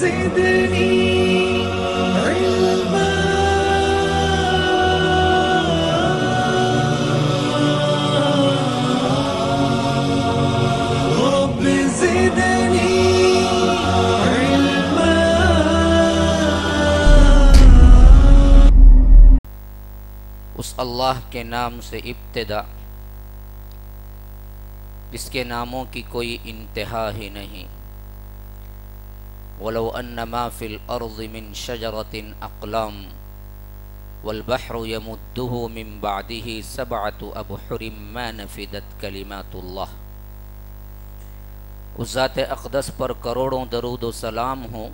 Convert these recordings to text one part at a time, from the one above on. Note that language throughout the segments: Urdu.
زدني علما رب زدني علما. اس اللہ کے نام سے ابتدا جس کے ناموں کی کوئی انتہا ہی نہیں. وَلَوْ أَنَّ مَا فِي الْأَرْضِ مِنْ شَجَرَةٍ أَقْلَامٌ وَالْبَحْرُ يَمُدُّهُ مِنْ بَعْدِهِ سَبْعَةُ أَبْحُرٍ مَا نَفِدَتْ كَلِمَاتُ اللَّهِ. اس ذات اقدس پر کروڑوں درود و سلام ہوں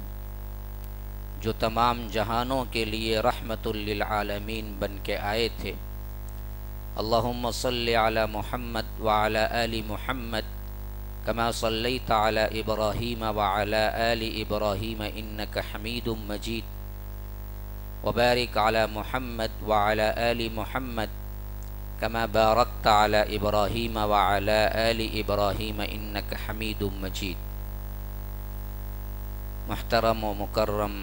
جو تمام جہانوں کے لیے رحمت للعالمین بن کے آئے تھے. اللہم صلی علی محمد وعلی آل محمد کما صلیت علی ابراہیم وعلی آل ابراہیم انک حمید مجید وبارک علی محمد وعلی آل محمد کما بارکت علی ابراہیم وعلی آل ابراہیم انک حمید مجید. محترم و مکرم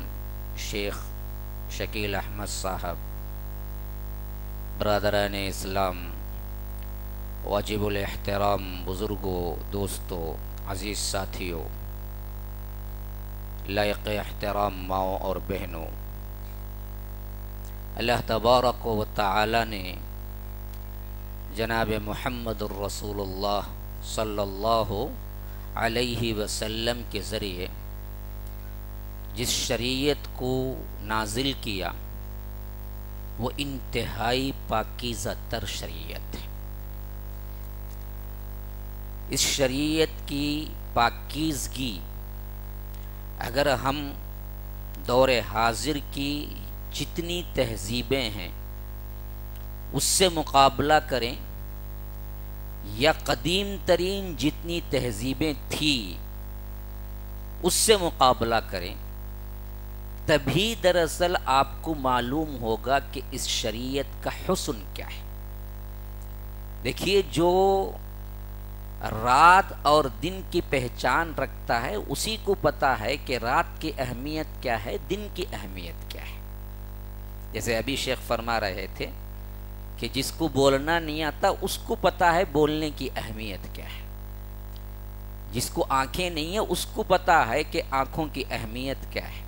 شیخ شکیل احمد صاحب، برادران اسلام، واجب الاحترام بزرگوں، دوستوں، عزیز ساتھیوں، لائق احترام ماؤں اور بہنوں، اللہ تبارک و تعالی نے جناب محمد الرسول اللہ صلی اللہ علیہ وسلم کے ذریعے جس شریعت کو نازل کیا وہ انتہائی پاکیزہ تر شریعت ہے. اس شریعت کی پاکیزگی اگر ہم دور حاضر کی جتنی تہذیبیں ہیں اس سے مقابلہ کریں یا قدیم ترین جتنی تہذیبیں تھیں اس سے مقابلہ کریں، تبھی دراصل آپ کو معلوم ہوگا کہ اس شریعت کا حسن کیا ہے. دیکھیے، جو رات اور دن کی پہچان رکھتا ہے اسی کو پتا ہے کہ رات کی اہمیت کیا ہے، دن کی اہمیت کیا ہے. جیسے ابھی شیخ فرما رہے تھے کہ جس کو بولنا نہیں آتا اس کو پتا ہے بولنے کی اہمیت کیا ہے، جس کو آنکھیں نہیں ہیں اس کو پتا ہے کہ آنکھوں کی اہمیت کیا ہے.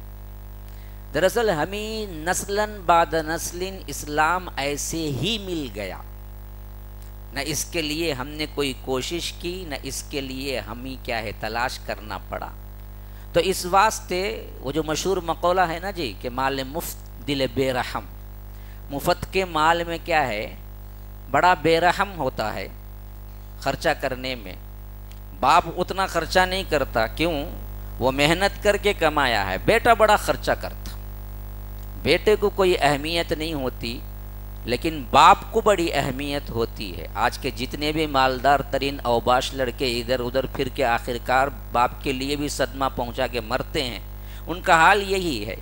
دراصل ہمیں نسلاً بعد نسل اسلام ایسے ہی مل گیا، نہ اس کے لیے ہم نے کوئی کوشش کی، نہ اس کے لیے ہمیں کیا ہے تلاش کرنا پڑا. تو اس واسطے وہ جو مشہور مقولہ ہے نا جی کہ مال مفت دل بے رحم، مفت کے مال میں کیا ہے بڑا بے رحم ہوتا ہے خرچہ کرنے میں. باپ اتنا خرچہ نہیں کرتا، کیوں؟ وہ محنت کر کے کمایا ہے. بیٹا بڑا خرچہ کرتا، بیٹے کو کوئی اہمیت نہیں ہوتی لیکن باپ کو بڑی اہمیت ہوتی ہے. آج کے جتنے بھی مالدار ترین اوباش لڑکے ادھر ادھر پھر کے آخرکار باپ کے لیے بھی صدمہ پہنچا کے مرتے ہیں، ان کا حال یہی ہے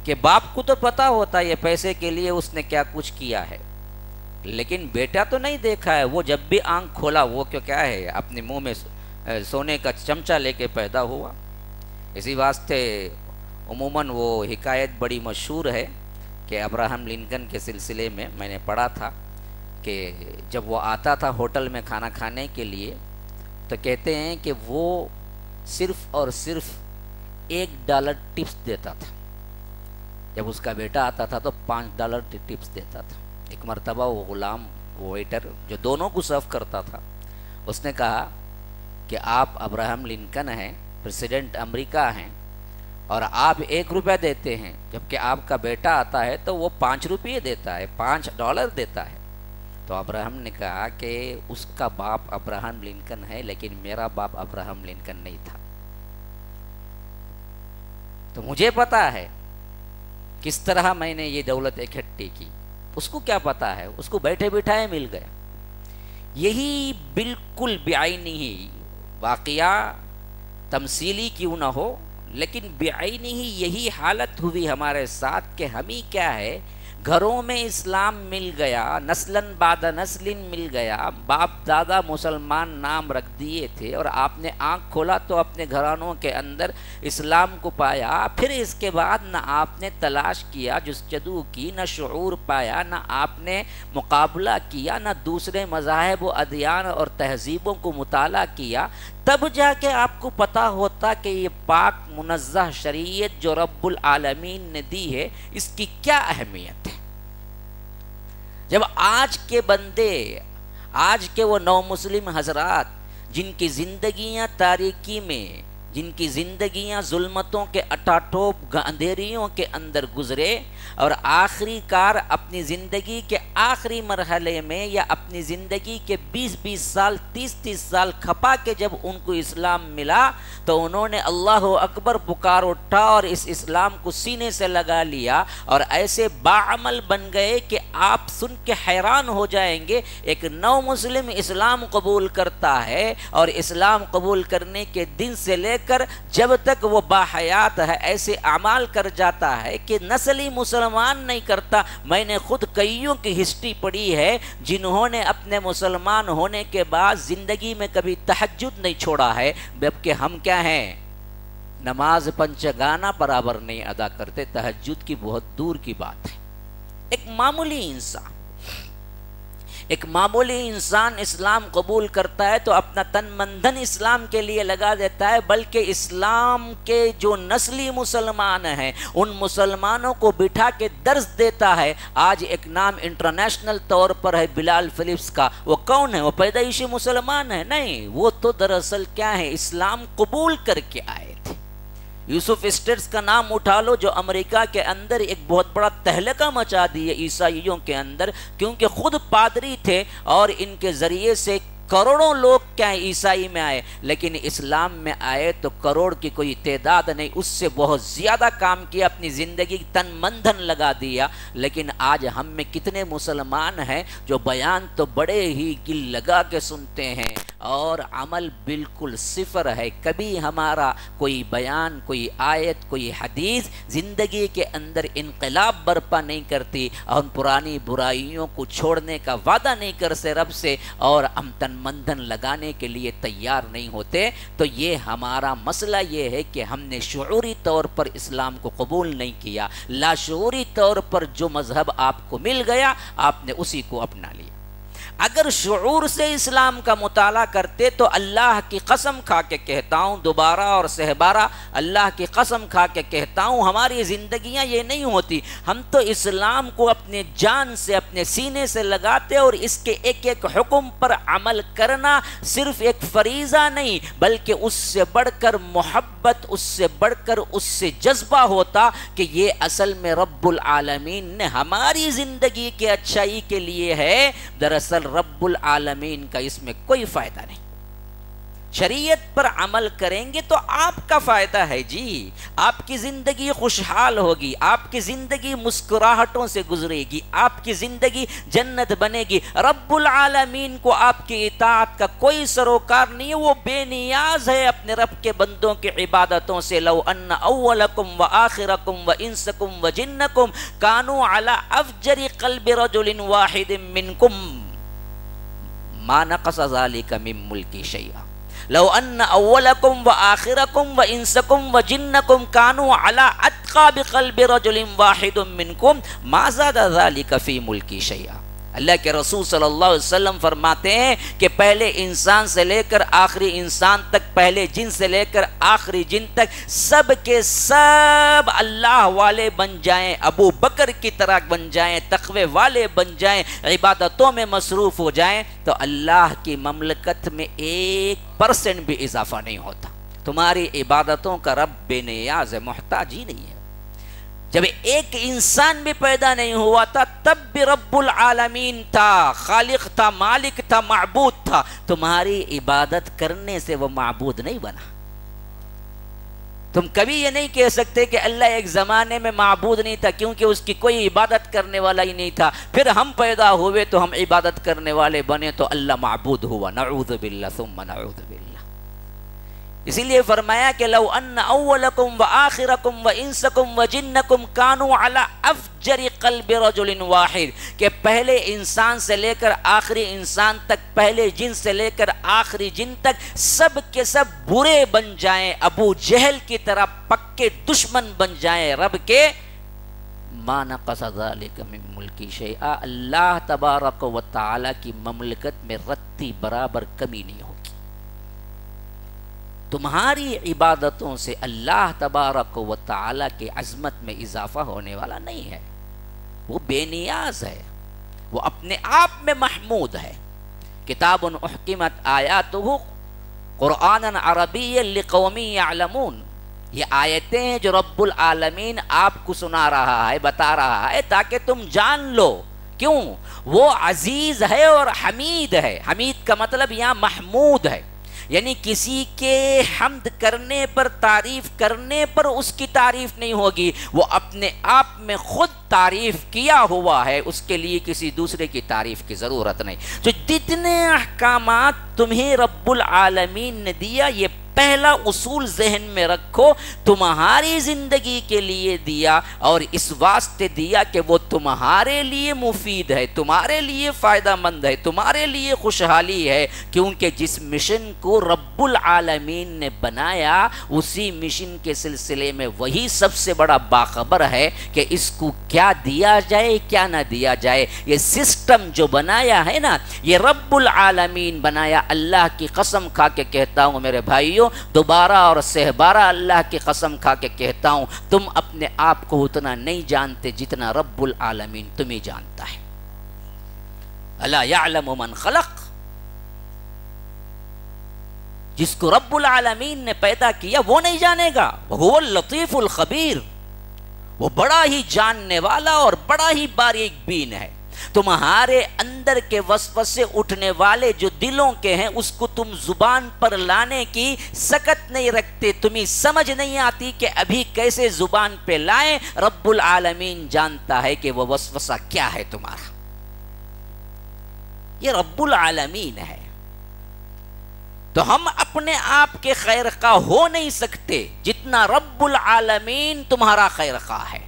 کہ باپ کو تو پتا ہوتا ہے یہ پیسے کے لیے اس نے کیا کچھ کیا ہے، لیکن بیٹا تو نہیں دیکھا ہے. وہ جب بھی آنکھ کھولا وہ کیا ہے اپنے منہ میں سونے کا چمچہ لے کے پیدا ہوا. اسی واسطے عموماً وہ حکایت بڑی مشہور ہے کہ ابراہم لنکن کے سلسلے میں نے پڑھا تھا کہ جب وہ آتا تھا ہوٹل میں کھانا کھانے کے لیے تو کہتے ہیں کہ وہ صرف اور صرف $1 ٹپس دیتا تھا. جب اس کا بیٹا آتا تھا تو $5 ٹپس دیتا تھا. ایک مرتبہ وہ غلام، وہ ویٹر جو دونوں کو سرو کرتا تھا، اس نے کہا کہ آپ ابراہم لنکن ہیں، پریزیڈنٹ امریکہ ہیں، اور آپ $1 دیتے ہیں، جبکہ آپ کا بیٹا آتا ہے تو وہ $5 دیتا ہے، $5 دیتا ہے. تو ابراہم نے کہا کہ اس کا باپ ابراہم لنکن ہے لیکن میرا باپ ابراہم لنکن نہیں تھا. تو مجھے پتا ہے کس طرح میں نے یہ دولت اکٹھی کی، اس کو کیا پتا ہے، اس کو بیٹھے بٹھائے مل گیا. یہی بالکل بعینی ہی واقعہ تمثیلی کیوں نہ ہو لیکن بعینی ہی یہی حالت ہوئی ہمارے ساتھ کہ ہمیں کیا ہے گھروں میں اسلام مل گیا، نسلاً بعد نسل مل گیا، باپ دادا مسلمان نام رکھ دیے تھے، اور آپ نے آنکھ کھولا تو اپنے گھرانوں کے اندر اسلام کو پایا، پھر اس کے بعد نہ آپ نے تلاش کیا، جستجو کی، نہ شعور پایا، نہ آپ نے مقابلہ کیا، نہ دوسرے مذاہب و ادیان اور تہذیبوں کو مطالعہ کیا، تب جا کے آپ کو پتا ہوتا کہ یہ پاک منزہ شریعت جو رب العالمین نے دی ہے اس کی کیا اہمیت ہے۔ جب آج کے بندے، آج کے وہ نو مسلم حضرات جن کی زندگیاں تاریکی میں، جن کی زندگیاں ظلمتوں کے اٹاٹوپ اندھیریوں کے اندر گزرے، اور آخری کار اپنی زندگی کے آخری مرحلے میں یا اپنی زندگی کے 20 سال 30 سال کھپا کے جب ان کو اسلام ملا تو انہوں نے اللہ اکبر پکار اٹھا اور اس اسلام کو سینے سے لگا لیا، اور ایسے باعمل بن گئے کہ آپ سن کے حیران ہو جائیں گے۔ ایک نو مسلم اسلام قبول کرتا ہے، اور اسلام قبول کرنے کے دن سے لے کر جب تک وہ باحیات ہے ایسے اعمال کر جاتا ہے کہ نسلی مسلمان نہیں کرتا۔ میں نے خود کئیوں کی ہسٹری پڑھی ہے جنہوں نے اپنے مسلمان ہونے کے بعد زندگی میں کبھی تہجد نہیں چھوڑا ہے، جبکہ ہم کیا ہیں، نماز پنچگانہ برابر نہیں ادا کرتے، تہجد کی بہت دور کی بات ہے۔ ایک معمولی انسان اسلام قبول کرتا ہے تو اپنا تن من دھن اسلام کے لیے لگا دیتا ہے، بلکہ اسلام کے جو نسلی مسلمان ہیں ان مسلمانوں کو بٹھا کے درس دیتا ہے۔ آج ایک نام انٹرنیشنل طور پر ہے بلال فلپس کا، وہ کون ہے؟ وہ پیدائشی مسلمان ہے؟ نہیں، وہ تو دراصل کیا ہے، اسلام قبول کر کے آئے تھے۔ یوسف اسٹیٹس کا نام اٹھا لو، جو امریکہ کے اندر ایک بہت بڑا تہلکہ مچا دی ہے عیسائیوں کے اندر، کیونکہ خود پادری تھے اور ان کے ذریعے سے کروڑوں لوگ کیا عیسائی میں آئے، لیکن اسلام میں آئے تو کروڑ کی کوئی تعداد نہیں، اس سے بہت زیادہ کام کیا، اپنی زندگی تن من دھن لگا دیا۔ لیکن آج ہم میں کتنے مسلمان ہیں جو بیان تو بڑے ہی دل لگا کے سنتے ہیں اور عمل بالکل صفر ہے۔ کبھی ہمارا کوئی بیان، کوئی آیت، کوئی حدیث زندگی کے اندر انقلاب برپا نہیں کرتی، اور ہم پرانی برائیوں کو چھوڑنے کا وعدہ نہیں کرتے رب سے، اور ہم تن من دھن لگانے کے لیے تیار نہیں ہوتے۔ تو یہ ہمارا مسئلہ یہ ہے کہ ہم نے شعوری طور پر اسلام کو قبول نہیں کیا، لاشعوری طور پر جو مذہب آپ کو مل گیا آپ نے اسی کو اپنا لیا۔ اگر شعور سے اسلام کا مطالعہ کرتے تو اللہ کی قسم کھا کے کہتا ہوں، دوبارہ اور سہبارہ اللہ کی قسم کھا کے کہتا ہوں، ہماری زندگیاں یہ نہیں ہوتی۔ ہم تو اسلام کو اپنے جان سے، اپنے سینے سے لگاتے، اور اس کے ایک ایک حکم پر عمل کرنا صرف ایک فریضہ نہیں بلکہ اس سے بڑھ کر محبت، اس سے بڑھ کر اس سے جذبہ ہوتا کہ یہ اصل میں رب العالمین نے ہماری زندگی کے اچھائی کے لیے ہے۔ دراصل رب العالمین کا اس میں کوئی فائدہ نہیں۔ شریعت پر عمل کریں گے تو آپ کا فائدہ ہے جی، آپ کی زندگی خوشحال ہوگی، آپ کی زندگی مسکراہٹوں سے گزرے گی، آپ کی زندگی جنت بنے گی۔ رب العالمین کو آپ کی اطاعت کا کوئی سروکار نہیں ہے، وہ بے نیاز ہے اپنے رب کے بندوں کی عبادتوں سے۔ لو ان اولکم وآخرکم وانسکم وجنکم کانوا علی افجر قلب رجل واحد منکم ما نقص ذلك من ملکی شیئا۔ لو ان اولکم وآخرکم وانسکم وجنکم کانوا علی اتقى بقلب رجل واحد منکم ما زاد ذلك فی ملکی شیئا۔ اللہ کے رسول صلی اللہ علیہ وسلم فرماتے ہیں کہ پہلے انسان سے لے کر آخری انسان تک، پہلے جن سے لے کر آخری جن تک، سب کے سب اللہ والے بن جائیں، ابو بکر کی طرح بن جائیں، تقوی والے بن جائیں، عبادتوں میں مصروف ہو جائیں، تو اللہ کی مملکت میں 1% بھی اضافہ نہیں ہوتا۔ تمہاری عبادتوں کا رب بے نیاز ہے، محتاج ہی نہیں ہے۔ جب ایک انسان بھی پیدا نہیں ہوا تھا تب بھی رب العالمین تھا، خالق تھا، مالک تھا، معبود تھا۔ تمہاری عبادت کرنے سے وہ معبود نہیں بنا۔ تم کبھی یہ نہیں کہہ سکتے کہ اللہ ایک زمانے میں معبود نہیں تھا، کیونکہ اس کی کوئی عبادت کرنے والا ہی نہیں تھا، پھر ہم پیدا ہوئے تو ہم عبادت کرنے والے بنے تو اللہ معبود ہوا۔ نعوذ باللہ ثم نعوذ باللہ۔ اسی لیے فرمایا کہ لو ان اولکم و آخرکم و انسکم و جنکم کانوا علی افجر قلب رجل واحد، کہ پہلے انسان سے لے کر آخری انسان تک، پہلے جن سے لے کر آخری جن تک، سب کے سب برے بن جائیں، ابو جہل کی طرح پکے دشمن بن جائیں رب کے، ما نقص ذلک من ملکی شیئا، اللہ تبارک و تعالی کی مملکت میں رتی برابر کمی نہیں ہوگی۔ تمہاری عبادتوں سے اللہ تبارک و تعالی کے عظمت میں اضافہ ہونے والا نہیں ہے، وہ بے نیاز ہے، وہ اپنے آپ میں محمود ہے۔ کتاب احکمت آیاتہ قرآنا عربیا لقوم یعلمون، یہ آیتیں ہیں جو رب العالمین آپ کو سنا رہا ہے، بتا رہا ہے تاکہ تم جان لو۔ کیوں؟ وہ عزیز ہے اور حمید ہے۔ حمید کا مطلب یہاں محمود ہے، یعنی کسی کے حمد کرنے پر، تعریف کرنے پر اس کی تعریف نہیں ہوگی، وہ اپنے آپ میں خود تعریف کیا ہوا ہے، اس کے لیے کسی دوسرے کی تعریف کی ضرورت نہیں۔ جو جتنے احکامات تمہیں رب العالمین نے دیا، یہ پہلا اصول ذہن میں رکھو، تمہاری زندگی کے لیے دیا، اور اس واسطے دیا کہ وہ تمہارے لیے مفید ہے، تمہارے لیے فائدہ مند ہے، تمہارے لیے خوشحالی ہے، کیونکہ جس مشن کو رب العالمین نے بنایا، اسی مشن کے سلسلے میں وہی سب سے بڑا باخبر ہے کہ اس کو کیا دیا جائے کیا نہ دیا جائے۔ یہ سسٹم جو بنایا ہے نا، یہ رب العالمین بنایا۔ اللہ کی قسم کھا کے کہتا ہوں میرے بھائیوں، دوبارہ اور سہبارہ اللہ کی قسم کھا کے کہتا ہوں، تم اپنے آپ کو اتنا نہیں جانتے جتنا رب العالمین تمہیں جانتا ہے۔ الا یعلم من خلق، جس کو رب العالمین نے پیدا کیا وہ نہیں جانے گا۔ وہ اللطیف الخبیر، وہ بڑا ہی جاننے والا اور بڑا ہی باریک بین ہے۔ تمہارے اندر کے وسوسے اٹھنے والے جو دلوں کے ہیں، اس کو تم زبان پر لانے کی سکت نہیں رکھتے، تمہیں سمجھ نہیں آتی کہ ابھی کیسے زبان پہ لائیں۔ رب العالمین جانتا ہے کہ وہ وسوسہ کیا ہے تمہارا، یہ رب العالمین ہے۔ تو ہم اپنے آپ کے خیر خواہ ہو نہیں سکتے جتنا رب العالمین تمہارا خیر خواہ ہے۔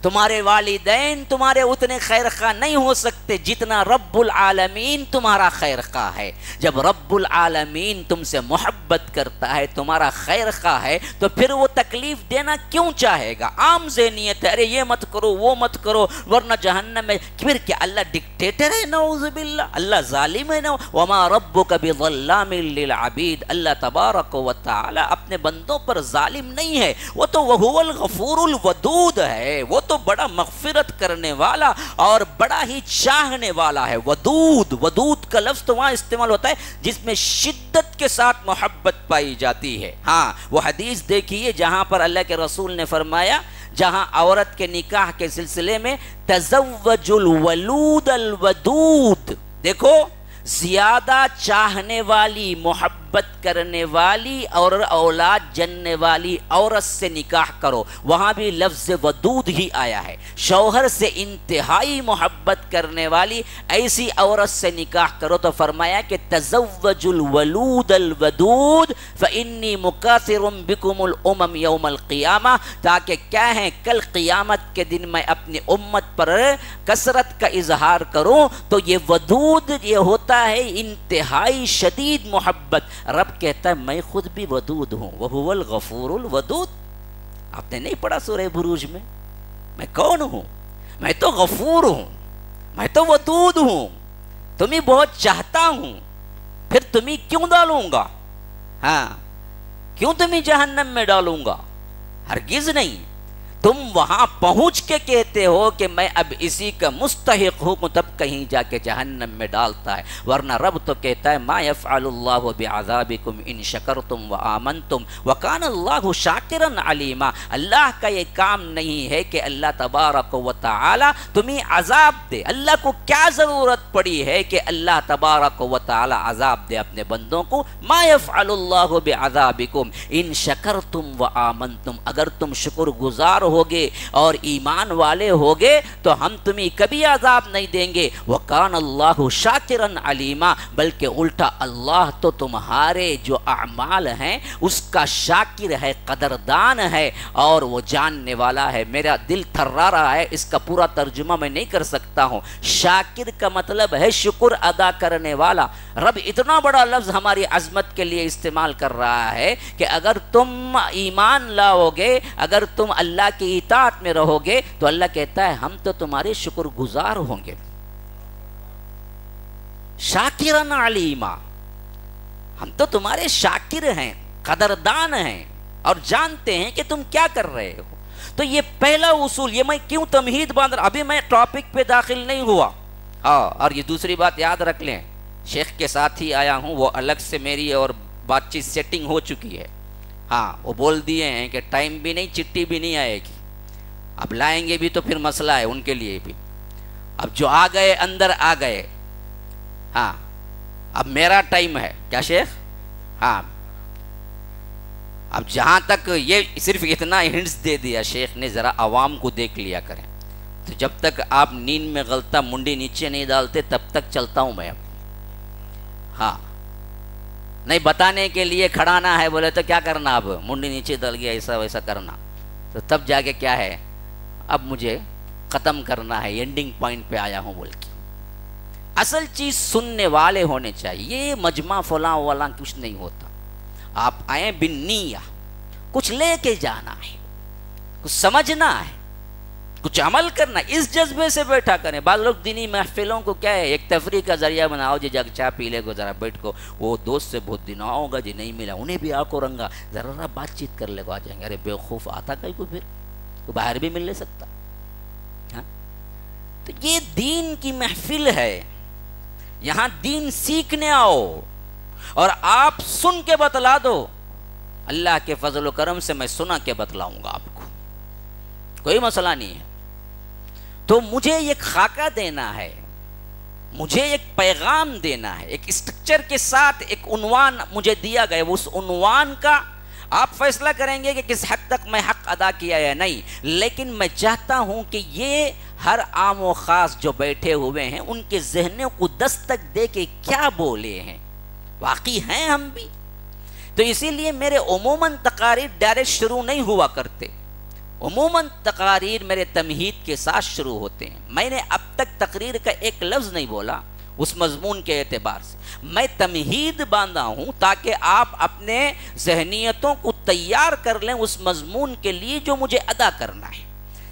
تمہارے والدین تمہارے اتنے خیر خواہ نہیں ہو سکتے جتنا رب العالمین تمہارا خیر خواہ ہے۔ جب رب العالمین تم سے محبت کرتا ہے، تمہارا خیر خواہ ہے، تو پھر وہ تکلیف دینا کیوں چاہے گا؟ عام ذہنیت ہے، ارے یہ مت کرو وہ مت کرو ورنہ جہنم میں۔ پھر کیا اللہ ڈکٹیٹر ہے؟ نعوذ باللہ، اللہ ظالم ہے؟ وما ربک بظلام للعبید، اللہ تبارک و تعالی اپنے بندوں پر ظالم نہیں ہے، وہ تو وہو الغفور الودود ہے، وہ تو بڑا مغفرت کرنے والا اور بڑا ہی چاہنے والا ہے۔ ودود، ودود کا لفظ تو وہاں استعمال ہوتا ہے جس میں شدت کے ساتھ محبت پائی جاتی ہے۔ ہاں، وہ حدیث دیکھیے جہاں پر اللہ کے رسول نے فرمایا، جہاں عورت کے نکاح کے سلسلے میں تزوج الولود الودود، دیکھو زیادہ چاہنے والی، محبت کرنے والی اور اولاد جننے والی عورت سے نکاح کرو، وہاں بھی لفظ ودود ہی آیا ہے۔ شوہر سے انتہائی محبت کرنے والی ایسی عورت سے نکاح کرو تو فرمایا کہ تزوج الولود الودود فإنی مکاثر بکم الامم یوم القیامہ، تاکہ کیا ہے کل قیامت کے دن میں اپنی امت پر کثرت کا اظہار کروں۔ تو یہ ودود یہ ہوتا ہے انتہائی شدید محبت۔ رب کہتا ہے میں خود بھی ودود ہوں، وہو الغفور الودود۔ آپ نے نہیں پڑھا سورہ بروج میں کون ہوں؟ میں تو غفور ہوں، میں تو ودود ہوں، تمہیں بہت چاہتا ہوں، پھر تمہیں کیوں ڈالوں گا؟ ہاں، کیوں تمہیں جہنم میں ڈالوں گا؟ ہرگز نہیں۔ تم وہاں پہنچ کے کہتے ہو کہ میں اب اسی کا مستحق ہوں، تب کہیں جا کے جہنم میں ڈالتا ہے، ورنہ رب تو کہتا ہے ما یفعل اللہ بعذابکم ان شکرتم وآمنتم وکان اللہ شاکرا علیما۔ اللہ کا یہ کام نہیں ہے کہ اللہ تبارک و تعالی تمہیں عذاب دے۔ اللہ کو کیا ضرورت پڑی ہے کہ اللہ تبارک و تعالی عذاب دے اپنے بندوں کو؟ ما یفعل اللہ بعذابکم ان شکرتم وآمنتم، اگر تم شکر گزار ہوگے اور ایمان والے ہوگے تو ہم تمہیں کبھی عذاب نہیں دیں گے. وَكَانَ اللَّهُ شَاكِرًا عَلِيمًا, بلکہ الٹا اللہ تو تمہارے جو اعمال ہیں اس کا شاکر ہے, قدردان ہے اور وہ جاننے والا ہے. میرا دل تھرا رہا ہے, اس کا پورا ترجمہ میں نہیں کر سکتا ہوں. شاکر کا مطلب ہے شکر ادا کرنے والا. رب اتنا بڑا لفظ ہماری عظمت کے لیے استعمال کر رہا ہے کہ اگر تم ایمان لاؤ گے, اگر تم اللہ کی اطاعت میں رہو گے تو اللہ کہتا ہے ہم تو تمہارے شکر گزار ہوں گے. شاکرن علیما, ہم تو تمہارے شاکر ہیں, قدردان ہیں اور جانتے ہیں کہ تم کیا کر رہے ہو. تو یہ پہلا اصول. یہ میں کیوں تمہید باندھ رہا, ابھی میں ٹاپک پہ داخل نہیں ہوا. اور یہ دوسری بات یاد رکھ لیں, شیخ کے ساتھ ہی آیا ہوں, وہ الگ سے میری اور بات چیت سیٹنگ ہو چکی ہے. ہاں وہ بول دیے ہیں کہ ٹائم بھی نہیں, چٹھی بھی نہیں آئے گی. اب لائیں گے بھی تو پھر مسئلہ ہے ان کے لیے بھی. اب جو آ گئے اندر آ گئے. ہاں اب میرا ٹائم ہے کیا شیخ؟ ہاں اب جہاں تک یہ صرف اتنا ہنٹس دے دیا شیخ نے, ذرا عوام کو دیکھ لیا کریں. تو جب تک آپ نیند میں غلطہ منڈی نیچے نہیں ڈالتے تب تک چلتا ہوں میں. ہاں نہیں بتانے کے لیے کھڑانا ہے بولے تو کیا کرنا, اب منڈی نیچے ڈل گیا ایسا ویسا کرنا, تو تب جا کے کیا ہے اب مجھے ختم کرنا ہے, اینڈنگ پوائنٹ پہ آیا ہوں بول کے. اصل چیز سننے والے ہونے چاہیے. یہ مجمع فلاں والاں کچھ نہیں ہوتا. آپ آئیں بالنیہ, کچھ لے کے جانا ہے, کچھ سمجھنا ہے, کچھ عمل کرنا. اس جذبے سے بیٹھا کریں. بعض لوگ دینی محفلوں کو کیا ہے ایک تفریح کا ذریعہ بناؤ, جی جگ چاہ پی لے گو, ذرا بیٹھ کو, وہ دوست سے بہت دن ہوگا جی نہیں ملا, انہیں بھی آکو رنگا, ذرا بات چیت کر لے گو, آ جائیں گے. ارے بیوقوف آتا کہیں کو پھر تو باہر بھی مل لے سکتا. ہاں تو یہ دین کی محفل ہے, یہاں دین سیکھنے آؤ اور آپ سن کے بتلا دو. اللہ کے فضل و کرم سے میں سنا کے بتلاؤں گا آپ کو, کوئی مسئلہ نہیں ہے. تو مجھے ایک خاکہ دینا ہے, مجھے ایک پیغام دینا ہے, ایک اسٹرکچر کے ساتھ ایک عنوان مجھے دیا گیا. اس عنوان کا آپ فیصلہ کریں گے کہ کس حد تک میں حق ادا کیا یا نہیں. لیکن میں چاہتا ہوں کہ یہ ہر عام و خاص جو بیٹھے ہوئے ہیں ان کے ذہنوں کو دستک دے کے کیا بولے ہیں, واقعی ہیں ہم بھی. تو اسی لیے میرے عموماً تقاریر ڈائریکٹ شروع نہیں ہوا کرتے. عموماً تقاریر میرے تمہید کے ساتھ شروع ہوتے ہیں. میں نے اب تک تقریر کا ایک لفظ نہیں بولا اس مضمون کے اعتبار سے. میں تمہید باندھا ہوں تاکہ آپ اپنے ذہنیتوں کو تیار کر لیں اس مضمون کے لیے جو مجھے ادا کرنا ہے.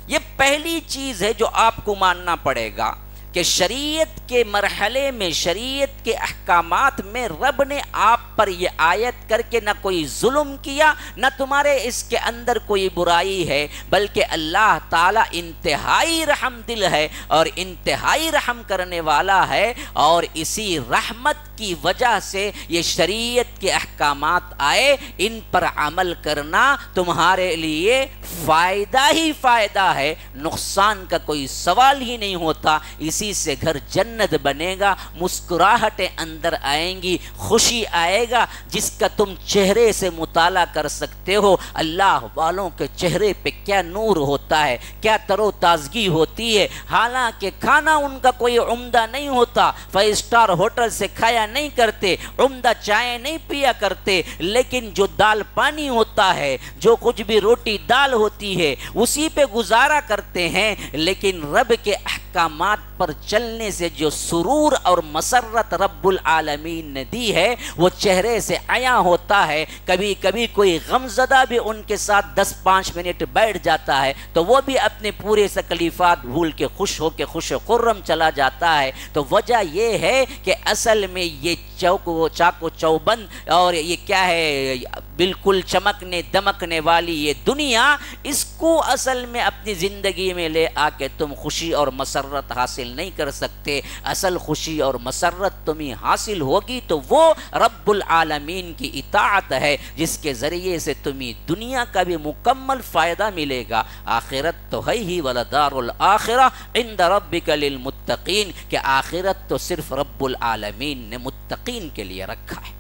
یہ پہلی چیز ہے جو آپ کو ماننا پڑے گا کہ شریعت کے مرحلے میں, شریعت کے احکامات میں رب نے آپ پر یہ آیت کر کے نہ کوئی ظلم کیا, نہ تمہارے اس کے اندر کوئی برائی ہے, بلکہ اللہ تعالیٰ انتہائی رحم دل ہے اور انتہائی رحم کرنے والا ہے. اور اسی رحمت کی وجہ سے یہ شریعت کے احکامات آئے. ان پر عمل کرنا تمہارے لیے فائدہ ہی فائدہ ہے, نقصان کا کوئی سوال ہی نہیں ہوتا. اسی سے گھر جنت بنے گا, مسکراہٹیں اندر آئیں گی, خوشی آئے گا جس کا تم چہرے سے مطالعہ کر سکتے ہو. اللہ والوں کے چہرے پہ کیا نور ہوتا ہے, کیا تر و تازگی ہوتی ہے. حالانکہ کھانا ان کا کوئی عمدہ نہیں ہوتا, 5 اسٹار ہوٹل سے کھایا نہیں کرتے, عمدہ چائے نہیں پیا کرتے, لیکن جو دال پانی ہوتا ہے, جو کچھ بھی روٹی دال ہوتی ہے اسی پہ گزارا کرتے ہیں. لیکن رب کے احکامات پر چلنے سے جو سرور اور مسرت رب العالمین نے دی ہے وہ چہرے سے عیاں ہوتا ہے. کبھی کبھی کوئی غمزدہ بھی ان کے ساتھ 10-5 منٹ بیٹھ جاتا ہے تو وہ بھی اپنے پورے تکلیفات بھول کے خوش ہو کے خوش خرم چلا جاتا ہے. تو وجہ یہ ہے کہ اصل میں یہ چاکو چوبند اور یہ کیا ہے بالکل چمکنے دمکنے والی یہ دنیا, اس کو اصل میں اپنی زندگی میں لے آ کے تم خوشی اور مسرت حاصل نہیں کر سکتے. اصل خوشی اور مسرت تمہیں حاصل ہوگی تو وہ رب العالمین کی اطاعت ہے جس کے ذریعے سے تمہیں دنیا کا بھی مکمل فائدہ ملے گا. آخرت تو ہے ہی, ولدار الآخرہ عند ربک للمتقین, کہ آخرت تو صرف رب العالمین نے متقین کے لیے رکھا ہے.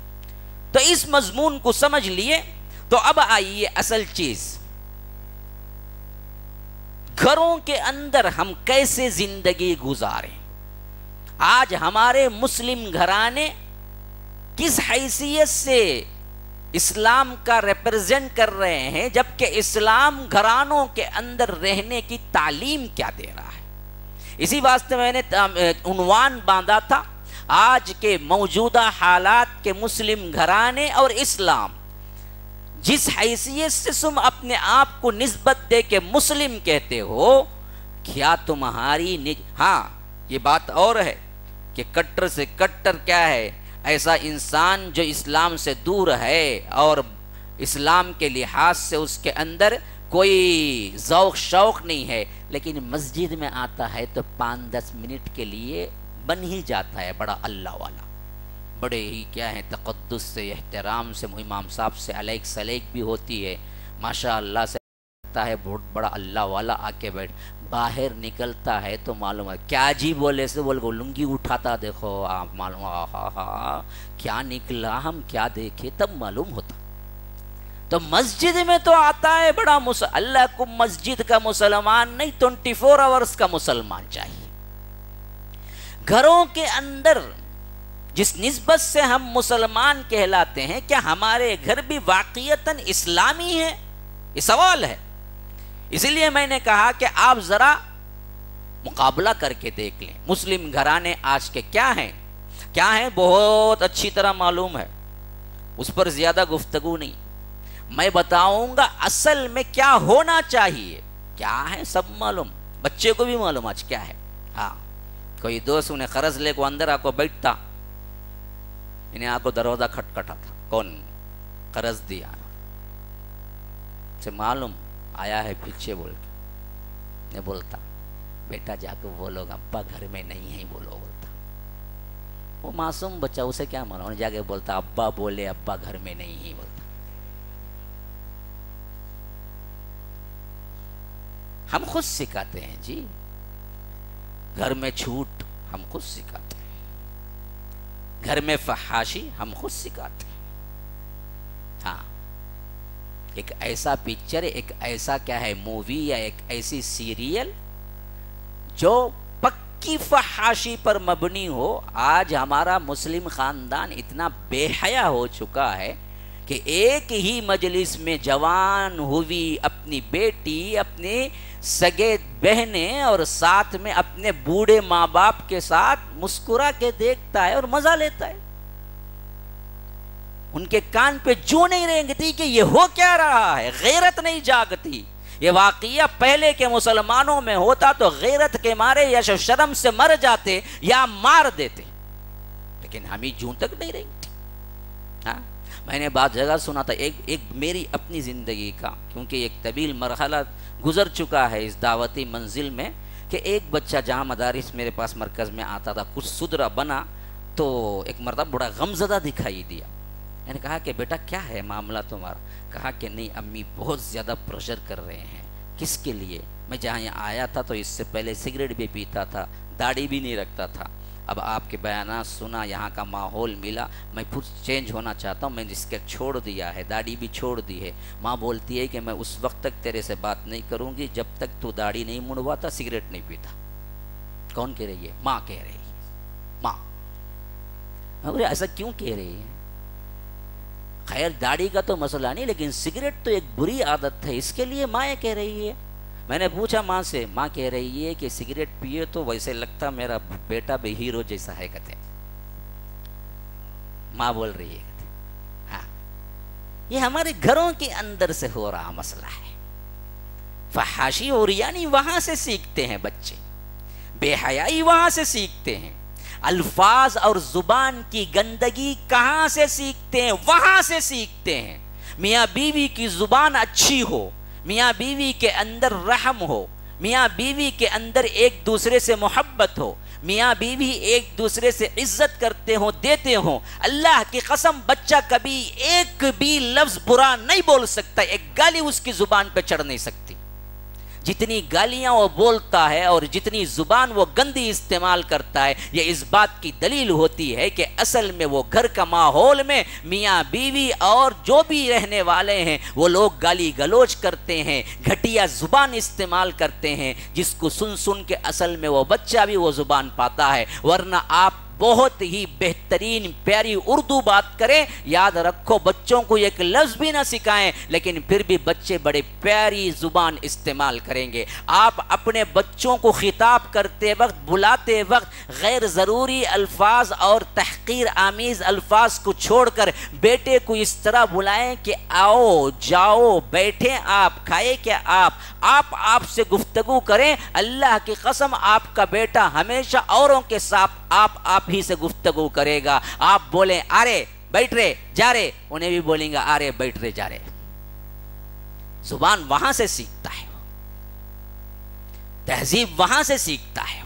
تو اس مضمون کو سمجھ لیے. تو اب آئیے اصل چیز, گھروں کے اندر ہم کیسے زندگی گزاریں. آج ہمارے مسلم گھرانے کس حیثیت سے اسلام کا ریپرزینٹ کر رہے ہیں، جبکہ اسلام گھرانوں کے اندر رہنے کی تعلیم کیا دے رہا ہے. اسی واسطے میں نے عنوان باندھا تھا، آج کے موجودہ حالات کے مسلم گھرانے اور اسلام، جس حیثیت سے تم اپنے آپ کو نسبت دے کے مسلم کہتے ہو، کیا تمہاری ہاں یہ بات اور ہے کہ کٹر سے کٹر کیا ہے، ایسا انسان جو اسلام سے دور ہے اور اسلام کے لحاظ سے اس کے اندر کوئی ذوق شوق نہیں ہے، لیکن مسجد میں آتا ہے تو 5-10 منٹ کے لیے بن ہی جاتا ہے بڑا اللہ والا، بڑے ہی کیا ہے تقدس سے احترام سے امام صاحب سے علیک سلیک بھی ہوتی ہے، ماشاء اللہ سے ہے بہت بڑا اللہ والا، آ کے بیٹھ. باہر نکلتا ہے تو معلوم ہے کیا جی بولے سے بول کو لنگی اٹھاتا، دیکھو آپ معلوم کیا نکلا، ہم کیا دیکھے تب معلوم ہوتا. تو مسجد میں تو آتا ہے بڑا اللہ کو مسجد کا مسلمان نہیں 24 آورز کا مسلمان چاہیے. گھروں کے اندر جس نسبت سے ہم مسلمان کہلاتے ہیں، کیا ہمارے گھر بھی واقعتاً اسلامی ہے؟ یہ سوال ہے. اسی لیے میں نے کہا کہ آپ ذرا مقابلہ کر کے دیکھ لیں مسلم گھرانے آج کے کیا ہیں بہت اچھی طرح معلوم ہے، اس پر زیادہ گفتگو نہیں. میں بتاؤں گا اصل میں کیا ہونا چاہیے، کیا ہے سب معلوم، بچے کو بھی معلوم آج کیا ہے. ہاں کوئی دوست انہیں قرض لے کو اندر آ کو بیٹھتا، انہیں آ کو دروازہ کھٹکھٹا تھا، کون قرض دیا سے معلوم آیا ہے پیچھے بول کے نے بولتا بیٹا جا کے بولو گا ابا گھر میں نہیں ہے بولو، بولتا وہ معصوم بچہ اسے کیا معلوم، جا کے بولتا ابا بولے ابا گھر میں نہیں ہے بولتا. ہم خود سکھاتے ہیں جی، گھر میں جھوٹ ہم خود سکھاتے ہیں، گھر میں فحاشی ہم خود سکھاتے ہیں. ہاں ایک ایسا پکچر، ایک ایسا کیا ہے مووی یا ایک ایسی سیریل جو پکی فحاشی پر مبنی ہو. آج ہمارا مسلم خاندان اتنا بے حیا ہو چکا ہے کہ ایک ہی مجلس میں جوان ہوئی اپنی بیٹی، اپنے سگے بہنیں اور ساتھ میں اپنے بوڑھے ماں باپ کے ساتھ مسکرا کے دیکھتا ہے اور مزہ لیتا ہے. ان کے کان پہ جو نہیں رینگتی کہ یہ ہو کیا رہا ہے، غیرت نہیں جاگتی. یہ واقعہ پہلے کے مسلمانوں میں ہوتا تو غیرت کے مارے یا شرم سے مر جاتے یا مار دیتے، لیکن ہمیں جوں تک نہیں رینگتی. ہاں میں نے بعض جگہ سنا تھا، ایک میری اپنی زندگی کا، کیونکہ ایک طویل مرحلہ گزر چکا ہے اس دعوتی منزل میں، کہ ایک بچہ جہاں مدارس میرے پاس مرکز میں آتا تھا کچھ سدھرا بنا، تو ایک مرتبہ بڑا غمزدہ دکھائی دیا. میں نے کہا کہ بیٹا کیا ہے معاملہ تمہارا؟ کہا کہ نہیں امی بہت زیادہ پریشر کر رہے ہیں. کس کے لیے؟ میں جہاں یہاں آیا تھا تو اس سے پہلے سگریٹ بھی پیتا تھا، داڑھی بھی نہیں رکھتا تھا، اب آپ کے بیانات سنا، یہاں کا ماحول ملا، میں خود چینج ہونا چاہتا ہوں، میں نے اس کے چھوڑ دیا ہے، داڑھی بھی چھوڑ دی ہے. ماں بولتی ہے کہ میں اس وقت تک تیرے سے بات نہیں کروں گی جب تک تو داڑھی نہیں منڈواتا، سگریٹ نہیں پیتا. کون کہہ رہی ہے؟ ماں کہہ رہی ہے. ماں ایسا کیوں کہہ رہی ہے؟ خیر داڑھی کا تو مسئلہ نہیں، لیکن سگریٹ تو ایک بری عادت ہے، اس کے لیے ماں یہ کہہ رہی ہے. میں نے پوچھا ماں سے، ماں کہہ رہی ہے کہ سگریٹ پیے تو ویسے لگتا میرا بیٹا بھی ہیرو جیسا ہے. کہتے ماں بول رہی ہے. ہاں یہ ہمارے گھروں کے اندر سے ہو رہا مسئلہ ہے. فحاشی اور یعنی وہاں سے سیکھتے ہیں بچے، بے حیائی وہاں سے سیکھتے ہیں، الفاظ اور زبان کی گندگی کہاں سے سیکھتے ہیں؟ وہاں سے سیکھتے ہیں. میاں بیوی کی زبان اچھی ہو، میاں بیوی کے اندر رحم ہو، میاں بیوی کے اندر ایک دوسرے سے محبت ہو، میاں بیوی ایک دوسرے سے عزت کرتے ہوں، دیتے ہوں. اللہ کی قسم بچہ کبھی ایک بھی لفظ برا نہیں بول سکتا، ایک گالی اس کی زبان پہ چڑھ نہیں سکتی. جتنی گالیاں وہ بولتا ہے اور جتنی زبان وہ گندی استعمال کرتا ہے، یہ اس بات کی دلیل ہوتی ہے کہ اصل میں وہ گھر کا ماحول میں میاں بیوی اور جو بھی رہنے والے ہیں وہ لوگ گالی گلوچ کرتے ہیں، گھٹیا زبان استعمال کرتے ہیں، جس کو سن سن کے اصل میں وہ بچہ بھی وہ زبان پاتا ہے۔ ورنہ آپ بہت ہی بہترین پیاری اردو بات کریں، یاد رکھو بچوں کو ایک لفظ بھی نہ سکھائیں لیکن پھر بھی بچے بڑے پیاری زبان استعمال کریں گے۔ آپ اپنے بچوں کو خطاب کرتے وقت، بلاتے وقت غیر ضروری الفاظ اور تحقیر آمیز الفاظ کو چھوڑ کر بیٹے کو اس طرح بلائیں کہ آؤ جاؤ بیٹھیں، آپ کھائے کیا، آپ سے گفتگو کریں۔ اللہ کی قسم آپ کا بیٹا ہمیشہ اوروں کے ساتھ آپ ہی سے گفتگو کرے گا۔ آپ بولیں آ رے بیٹھ رہے جا رہے، انہیں بھی بولیں گا آ رے بیٹھ رہے جا رہے۔ زبان وہاں سے سیکھتا ہے، تہذیب وہاں سے سیکھتا ہے۔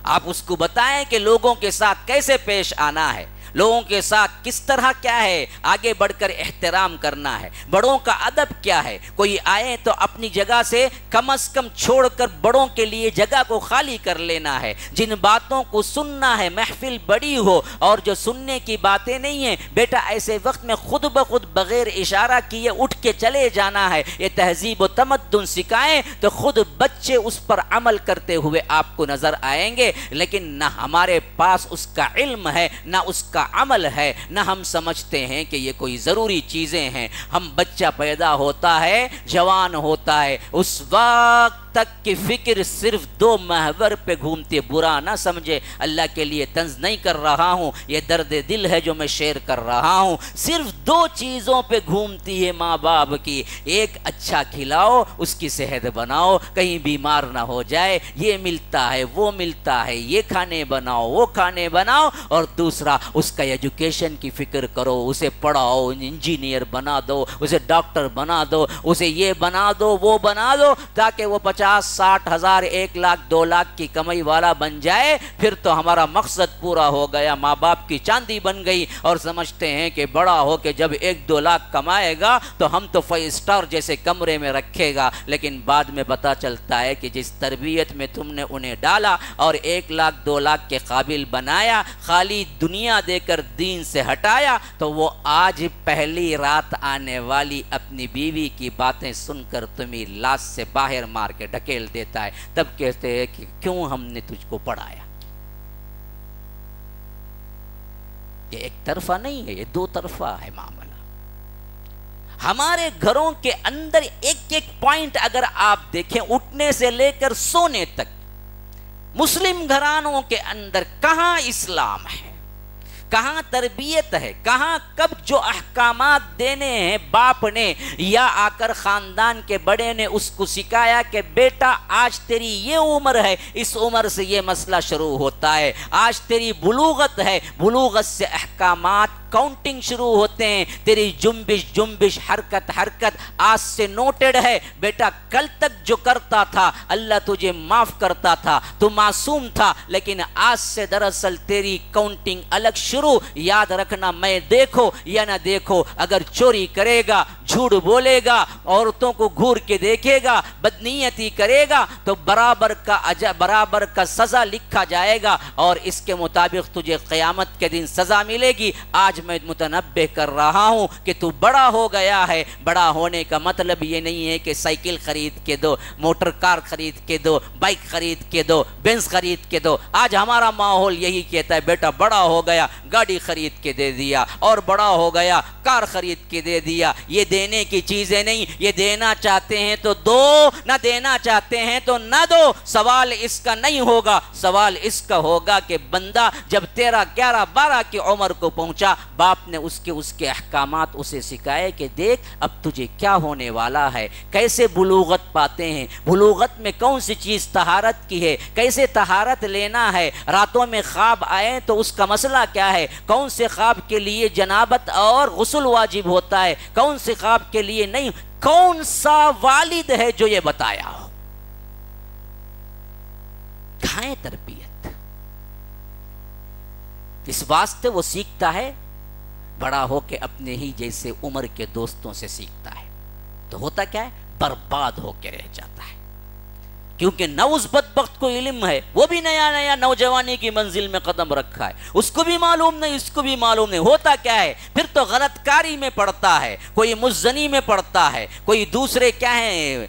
آپ اس کو بتائیں کہ لوگوں کے ساتھ کیسے پیش آنا ہے، لوگوں کے ساتھ کس طرح کیا ہے آگے بڑھ کر احترام کرنا ہے، بڑوں کا ادب کیا ہے۔ کوئی آئے تو اپنی جگہ سے کم از کم چھوڑ کر بڑوں کے لیے جگہ کو خالی کر لینا ہے۔ جن باتوں کو سننا ہے، محفل بڑی ہو اور جو سننے کی باتیں نہیں ہیں، بیٹا ایسے وقت میں خود بخود بغیر اشارہ کیے اٹھ کے چلے جانا ہے۔ یہ تہذیب و تمدن سکھائیں تو خود بچے اس پر عمل کرتے ہوئے آپ کو نظر آئیں گے۔ لیکن نہ ہمارے پاس اس کا علم ہے، نہ اس کا عمل ہے، نہ ہم سمجھتے ہیں کہ یہ کوئی ضروری چیزیں ہیں۔ ہم بچہ پیدا ہوتا ہے، جوان ہوتا ہے، اس وقت تک کی فکر صرف 2 محور پہ گھومتی ہے۔ برا نہ سمجھے، اللہ کے لیے طنز نہیں کر رہا ہوں، یہ درد دل ہے جو میں شیئر کر رہا ہوں۔ صرف 2 چیزوں پہ گھومتی ہے ماں باپ کی، ایک اچھا کھلاؤ، اس کی صحت بناؤ، کہیں بیمار نہ ہو جائے، یہ ملتا ہے وہ ملتا ہے، یہ کھانے بناؤ وہ کھانے بناؤ، اور دوسرا اس کا ایجوکیشن کی فکر کرو، اسے پڑھاؤ، انجینئر بنا دو، اسے ڈاکٹر بنا دو، اسے یہ بنا دو وہ بنا دو، تاکہ وہ 50-60 ہزار 1 لاکھ 2 لاکھ کی کمائی والا بن جائے۔ پھر تو ہمارا مقصد پورا ہو گیا، ماں باپ کی چاندی بن گئی، اور سمجھتے ہیں کہ بڑا ہو کے جب 1-2 لاکھ کمائے گا تو ہم تو 5 اسٹار جیسے کمرے میں رکھے گا۔ لیکن بعد میں پتا چلتا ہے کہ جس تربیت میں تم نے انہیں ڈالا اور 1 لاکھ 2 لاکھ کے قابل بنایا، خالی دنیا دے کر دین سے ہٹایا، تو وہ آج پہلی رات آنے والی اپنی بیوی کی باتیں سن کر تمہیں لاش سے باہر مار کے ڈھکیل دیتا ہے۔ تب کہتے ہیں کہ کیوں ہم نے تجھ کو پڑھایا۔ یہ ایک طرفہ نہیں ہے، یہ 2 طرفہ ہے معاملہ۔ ہمارے گھروں کے اندر ایک ایک پوائنٹ اگر آپ دیکھیں، اٹھنے سے لے کر سونے تک، مسلم گھرانوں کے اندر کہاں اسلام ہے، کہاں تربیت ہے، کہاں کب جو احکامات دینے ہیں باپ نے یا آ کر خاندان کے بڑے نے اس کو سکھایا کہ بیٹا آج تیری یہ عمر ہے، اس عمر سے یہ مسئلہ شروع ہوتا ہے، آج تیری بلوغت ہے، بلوغت سے احکامات کاؤنٹنگ شروع ہوتے ہیں، تیری جنبش حرکت آج سے نوٹڈ ہے، بیٹا کل تک جو کرتا تھا اللہ تجھے معاف کرتا تھا، تو معصوم تھا، لیکن آج سے دراصل تیری کاؤنٹنگ الگ شروع۔ یاد رکھنا، میں دیکھو یا نہ دیکھو، اگر چوری کرے گا، جھوٹ بولے گا، عورتوں کو گھور کے دیکھے گا، بدنیتی کرے گا، تو برابر کا سزا لکھا جائے گا، اور اس کے مطابق تجھے قیامت کے دن سزا ملے گی۔ آج میں متنبہ کر رہا ہوں کہ تو بڑا ہو گیا ہے۔ بڑا ہونے کا مطلب یہ نہیں ہے کہ سائیکل خرید کے دو، موٹر کار خرید کے دو، بائک خرید کے دو، بینز خرید کے دو۔ آج ہمارا ماحول یہی کہتا ہے بیٹا بڑا ہو گیا، گاڑی خرید کے دے دیا، اور بڑا ہو گیا کار خرید کے دے دیا۔ یہ دینے کی چیزیں نہیں، یہ دینا چاہتے ہیں تو دو، نہ دینا چاہتے ہیں تو نہ دو۔ سوال اس کا نہیں ہوگا، سوال اس کا ہوگا کہ بندہ جب 13, 11, 12 کی عمر کو پہنچا، باپ نے اس کے احکامات اسے سکھائے کہ دیکھ اب تجھے کیا ہونے والا ہے، کیسے بلوغت پاتے ہیں، بلوغت میں کون سی چیز طہارت کی ہے، کیسے طہارت لینا ہے، راتوں میں خواب آئے تو اس کا مسئلہ کیا ہے، کون سے خواب کے لیے جنابت اور غسل واجب ہوتا ہے، کون سے خواب کے لیے نہیں، کون سا والد ہے جو یہ بتایا ہو۔ کہاں ہے تربیت؟ اس واسطے وہ سیکھتا ہے، بڑا ہو کے اپنے ہی جیسے عمر کے دوستوں سے سیکھتا ہے۔ تو ہوتا کیا ہے، برباد ہو کے رہ جاتا ہے، کیونکہ نہ اس بدبخت کو علم ہے، وہ بھی نیا نیا نوجوانی کی منزل میں قدم رکھا ہے، اس کو بھی معلوم نہیں، اس کو بھی معلوم نہیں، ہوتا کیا ہے پھر تو غلط کاری میں پڑتا ہے، کوئی مزنی میں پڑتا ہے، کوئی دوسرے کیا ہے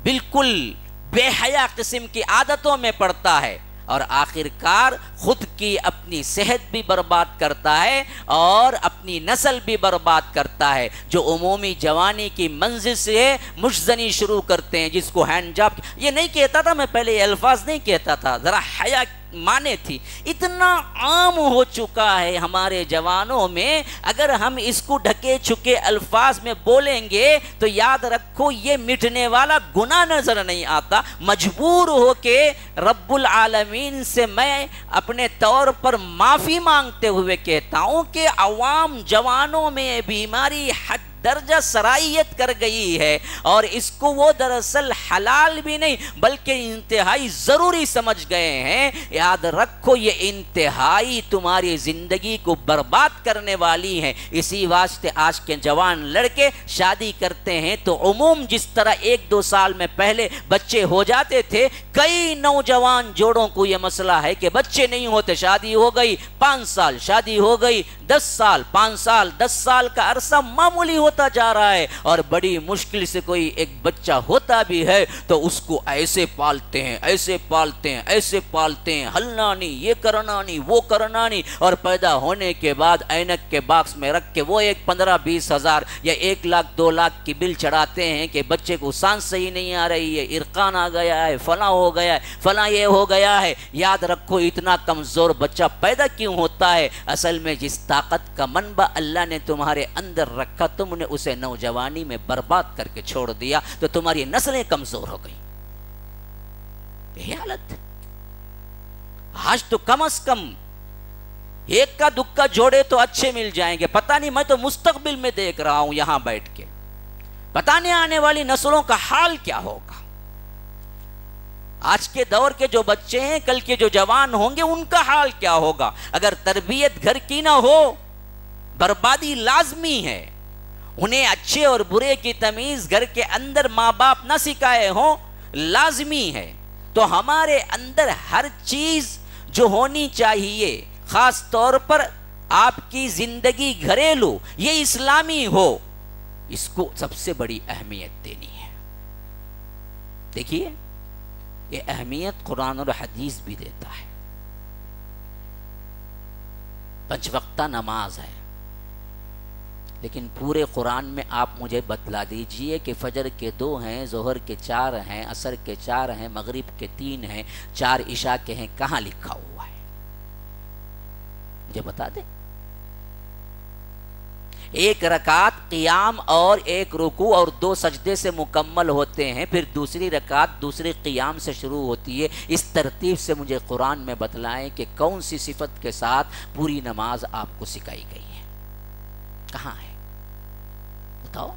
بالکل بے حیا قسم کی عادتوں میں پڑتا ہے، اور آخر کار خود کی اپنی صحت بھی برباد کرتا ہے اور اپنی نسل بھی برباد کرتا ہے، جو عمومی جوانی کی منزل سے مشزنی شروع کرتے ہیں، جس کو ہینڈ جاب، یہ نہیں کہتا تھا میں پہلے، یہ الفاظ نہیں کہتا تھا، ذرا حیا مانے تھی، اتنا عام ہو چکا ہے ہمارے جوانوں میں، اگر ہم اس کو ڈھکے چھکے الفاظ میں بولیں گے تو یاد رکھو یہ مٹنے والا گناہ نظر نہیں آتا، مجبور ہو کے رب العالمین سے میں اپنے طور پر معافی مانگتے ہوئے کہتا ہوں کہ عوام جوانوں میں بیماری حد درجہ سرائیت کر گئی ہے، اور اس کو وہ دراصل حلال بھی نہیں بلکہ انتہائی ضروری سمجھ گئے ہیں۔ یاد رکھو یہ انتہائی تمہاری زندگی کو برباد کرنے والی ہیں، اسی واسطے آج کے جوان لڑکے شادی کرتے ہیں تو عموم جس طرح 1-2 سال میں پہلے بچے ہو جاتے تھے، کئی نوجوان جوڑوں کو یہ مسئلہ ہے کہ بچے نہیں ہوتے، شادی ہو گئی 5 سال، شادی ہو گئی 10 سال، 5 سال 10 سال کا عرصہ معمولی ہوتا جا رہا ہے، اور بڑی مشکل سے کوئی ایک بچہ ہوتا بھی ہے تو اس کو ایسے پالتے ہیں، ایسے پالتے ہیں، ایسے پالتے ہیں، ہلنا نہیں، یہ کرنا نہیں، وہ کرنا نہیں، اور پیدا ہونے کے بعد اینک کے باکس میں رکھ کے وہ ایک 15-20 ہزار یا 1 لاکھ 2 لاکھ کی بل چڑھاتے ہیں کہ بچے کو سانس صحیح نہیں آ رہی ہے، ارقان آ گیا ہے، فلاں ہو گیا ہے، فلاں یہ ہو گیا ہے۔ یاد رکھو اتنا کمزور بچہ پیدا کیوں ہوتا ہے؟ اصل میں جس طاقت کا منبع اللہ نے تمہارے اندر رکھا تم نے اسے نوجوانی میں برباد کر کے چھوڑ دیا تو تمہاری نسلیں کمزور ہو گئی۔ یہ حالت آج تو کم از کم ایک کا دکا جوڑے تو اچھے مل جائیں گے، پتہ نہیں، میں تو مستقبل میں دیکھ رہا ہوں یہاں بیٹھ کے، پتہ نہیں آنے والی نسلوں کا حال کیا ہوگا۔ آج کے دور کے جو بچے ہیں، کل کے جو جوان ہوں گے، ان کا حال کیا ہوگا؟ اگر تربیت گھر کی نہ ہو بربادی لازمی ہے۔ انہیں اچھے اور برے کی تمیز گھر کے اندر ماں باپ نہ سکھائے ہوں لازمی ہے، تو ہمارے اندر ہر چیز جو ہونی چاہیے، خاص طور پر آپ کی زندگی گھریلو یہ اسلامی ہو، اس کو سب سے بڑی اہمیت دینی ہے۔ دیکھیے یہ اہمیت قرآن اور حدیث بھی دیتا ہے۔ 5 وقتہ نماز ہے، لیکن پورے قرآن میں آپ مجھے بتلا دیجئے کہ فجر کے 2 ہیں، ظہر کے 4 ہیں، عصر کے 4 ہیں، مغرب کے 3 ہیں، 4 عشاء کے ہیں، کہاں لکھا ہوا ہے؟ مجھے بتا دیں۔ 1 رکعت قیام اور 1 رکوع اور 2 سجدے سے مکمل ہوتے ہیں، پھر دوسری رکعت دوسرے قیام سے شروع ہوتی ہے۔ اس ترتیب سے مجھے قرآن میں بتلائیں کہ کون سی صفت کے ساتھ پوری نماز آپ کو سکھائی گئی ہے، کہاں ہے بتاؤ؟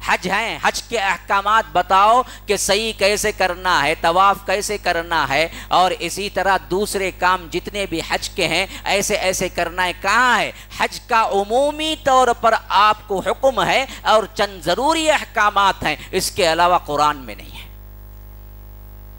حج ہیں، حج کے احکامات بتاؤ کہ صحیح کیسے کرنا ہے، طواف کیسے کرنا ہے، اور اسی طرح دوسرے کام جتنے بھی حج کے ہیں ایسے ایسے کرنا ہے، کہاں ہے؟ حج کا عمومی طور پر آپ کو حکم ہے اور چند ضروری احکامات ہیں، اس کے علاوہ قرآن میں نہیں ہے۔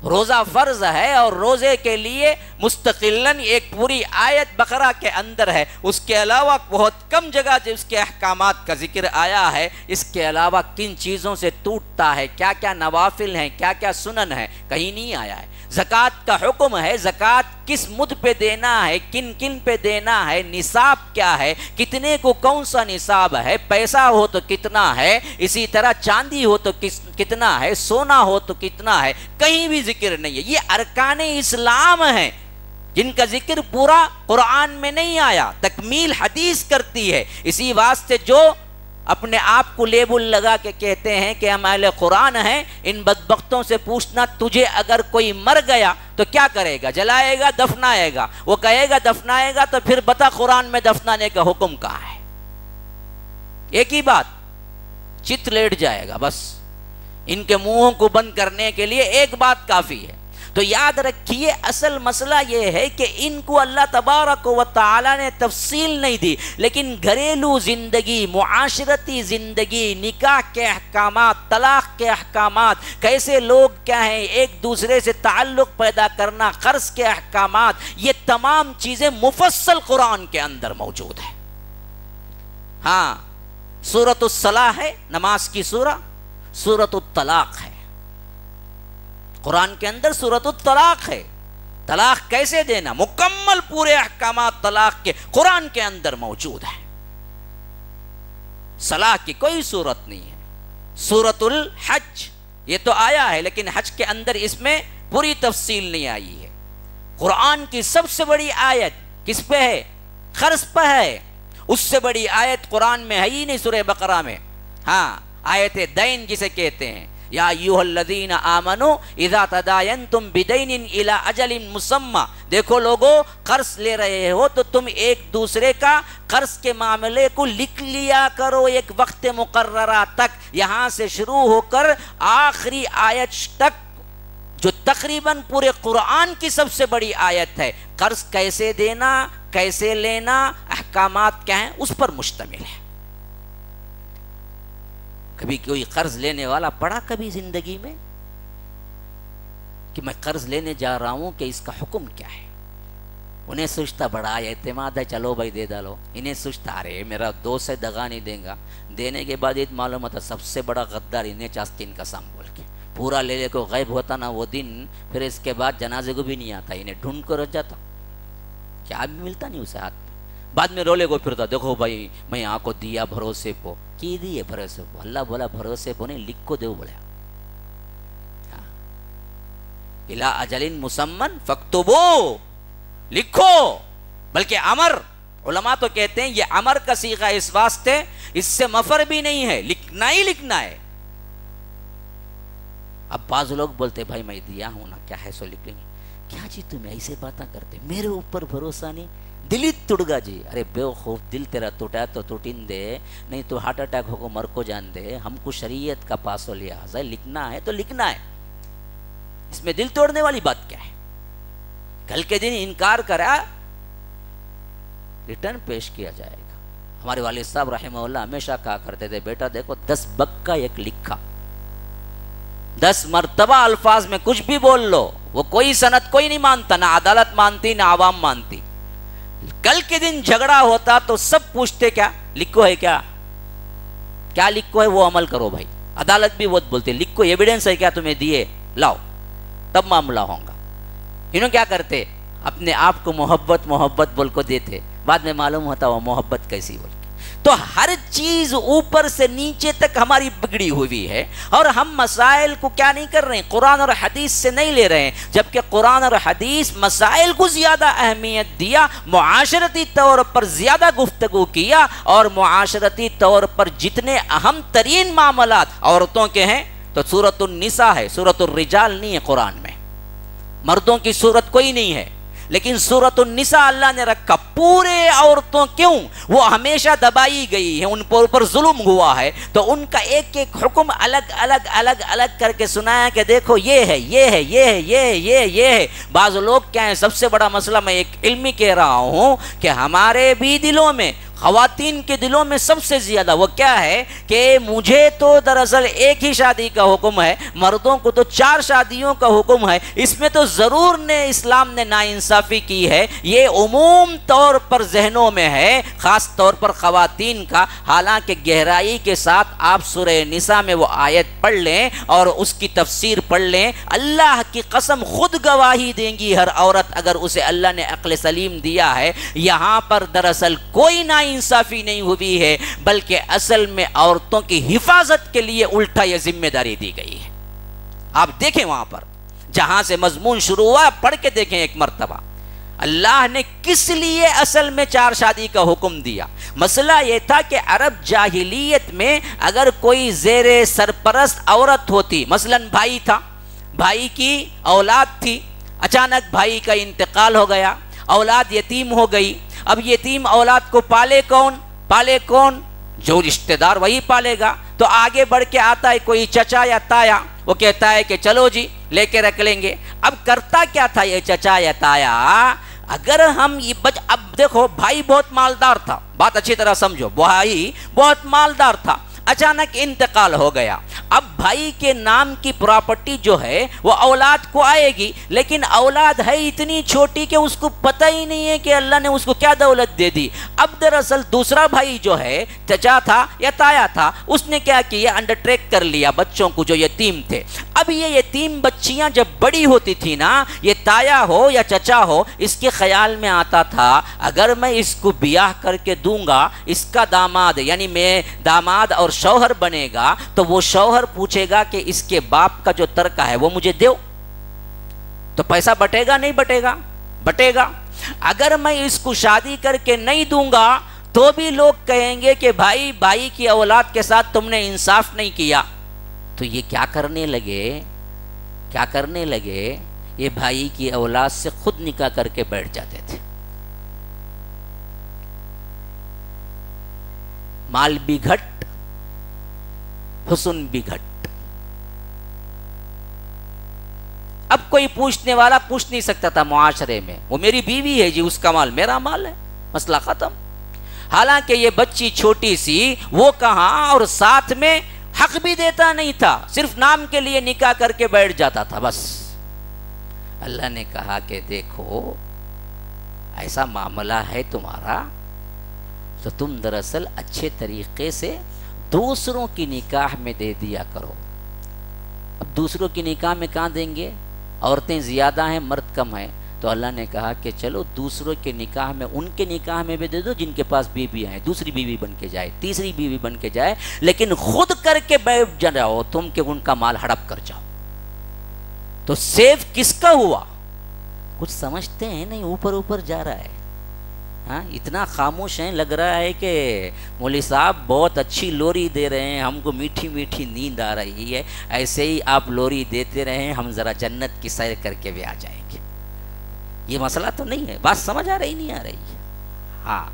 روزہ فرض ہے اور روزے کے لیے مستقلاً ایک پوری آیت بقرہ کے اندر ہے، اس کے علاوہ بہت کم جگہ اس کے احکامات کا ذکر آیا ہے۔ اس کے علاوہ کن چیزوں سے ٹوٹتا ہے، کیا کیا نوافل ہیں، کیا کیا سنن ہے، کہیں نہیں آیا ہے۔ زکوٰۃ کا حکم ہے، زکوٰۃ کس مد پہ دینا ہے، کن کن پہ دینا ہے، نصاب کیا ہے، کتنے کو کون سا نصاب ہے، پیسہ ہو تو کتنا ہے، اسی طرح چاندی ہو تو کتنا ہے، سونا ہو تو کتنا ہے، کہیں بھی ذکر نہیں ہے۔ یہ ارکان اسلام ہیں جن کا ذکر پورا قرآن میں نہیں آیا، تکمیل حدیث کرتی ہے۔ اسی واسطے جو اپنے آپ کو لیبل لگا کے کہتے ہیں کہ ہم اہل قرآن ہیں، ان بدبختوں سے پوچھنا تجھے اگر کوئی مر گیا تو کیا کرے گا؟ جلائے گا، دفنائے گا؟ وہ کہے گا دفنائے گا تو پھر بتا قرآن میں دفنانے کا حکم کہاں ہے؟ ایک ہی بات، چت لیٹ جائے گا، بس ان کے منہوں کو بند کرنے کے لیے ایک بات کافی ہے۔ تو یاد رکھیے اصل مسئلہ یہ ہے کہ ان کو اللہ تبارک و تعالی نے تفصیل نہیں دی، لیکن گھریلو زندگی، معاشرتی زندگی، نکاح کے احکامات، طلاق کے احکامات، کیسے لوگ کیا ہیں ایک دوسرے سے تعلق پیدا کرنا، قرض کے احکامات، یہ تمام چیزیں مفصل قرآن کے اندر موجود ہیں۔ ہاں، سورۃ الصلاح ہے نماز کی سورہ، سورۃ الطلاق ہے قرآن کے اندر، سورۃ الطلاق ہے، طلاق کیسے دینا، مکمل پورے احکامات طلاق کے قرآن کے اندر موجود ہیں۔ صلاح کی کوئی صورت نہیں ہے۔ سورۃ الحج یہ تو آیا ہے، لیکن حج کے اندر اس میں پوری تفصیل نہیں آئی ہے۔ قرآن کی سب سے بڑی آیت کس پہ ہے؟ قرض پہ ہے۔ اس سے بڑی آیت قرآن میں ہے ہی نہیں سورہ بقرہ میں۔ ہاں، آیت دین جسے کہتے ہیں، یا ایھا الذین آمنوا اذا تداینتم بدین الی اجل مسمی، دیکھو لوگو قرض لے رہے ہو تو تم ایک دوسرے کا قرض کے معاملے کو لکھ لیا کرو ایک وقت مقررہ تک، یہاں سے شروع ہو کر آخری آیت تک جو تقریباً پورے قرآن کی سب سے بڑی آیت ہے، قرض کیسے دینا، کیسے لینا، احکامات کیا ہیں، اس پر مشتمل ہے۔ کبھی کوئی قرض لینے والا پڑھا کبھی زندگی میں کہ میں قرض لینے جا رہا ہوں کہ اس کا حکم کیا ہے؟ انہیں سوچتا بڑا اعتماد ہے، چلو بھائی دے ڈالو۔ انہیں سوچتا ارے میرا دوست ہے دغا نہیں دیں گا، دینے کے بعد یہ معلوم ہوتا سب سے بڑا غدار انہیں چاستین کا سام بول کے پورا لے کو غائب ہوتا نا وہ دن، پھر اس کے بعد جنازے کو بھی نہیں آتا، انہیں ڈھونڈ کر رہ جاتا، کیا بھی ملتا نہیں اسے ہاتھ میں۔ بعد میں رولے کو پھرتا، دیکھو بھائی میں آپ کو دیا بھروسے پو، کی دیے بھروسے پو، اللہ بولا بھروسے پو نہیں، لکھ کو دو بولا الی اجل مسمن فاکتبوا، لکھو۔ بلکہ امر، علماء تو کہتے ہیں یہ امر کا صیغہ اس واسطے، اس سے مفر بھی نہیں ہے، لکھنا ہی لکھنا ہے۔ اب بعض لوگ بولتے بھائی میں دیا ہوں نا، کیا ہے سو لکھ لیں گے۔ کیا جی تم ایسے باتیں کرتے، میرے اوپر بھروسہ نہیں، دل ہی ٹوٹ گا جی۔ ارے بے خوف، دل تیرا ٹوٹا تو ٹوٹن دے، نہیں تو ہارٹ اٹیک ہو کو مر کو جان دے۔ ہم کو شریعت کا پاس و لحاظ ہے، لکھنا ہے تو لکھنا ہے، اس میں دل توڑنے والی بات کیا ہے؟ کل کے دن انکار کرا ریٹرن پیش کیا جائے گا۔ ہمارے والد صاحب رحمہ اللہ ہمیشہ کہا کرتے تھے بیٹا دیکھو 10 بکا ایک لکھا، 10 مرتبہ الفاظ میں کچھ بھی بول لو، وہ کوئی سند کوئی نہیں مانتا، نہ عدالت مانتی نہ عوام مانتی۔ کل کے دن جھگڑا ہوتا تو سب پوچھتے کیا لکھو ہے، کیا کیا لکھو ہے، وہ عمل کرو بھائی۔ عدالت بھی وہ بولتے لکھو، ایویڈنس ہے کیا تمہیں دیے، لاؤ، تب معاملہ ہوگا۔ انہوں کیا کرتے، اپنے آپ کو محبت بول کو دیتے، بعد میں معلوم ہوتا وہ محبت کیسی بول۔ تو ہر چیز اوپر سے نیچے تک ہماری بگڑی ہوئی ہے، اور ہم مسائل کو کیا نہیں کر رہے ہیں، قرآن اور حدیث سے نہیں لے رہے ہیں، جبکہ قرآن اور حدیث مسائل کو زیادہ اہمیت دیا، معاشرتی طور پر زیادہ گفتگو کیا، اور معاشرتی طور پر جتنے اہم ترین معاملات عورتوں کے ہیں تو سورۃ النساء ہے، سورۃ الرجال نہیں ہے قرآن میں، مردوں کی سورت کوئی نہیں ہے، لیکن سورۃ النساء اللہ نے رکھا۔ پورے عورتوں کیوں وہ ہمیشہ دبائی گئی ہیں، ان پر اوپر ظلم ہوا ہے، تو ان کا ایک ایک حکم الگ الگ الگ الگ کر کے سنایا کہ دیکھو یہ ہے یہ ہے یہ ہے یہ ہے۔ بعض لوگ کیا ہے، سب سے بڑا مسئلہ میں ایک علمی کہہ رہا ہوں کہ ہمارے بھی دلوں میں، خواتین کے دلوں میں سب سے زیادہ وہ کیا ہے کہ مجھے تو دراصل ایک ہی شادی کا حکم ہے، مردوں کو تو 4 شادیوں کا حکم ہے، اس میں تو ضرور نے اسلام نے ناانصافی کی ہے۔ یہ عموم طور پر ذہنوں میں ہے، خاص طور پر خواتین کا، حالانکہ گہرائی کے ساتھ آپ سورہ نساء میں وہ آیت پڑھ لیں اور اس کی تفسیر پڑھ لیں، اللہ کی قسم خود گواہی دیں گی ہر عورت اگر اسے اللہ نے عقل سلیم دیا ہے۔ یہاں پر دراصل کوئی انصافی نہیں ہوئی ہے، بلکہ اصل میں عورتوں کی حفاظت کے لیے الٹا یہ ذمہ داری دی گئی ہے۔ آپ دیکھیں وہاں پر جہاں سے مضمون شروع ہوا، پڑھ کے دیکھیں ایک مرتبہ اللہ نے کس لیے اصل میں 4 شادی کا حکم دیا۔ مسئلہ یہ تھا کہ عرب جاہلیت میں اگر کوئی زیر سرپرست عورت ہوتی، مثلا بھائی تھا، بھائی کی اولاد تھی، اچانک بھائی کا انتقال ہو گیا، اولاد یتیم ہو گئی، اب یتیم اولاد کو پالے کون؟ جو رشتہ دار وہی پالے گا۔ تو آگے بڑھ کے آتا ہے کوئی چچا یا تایا، وہ کہتا ہے کہ چلو جی لے کے رکھ لیں گے۔ اب کرتا کیا تھا یہ چچا یا تایا؟ اگر ہم اب دیکھو بھائی بہت مالدار تھا، بات اچھی طرح سمجھو، بھائی بہت مالدار تھا، اچانک انتقال ہو گیا. اب بھائی کے نام کی پراپرٹی جو ہے وہ اولاد کو آئے گی، لیکن اولاد ہے اتنی چھوٹی کہ اس کو پتہ ہی نہیں ہے کہ اللہ نے اس کو کیا دولت دے دی. اب دراصل دوسرا بھائی جو ہے چچا تھا یا تایا تھا، اس نے کیا کیا، انڈر ٹریک کر لیا بچوں کو جو یتیم تھے. اب یہ یتیم بچیاں جب بڑی ہوتی تھی نا، یہ تایا ہو یا چچا ہو، اس کے خیال میں آتا تھا اگر میں اس کو بیاہ کر کے دوں گا، اس کا داماد یعنی میں داماد اور شوہر بنے گا، تو وہ شوہر پوچھے گا کہ اس کے باپ کا جو ترکہ ہے وہ مجھے دیو، تو پیسہ بٹے گا نہیں بٹے گا؟ بٹے گا. اگر میں اس کو شادی کر کے نہیں دوں گا تو بھی لوگ کہیں گے کہ بھائی کی اولاد کے ساتھ تم نے انصاف نہیں کیا. تو یہ کیا کرنے لگے یہ بھائی کی اولاد سے خود نکاح کر کے بیٹھ جاتے تھے. مال بھی گھٹ، حسن بھی گھٹ. اب کوئی پوچھنے والا پوچھ نہیں سکتا تھا معاشرے میں، وہ میری بیوی ہے جی، اس کا مال میرا مال ہے، مسئلہ ختم. حالانکہ یہ بچی چھوٹی سی، وہ کہاں، اور ساتھ میں حق بھی دیتا نہیں تھا، صرف نام کے لیے نکاح کر کے بیٹھ جاتا تھا بس. اللہ نے کہا کہ دیکھو ایسا معاملہ ہے تمہارا، تو تم دراصل اچھے طریقے سے دوسروں کی نکاح میں دے دیا کرو. اب دوسروں کی نکاح میں کہاں دیں گے؟ عورتیں زیادہ ہیں، مرد کم ہیں. تو اللہ نے کہا کہ چلو دوسروں کے نکاح میں، ان کے نکاح میں بھی دے دو جن کے پاس بیویاں ہیں، دوسری بیوی بن کے جائے، تیسری بیوی بن کے جائے، لیکن خود کر کے بیٹھ جاؤ تم کہ ان کا مال ہڑپ کر جاؤ. تو سیف کس کا ہوا؟ کچھ سمجھتے ہیں نہیں، اوپر جا رہا ہے. ہاں اتنا خاموش ہیں، لگ رہا ہے کہ مولوی صاحب بہت اچھی لوری دے رہے ہیں، ہم کو میٹھی میٹھی نیند آ رہی ہے. ایسے ہی آپ لوری دیتے رہیں، ہم ذرا جنت کی سیر کر کے بھی آ جائیں گے. یہ مسئلہ تو نہیں ہے، بات سمجھ آ رہی نہیں آ رہی ہے؟ ہاں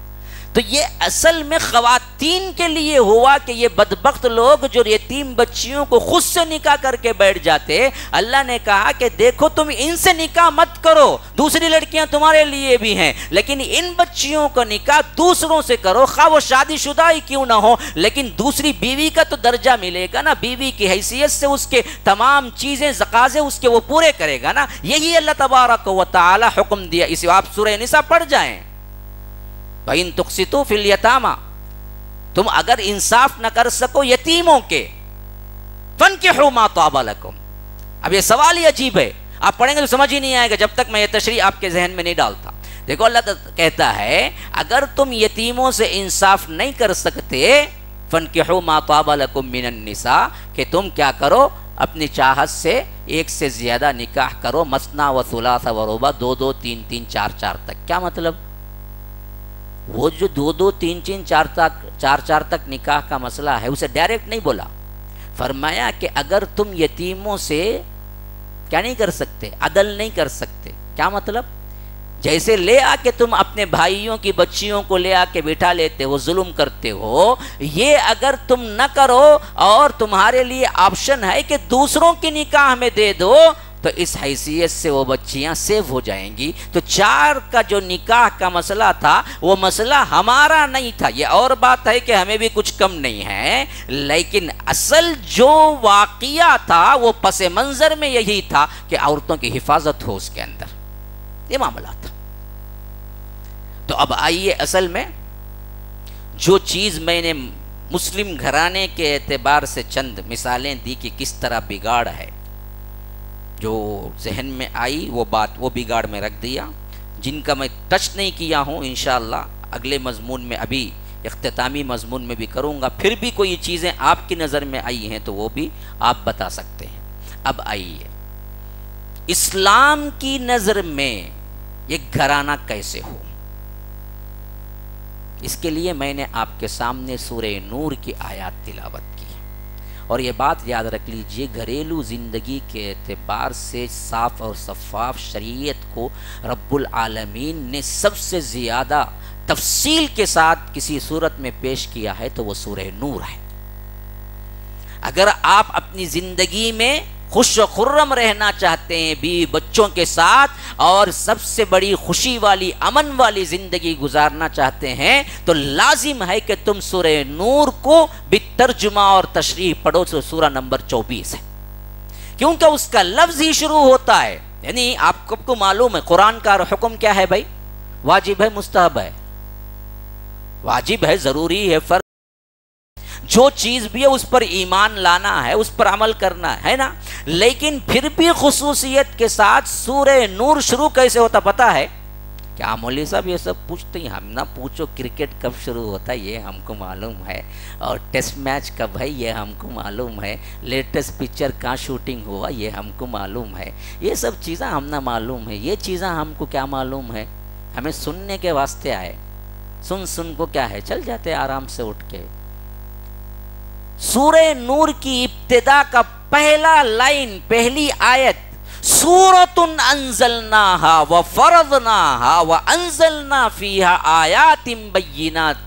تو یہ اصل میں خواتین کے لیے ہوا کہ یہ بدبخت لوگ جو یتیم بچیوں کو خود سے نکاح کر کے بیٹھ جاتے، اللہ نے کہا کہ دیکھو تم ان سے نکاح مت کرو، دوسری لڑکیاں تمہارے لیے بھی ہیں، لیکن ان بچیوں کا نکاح دوسروں سے کرو، خواہ وہ شادی شدہ ہی کیوں نہ ہو، لیکن دوسری بیوی کا تو درجہ ملے گا نا، بیوی کی حیثیت سے اس کے تمام چیزیں تقاضے اس کے وہ پورے کرے گا نا. یہی اللہ تبارک و تعالی حکم دیا. اسے آپ سورہ نساء پڑھ جائیں. وَإِن تُقْسِطُوا فِي الْيَتَامَى، تم اگر انصاف نہ کر سکو یتیموں کے، فَانْكِحُوا مَا طَابَ لَكُمْ. اب یہ سوال ہی عجیب ہے، آپ پڑھیں گے تو سمجھ ہی نہیں آئے گا جب تک میں یہ تشریح آپ کے ذہن میں نہیں ڈالتا. دیکھو اللہ کہتا ہے اگر تم یتیموں سے انصاف نہیں کر سکتے، فَانْكِحُوا مَا طَابَ لَكُمْ مِنَ النِّسَاء، کہ تم کیا کرو، اپنی چاہت سے ایک سے زیادہ نکاح کرو، مثنیٰ و ثلاث و رباع، دو دو تین تین چار چار تک. کیا مطلب؟ وہ جو دو دو تین تین چار چار تک نکاح کا مسئلہ ہے اسے ڈائریکٹ نہیں بولا، فرمایا کہ اگر تم یتیموں سے کیا نہیں کر سکتے، عدل نہیں کر سکتے. کیا مطلب؟ جیسے لے آ کے تم اپنے بھائیوں کی بچیوں کو لے آ کے بٹھا لیتے ہو، ظلم کرتے ہو، یہ اگر تم نہ کرو اور تمہارے لیے آپشن ہے کہ دوسروں کی نکاح میں دے دو، تو اس حیثیت سے وہ بچیاں سیف ہو جائیں گی. تو چار کا جو نکاح کا مسئلہ تھا وہ مسئلہ ہمارا نہیں تھا. یہ اور بات ہے کہ ہمیں بھی کچھ کم نہیں ہے، لیکن اصل جو واقعہ تھا وہ پس منظر میں یہی تھا کہ عورتوں کی حفاظت ہو اس کے اندر. یہ معاملہ تھا. تو اب آئیے، اصل میں جو چیز میں نے مسلم گھرانے کے اعتبار سے چند مثالیں دی کہ کس طرح بگاڑ ہے، جو ذہن میں آئی وہ بات وہ بگاڑ میں رکھ دیا. جن کا میں ٹچ نہیں کیا ہوں انشاءاللہ اگلے مضمون میں، ابھی اختتامی مضمون میں بھی کروں گا. پھر بھی کوئی چیزیں آپ کی نظر میں آئی ہیں تو وہ بھی آپ بتا سکتے ہیں. اب آئیے، اسلام کی نظر میں ایک گھرانہ کیسے ہو، اس کے لیے میں نے آپ کے سامنے سورہ نور کی آیات تلاوت کی. اور یہ بات یاد رکھ لیجئے، گھریلو زندگی کے اعتبار سے صاف اور شفاف شریعت کو رب العالمین نے سب سے زیادہ تفصیل کے ساتھ کسی صورت میں پیش کیا ہے تو وہ سورہ نور ہے. اگر آپ اپنی زندگی میں خوش و خرم رہنا چاہتے ہیں بیوی بچوں کے ساتھ اور سب سے بڑی خوشی والی امن والی زندگی گزارنا چاہتے ہیں تو لازم ہے کہ تم سورہ نور کو بالترجمہ اور تشریح پڑھو. سورہ نمبر 24 ہے کیونکہ اس کا لفظ ہی شروع ہوتا ہے. یعنی آپ کو معلوم ہے قرآن کا حکم کیا ہے بھائی؟ واجب ہے مستحب ہے؟ واجب ہے، ضروری ہے، فرض. جو چیز بھی ہے اس پر ایمان لانا ہے، اس پر عمل کرنا ہے نا. لیکن پھر بھی خصوصیت کے ساتھ سورہ نور شروع کیسے ہوتا پتا ہے کیا؟ مولوی صاحب یہ سب پوچھتے ہیں، ہم نہ پوچھو کرکٹ کب شروع ہوتا ہے یہ ہم کو معلوم ہے، اور ٹیسٹ میچ کب ہے یہ ہم کو معلوم ہے، لیٹسٹ پکچر کہاں شوٹنگ ہوا یہ ہم کو معلوم ہے. یہ سب چیزیں ہم نہ معلوم ہے. یہ چیزیں ہم کو کیا معلوم ہے؟ ہمیں سننے کے واسطے آئے، سن کو کیا ہے چل جاتے آرام سے اٹھ کے. سورہ نور کی ابتدا کا پہلا لائن، پہلی آیت، سورۃ انزلناہا وفرضناہا وانزلنا فیہا آیات بینات.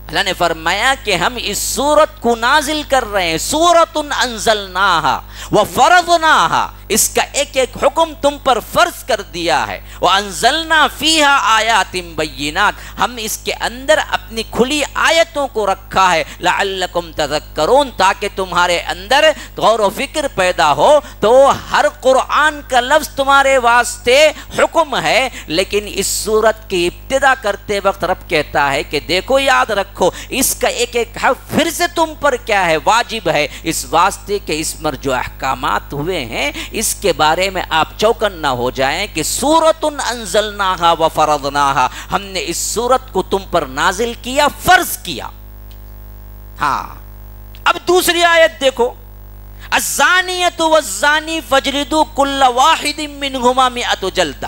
اللہ نے فرمایا کہ ہم اس سورت کو نازل کر رہے ہیں. سورۃ انزلناہا وفرضناہا، اس کا ایک ایک حکم تم پر فرض کر دیا ہے. وانزلنا فیہا آیات بینات، ہم اس کے اندر اپنی کھلی آیتوں کو رکھا ہے. لعلکم تذکرون، تاکہ تمہارے اندر غور و فکر پیدا ہو. تو ہر قرآن کا لفظ تمہارے واسطے حکم ہے، لیکن اس سورت کی ابتدا کرتے وقت رب کہتا ہے کہ دیکھو یاد رکھو اس کا ایک ایک حرف پھر سے تم پر کیا ہے؟ واجب ہے، اس واسطے کہ اس پر جو احکامات ہوئے ہیں اس کے بارے میں آپ چوکن نہ ہو جائیں کہ سورۃ انزلناہا وفرضناہا، ہم نے اس سورت کو تم پر نازل کیا، فرض کیا. ہاں اب دوسری آیت دیکھو، الزانیۃ والزانی فاجلدوا کل واحد منہما 100 جلدہ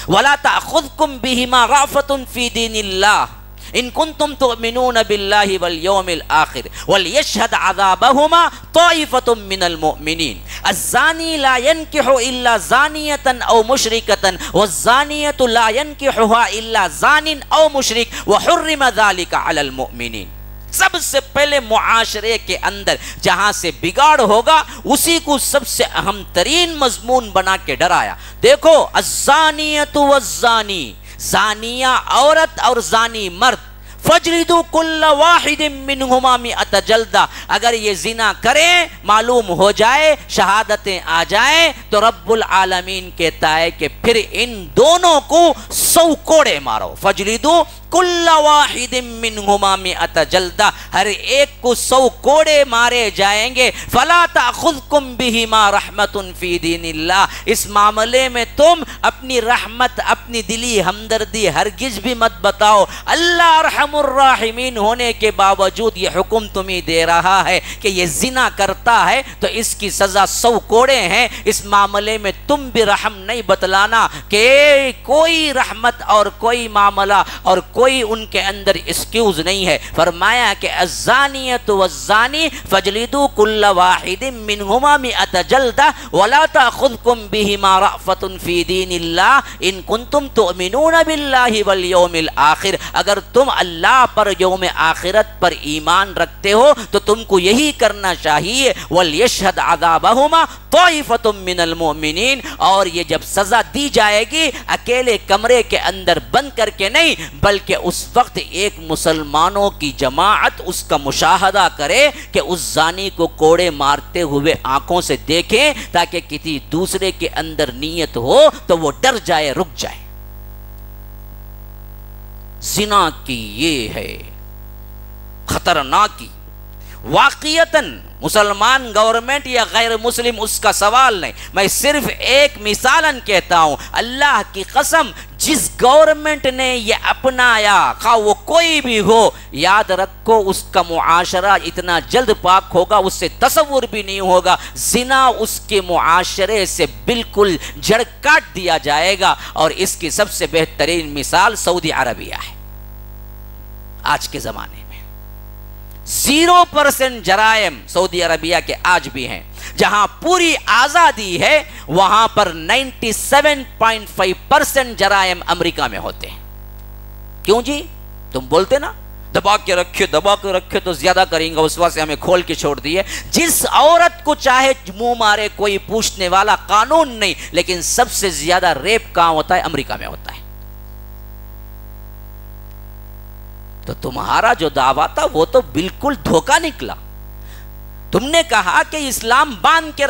ولا تأخذکم بہما رأفۃ فی دین اللہ ان کنتم تؤمنون باللہ والیوم الآخر ولیشہد عذابہما طائفۃ من المؤمنین. الزانی لا ینکح الا زانیۃ او مشرکۃ والزانیۃ لا ینکحها الا زان او مشرک وحرم ذلک علی المؤمنین. سب سے پہلے معاشرے کے اندر جہاں سے بگاڑ ہوگا اسی کو سب سے اہم ترین مضمون بنا کے ڈرایا. دیکھو الزانیۃ والزانی، زانیہ عورت اور زانی مرد، فجلدوا کل واحد منہما 100 جلدہ، اگر یہ زنا کریں معلوم ہو جائے شہادتیں آ جائیں تو رب العالمین کہتا ہے کہ پھر ان دونوں کو 100 کوڑے مارو. فجلدوا کل واحد منہما 100 جلدہ، ہر ایک کو 100 کوڑے مارے جائیں گے. فلا تأخذکم بہما رحمۃ فی دین اللہ، اس معاملے میں تم اپنی رحمت، اپنی دلی ہمدردی ہرگز بھی مت بتاؤ. اللہ ارحم الراحمین ہونے کے باوجود یہ حکم تمہیں دے رہا ہے کہ یہ زنا کرتا ہے تو اس کی سزا 100 کوڑے ہیں. اس معاملے میں تم بھی رحم نہیں بتلانا کہ کوئی رحمت اور کوئی معاملہ اور کوئی ان کے اندر اسکیوز نہیں ہے. فرمایا کہ الزانیۃ والزانی فجلدوا کل واحد منہما 100 جلدہ ولا تأخذکم بہما رأفۃ فی دین اللہ ان کنتم تؤمنون باللہ والیوم الآخر، اگر تم اللہ پر یوم آخرت پر ایمان رکھتے ہو تو تم کو یہی کرنا چاہیے. وَلْيَشْهَدْ عَذَابَهُمَا طَائِفَةٌ مِّنَ الْمُؤْمِنِينَ، اور یہ جب سزا دی جائے گی اکیلے کمرے کے اندر بند کر کے نہیں، بلکہ اس وقت ایک مسلمانوں کی جماعت اس کا مشاہدہ کرے کہ اس زانی کو کوڑے مارتے ہوئے آنکھوں سے دیکھیں تاکہ کسی دوسرے کے اندر نیت ہو تو وہ ڈر جائے، رک جائے. زنا کی یہ ہے خطرناکی. واقعتاً مسلمان گورنمنٹ یا غیر مسلم اس کا سوال نہیں، میں صرف ایک مثالاً کہتا ہوں. اللہ کی قسم جس گورنمنٹ نے یہ اپنایا خواہ وہ کوئی بھی ہو، یاد رکھو اس کا معاشرہ اتنا جلد پاک ہوگا اس سے تصور بھی نہیں ہوگا. زنا اس کے معاشرے سے بالکل جڑ کاٹ دیا جائے گا. اور اس کی سب سے بہترین مثال سعودی عربیہ ہے. آج کے زمانے میں 0% جرائم سعودی عربیہ کے آج بھی ہیں. جہاں پوری آزادی ہے وہاں پر 97.5% جرائم امریکہ میں ہوتے ہیں. کیوں جی؟ تم بولتے نا دبا کے رکھے تو زیادہ کریں گے، اس واسطے ہمیں کھول کے چھوڑ دیے. جس عورت کو چاہے منہ مارے کوئی پوچھنے والا قانون نہیں، لیکن سب سے زیادہ ریپ کہاں ہوتا ہے؟ امریکہ میں ہوتا ہے. تو تمہارا جو دعویٰ تھا وہ تو بالکل دھوکہ نکلا. تم نے کہا کہ اسلام باندھ کے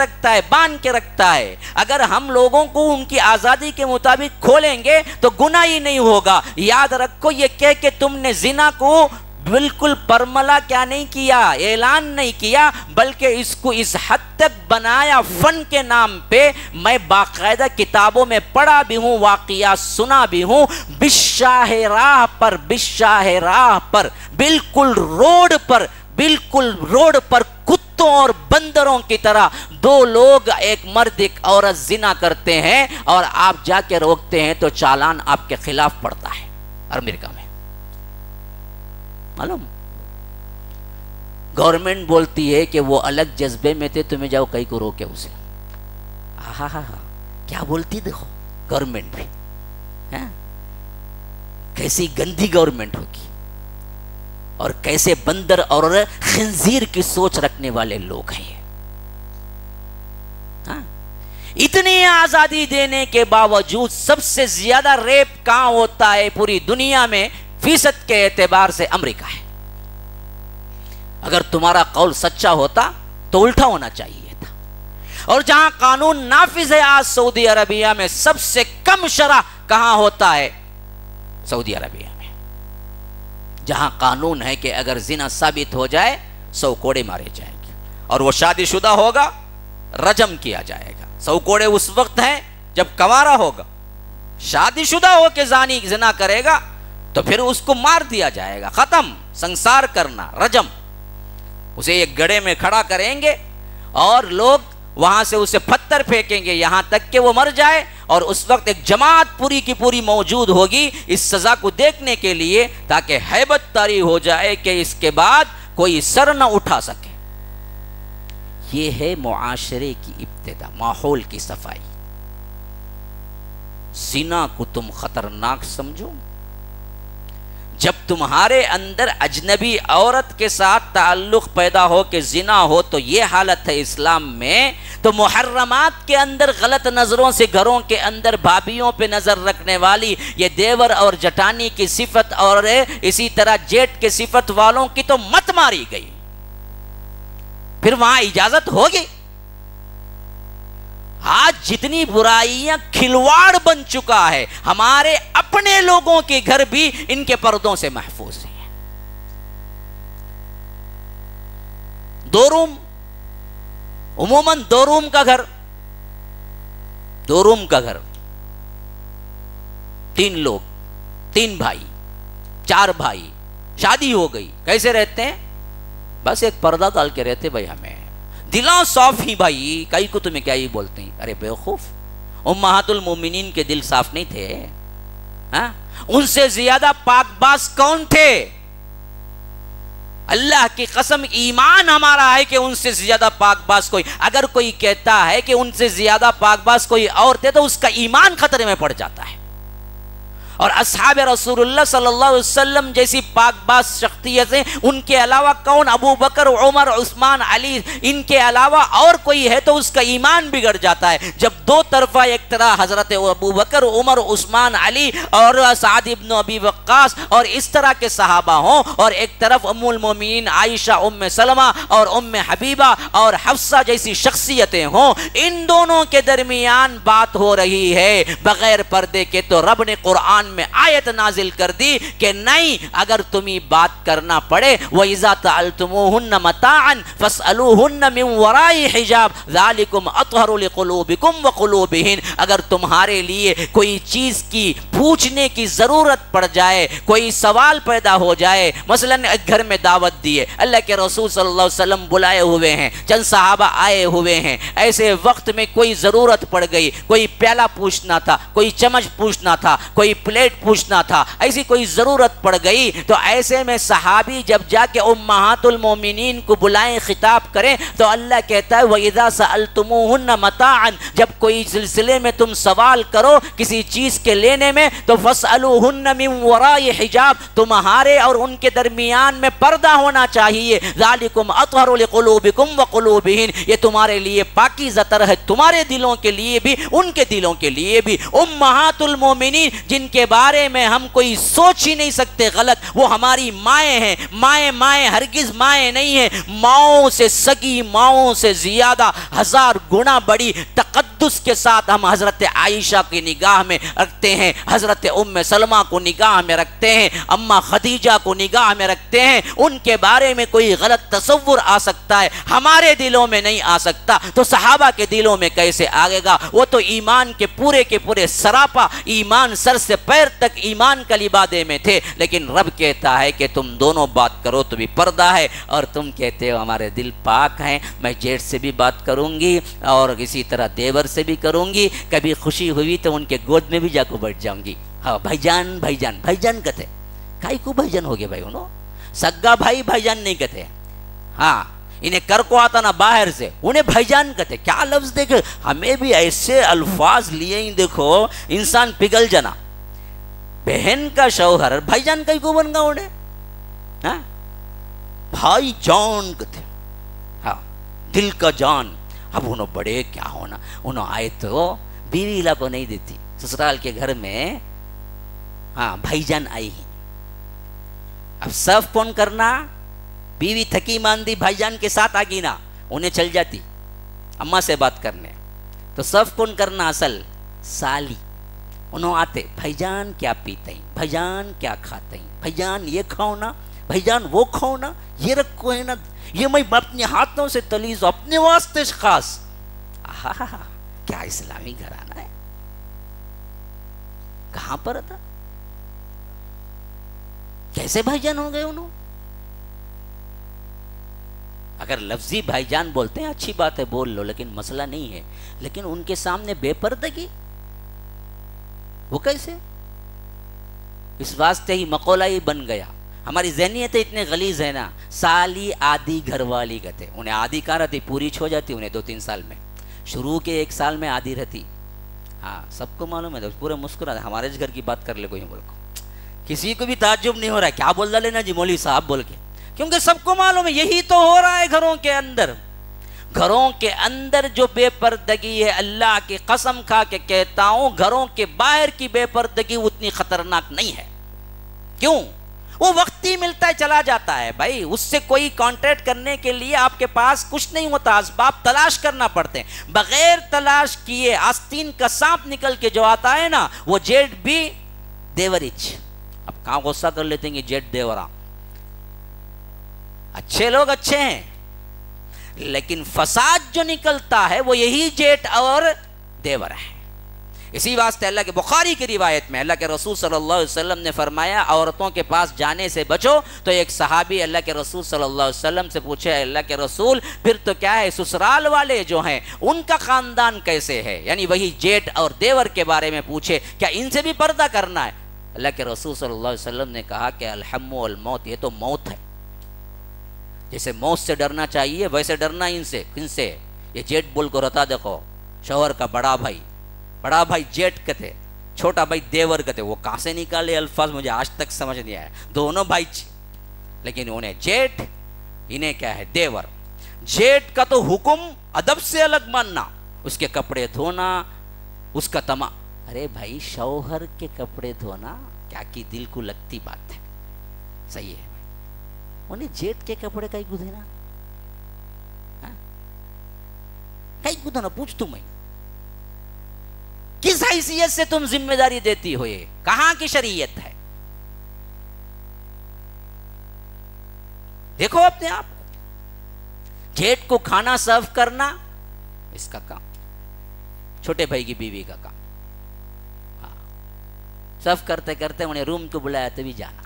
رکھتا ہے. اگر ہم لوگوں کو ان کی آزادی کے مطابق کھولیں گے تو گناہ ہی نہیں ہوگا. یاد رکھو، یہ کہہ کہ تم نے زنا کو بالکل پرملا کیا نہیں کیا، اعلان نہیں کیا، بلکہ اس کو اس حد تک بنایا فن کے نام پہ. میں باقاعدہ کتابوں میں پڑھا بھی ہوں، واقعات سنا بھی ہوں. بشاہ راہ پر بالکل روڈ پر کتوں اور بندروں کی طرح دو لوگ، ایک مرد ایک عورت زنا کرتے ہیں، اور آپ جا کے روکتے ہیں تو چالان آپ کے خلاف پڑتا ہے. امریکہ میں معلوم، گورنمنٹ بولتی ہے کہ وہ الگ جذبے میں تھے، تمہیں جاؤ کہیں کو روکے اسے. کیا بولتی دیکھو گورنمنٹ بھی، کیسی گندی گورنمنٹ ہوگی، اور کیسے بندر اور خنزیر کی سوچ رکھنے والے لوگ ہیں. اتنی آزادی دینے کے باوجود سب سے زیادہ ریپ کہاں ہوتا ہے پوری دنیا میں؟ فیصد کے اعتبار سے امریکہ ہے. اگر تمہارا قول سچا ہوتا تو الٹا ہونا چاہیے تھا. اور جہاں قانون نافذ ہے آج سعودی عربیہ میں، سب سے کم شرح کہاں ہوتا ہے؟ سعودی عربیہ میں، جہاں قانون ہے کہ اگر زنا ثابت ہو جائے 100 کوڑے مارے جائیں گے، اور وہ شادی شدہ ہوگا رجم کیا جائے گا. 100 کوڑے اس وقت ہیں جب کنوارا ہوگا. شادی شدہ ہو کے زانی زنا کرے گا تو پھر اس کو مار دیا جائے گا، ختم، سنسار کرنا، رجم. اسے ایک گڑھے میں کھڑا کریں گے اور لوگ وہاں سے اسے پتھر پھینکیں گے یہاں تک کہ وہ مر جائے، اور اس وقت ایک جماعت پوری کی پوری موجود ہوگی اس سزا کو دیکھنے کے لیے، تاکہ ہیبت طاری ہو جائے کہ اس کے بعد کوئی سر نہ اٹھا سکے. یہ ہے معاشرے کی ابتدا، ماحول کی صفائی. زنا کو تم خطرناک سمجھو. جب تمہارے اندر اجنبی عورت کے ساتھ تعلق پیدا ہو کہ زنا ہو تو یہ حالت ہے اسلام میں، تو محرمات کے اندر غلط نظروں سے گھروں کے اندر بھابیوں پہ نظر رکھنے والی یہ دیور اور جٹانی کی صفت اور اسی طرح جیٹ کے صفت والوں کی تو مت ماری گئی. پھر وہاں اجازت ہوگی؟ آج جتنی برائیاں کھلواڑ بن چکا ہے، ہمارے اپنے لوگوں کے گھر بھی ان کے پردوں سے محفوظ ہیں. 2 روم، عموماً 2 روم کا گھر، 3 لوگ، 3 بھائی، 4 بھائی، شادی ہو گئی، کیسے رہتے ہیں؟ بس ایک پردہ ڈال کے رہتے. بھائی ہمیں دلاں صاف ہی بھائی، کئی کو تمہیں کیا ہی بولتے ہیں؟ ارے بیوقوف، امہات المومنین کے دل صاف نہیں تھے؟ ان سے زیادہ پاک باز کون تھے؟ اللہ کی قسم ایمان ہمارا ہے کہ ان سے زیادہ پاک باز کوئی، اگر کوئی کہتا ہے کہ ان سے زیادہ پاک باز کوئی اور تھے تو اس کا ایمان خطرے میں پڑ جاتا ہے. اور اصحاب رسول اللہ صلی اللہ علیہ وسلم جیسی پاک باز شخصیتیں، ان کے علاوہ کون؟ ابو بکر، عمر، عثمان، علی، ان کے علاوہ اور کوئی ہے تو اس کا ایمان بگڑ جاتا ہے. جب 2 طرفہ، ایک طرح حضرت ابو بکر، عمر، عثمان، علی اور سعد ابن ابی وقاص اور اس طرح کے صحابہ ہوں، اور ایک طرف ام المومنین عائشہ، ام سلمہ اور ام حبیبہ اور حفصہ جیسی شخصیتیں ہوں، ان دونوں کے درمیان بات ہو رہی ہے بغیر پردے کے، تو رب نے قرآن میں آیت نازل کر دی کہ نہیں، اگر تمہیں بات کرنا پڑے وَإِذَا تَعَلْتُمُوهُنَّ مَتَاعًا فَاسْأَلُوهُنَّ مِنْ وَرَاءِ حِجَابٍ ذَلِكُمْ أَطْهَرُ لِقُلُوبِكُمْ وَقُلُوبِهِنْ. اگر تمہارے لیے کوئی چیز کی پوچھنے کی ضرورت پڑ جائے، کوئی سوال پیدا ہو جائے، مثلا ایک گھر میں دعوت دیے، اللہ کے رسول صلی اللہ علیہ وسلم بلائے ہوئے ہیں، چند صحابہ آئے ہوئے ہیں، ایسے وقت میں کوئی ضرورت پڑ گئی، کوئی پیالہ پوچھنا تھا، کوئی چمچ پوچھنا تھا، کوئی پلیٹ پوچھنا تھا، ایسی کوئی ضرورت پڑ گئی تو ایسے میں صحابی جب جا کے امہات المومنین کو بلائیں، خطاب کریں، تو اللہ کہتا ہے وَإِذَا سَأَلْتُمُوهُنَّ مَتَاعًا، جب کوئی سلسلے میں تم سوال کرو کسی چیز کے لینے میں تو فَاسْأَلُوهُنَّ مِنْ وَرَاءِ حِجَاب، تمہارے اور ان کے درمیان میں پردہ ہونا چاہیے، ذَلِكُمْ أَطْهَرُ لِقُلُوبِكُمْ وَقُلُوبِهِنْ، یہ تمہارے لیے پاکیزہ تر ہے، تمہارے دلوں کے لیے بھی ان کے دلوں کے لیے بھی۔ امہات المومنین جن کے بارے میں ہم کوئی سوچ ہی نہیں سکتے غلط، وہ ہماری مائیں ہیں، مائیں ہرگز مائیں نہیں ہیں، ماؤں سے سگی ماؤں سے زیادہ 1000 گنا بڑی تقدس کے ساتھ ہم حضرت عائشہ کی نگاہ میں رکھتے ہیں، حضرت ام سلمہ کو نگاہ میں رکھتے ہیں، اماں خدیجہ کو نگاہ میں رکھتے ہیں۔ ان کے بارے میں کوئی غلط تصور آ سکتا ہے، ہمارے دلوں میں نہیں آ سکتا، تو صحابہ کے دلوں میں کیسے آئے گا؟ وہ تو ایمان کے پورے سراپا ایمان، سر سے پیر تک ایمان کا لبادے میں تھے، لیکن رب کہتا ہے کہ تم دونوں بات کرو تو بھی پردہ ہے، اور تم کہتے ہو ہمارے دل پاک ہیں، میں جیٹ سے بھی بات کروں گی اور اسی طرح دیور سے بھی کروں گی، کبھی خوشی ہوئی تو ان کے گود میں بھی جا کو بیٹھ جاؤں گی۔ ہاں بھائی جان کہتے کائی کو بھائی جان ہو گئے بھائی انہوں سگا بھائی جان نہیں کہتے، ہاں انہیں کر کو آتا نا باہر سے، انہیں بھائی جان کہتے۔ کیا لفظ دیکھو، ہمیں بھی ایسے الفاظ لیے ہی دیکھو انسان پگھل جانا۔ بہن کا شوہر بھائی جان کئی کو بن گا انہیں، ہاں بھائی جان کہتے، ہاں دل کا جان۔ اب انہوں بڑے کیا ہونا، انہوں آئے تو بیوی لا کو نہیں دیتی، سسرال کے گھر میں ہاں بھائی جان آئی ہی، اب سرف کون کرنا؟ بیوی تھکی ماندی بھائی جان کے ساتھ آگی نا، انہیں چل جاتی اماں سے بات کرنے، تو سرف کون کرنا؟ اصل سالی۔ انہوں آتے بھائی جان کیا پیتے ہیں، بھائی جان کیا کھاتے ہیں، بھائی جان یہ کھاؤ نا، بھائی جان وہ کھاؤ نا، یہ رکھو ہے نا، یہ میں اپنے ہاتھوں سے تلیز اپنے واسطے خاص۔ کیا اسلامی گھرانہ ہے، کہاں پر تھا، کیسے بھائی جان ہو گئے انہوں؟ اگر لفظی بھائی جان بولتے ہیں اچھی بات ہے، بول لو، لیکن مسئلہ نہیں ہے، لیکن ان کے سامنے بے پردگی وہ کیسے؟ اس واسطے ہی مقولہ ہی بن گیا۔ ہماری ذہنیت اتنے غلیظ ہے نا، سالی آدھی گھر والی کہتے، انہیں آدھی کہاں رہتی، پوری چھو جاتی انہیں 2-3 سال میں، شروع کے 1 سال میں آدھی رہتی۔ ہاں سب کو معلوم ہے، پورے مسکرا، ہمارے گھر کی بات کر لے کوئی بول کو، کسی کو بھی تعجب نہیں ہو رہا ہے کیا بول لینا جی مولوی صاحب بول کے، کیونکہ سب کو معلوم ہے یہی تو ہو رہا ہے گھروں کے اندر۔ گھروں کے اندر جو بے پردگی ہے، اللہ کی قسم کھا کے کہتا ہوں گھروں کے باہر کی بے پردگی اتنی خطرناک نہیں ہے۔ کیوں؟ وہ وقت ہی ملتا ہے چلا جاتا ہے بھائی، اس سے کوئی کانٹیکٹ کرنے کے لیے آپ کے پاس کچھ نہیں ہوتا، اسباب تلاش کرنا پڑتے ہیں، بغیر تلاش کیے آستین کا سانپ نکل کے جو آتا ہے نا، وہ جیٹ بھی دیورچ۔ اب کہاں غصہ کر لیتے ہیں جیٹ دیورا، اچھے لوگ اچھے ہیں، لیکن فساد جو نکلتا ہے وہ یہی جیٹ اور دیور ہے۔ اسی واسطے اللہ کے بخاری کی روایت میں اللہ کے رسول صلی اللہ علیہ وسلم نے فرمایا عورتوں کے پاس جانے سے بچو، تو ایک صحابی اللہ کے رسول صلی اللہ علیہ وسلم سے پوچھے اللہ کے رسول پھر تو کیا ہے سسرال والے جو ہیں ان کا خاندان کیسے ہے، یعنی وہی جیٹ اور دیور کے بارے میں پوچھے، کیا ان سے بھی پردہ کرنا ہے؟ اللہ کے رسول صلی اللہ علیہ وسلم نے کہا کہ الحم والموت، یہ تو موت ہے، جیسے موت سے ڈرنا چاہیے ویسے ڈرنا ان سے۔ کن سے؟ یہ جیٹ بول کو رہتا دیکھو، شوہر کا بڑا بھائی جیٹ کہتے، چھوٹا بھائی دیور کہتے، وہ کہاں سے نکالے الفاظ مجھے آج تک سمجھ نہیں آیا، دونوں بھائی لیکن انہیں جیٹ، انہیں کیا ہے دیور۔ جیٹ کا تو حکم ادب سے الگ ماننا، اس کے کپڑے دھونا، اس کا ارے بھائی شوہر کے کپڑے دھونا کیا کی دل کو لگتی بات ہے، صحیح ہے، انہیں جیٹ کے کپڑے کئی کو دینا، کئی کو دینا، پوچھ تم کس حیثیت سے تم ذمہ داری دیتی ہو، یہ کہاں کی شریعت ہے؟ دیکھو اپنے آپ کو، جیٹ کو کھانا سرو کرنا اس کا کام، چھوٹے بھائی کی بیوی کا کام، سرو کرتے کرتے انہیں روم کو بلایا تبھی جانا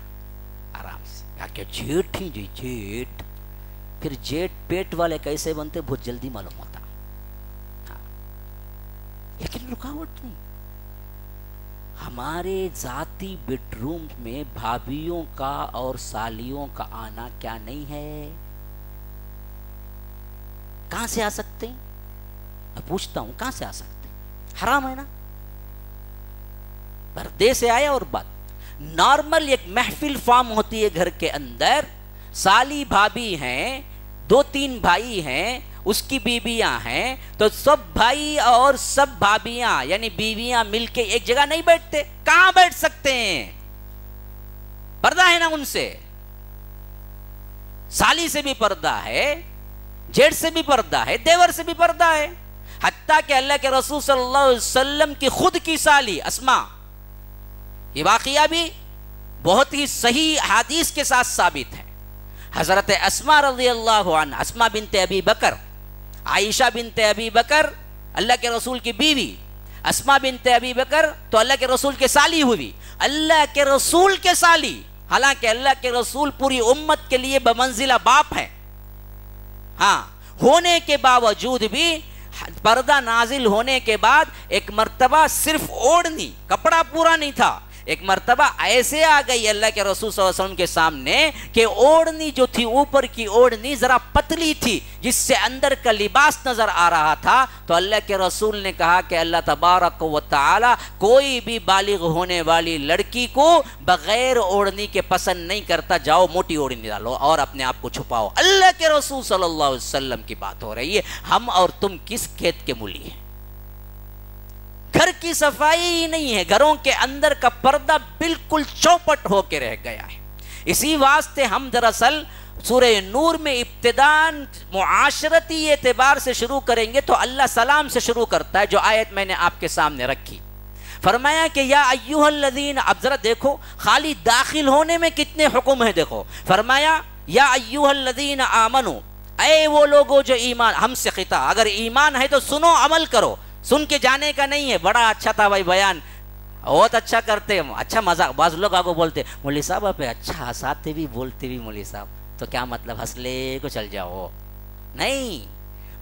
آرام سے، کہ جیٹ ہی جیٹ، پھر جیٹ پیٹ والے کیسے بنتے بہت جلدی معلوم ہوتا، لیکن رکاوٹ نہیں، ہمارے ذاتی بیڈ روم میں بھابھیوں کا اور سالیوں کا آنا کیا نہیں ہے؟ کہاں سے آ سکتے ہیں؟ میں پوچھتا ہوں کہاں سے آ سکتے ہیں؟ حرام ہے نا؟ پردے سے آیا اور بات نارمل ایک محفل فارم ہوتی ہے گھر کے اندر، سالی بھابھی ہیں، 2-3 بھائی ہیں، اس کی بیویاں ہیں، تو سب بھائی اور سب بھابیاں یعنی بیویاں مل کے ایک جگہ نہیں بیٹھتے، کہاں بیٹھ سکتے ہیں؟ پردہ ہے نا ان سے، سالی سے بھی پردہ ہے، جیٹ سے بھی پردہ ہے، دیور سے بھی پردہ ہے، حتیٰ کہ اللہ کے رسول صلی اللہ علیہ وسلم کی خود کی سالی اسماء، یہ واقعہ بھی بہت ہی صحیح حدیث کے ساتھ ثابت ہے۔ حضرت اسماء رضی اللہ عنہ، اسماء بنت ابی بکر، عائشہ بنت ابی بکر اللہ کے رسول کی بیوی، اسماء بنت ابی بکر تو اللہ کے رسول کے سالی ہوئی، اللہ کے رسول کے سالی، حالانکہ اللہ کے رسول پوری امت کے لیے بمنزلہ باپ ہیں، ہاں ہونے کے باوجود بھی پردہ نازل ہونے کے بعد ایک مرتبہ صرف اوڑھنی، کپڑا پورا نہیں تھا، ایک مرتبہ ایسے آ گئی اللہ کے رسول صلی اللہ علیہ وسلم کے سامنے کہ اوڑھنی جو تھی، اوپر کی اوڑھنی ذرا پتلی تھی جس سے اندر کا لباس نظر آ رہا تھا، تو اللہ کے رسول نے کہا کہ اللہ تبارک و تعالی کوئی بھی بالغ ہونے والی لڑکی کو بغیر اوڑھنی کے پسند نہیں کرتا، جاؤ موٹی اوڑھنی ڈالو اور اپنے آپ کو چھپاؤ۔ اللہ کے رسول صلی اللہ علیہ وسلم کی بات ہو رہی ہے، ہم اور تم کس کھیت کے مولی ہیں؟ گھر کی صفائی ہی نہیں ہے، گھروں کے اندر کا پردہ بالکل چوپٹ ہو کے رہ گیا ہے۔ اسی واسطے ہم دراصل سورہ نور میں ابتداً معاشرتی اعتبار سے شروع کریں گے تو اللہ سلام سے شروع کرتا ہے، جو آیت میں نے آپ کے سامنے رکھی، فرمایا کہ یا ایھا الذین، اب ذرا دیکھو خالی داخل ہونے میں کتنے حکم ہیں، دیکھو فرمایا یا ایھا الذین آمنو، اے وہ لوگوں جو ایمان، ہم سے خطاب، اگر ایمان ہے تو سنو عمل کرو، سن کے جانے کا نہیں ہے۔ بڑا اچھا تھا بھائی بیان، بہت اچھا کرتے، اچھا مزہ، بعض لوگ آگے بولتے مولوی صاحب آپ اچھا ہنساتے بھی بولتے بھی مولوی صاحب، تو کیا مطلب ہنس لے کو چل جاؤ؟ نہیں،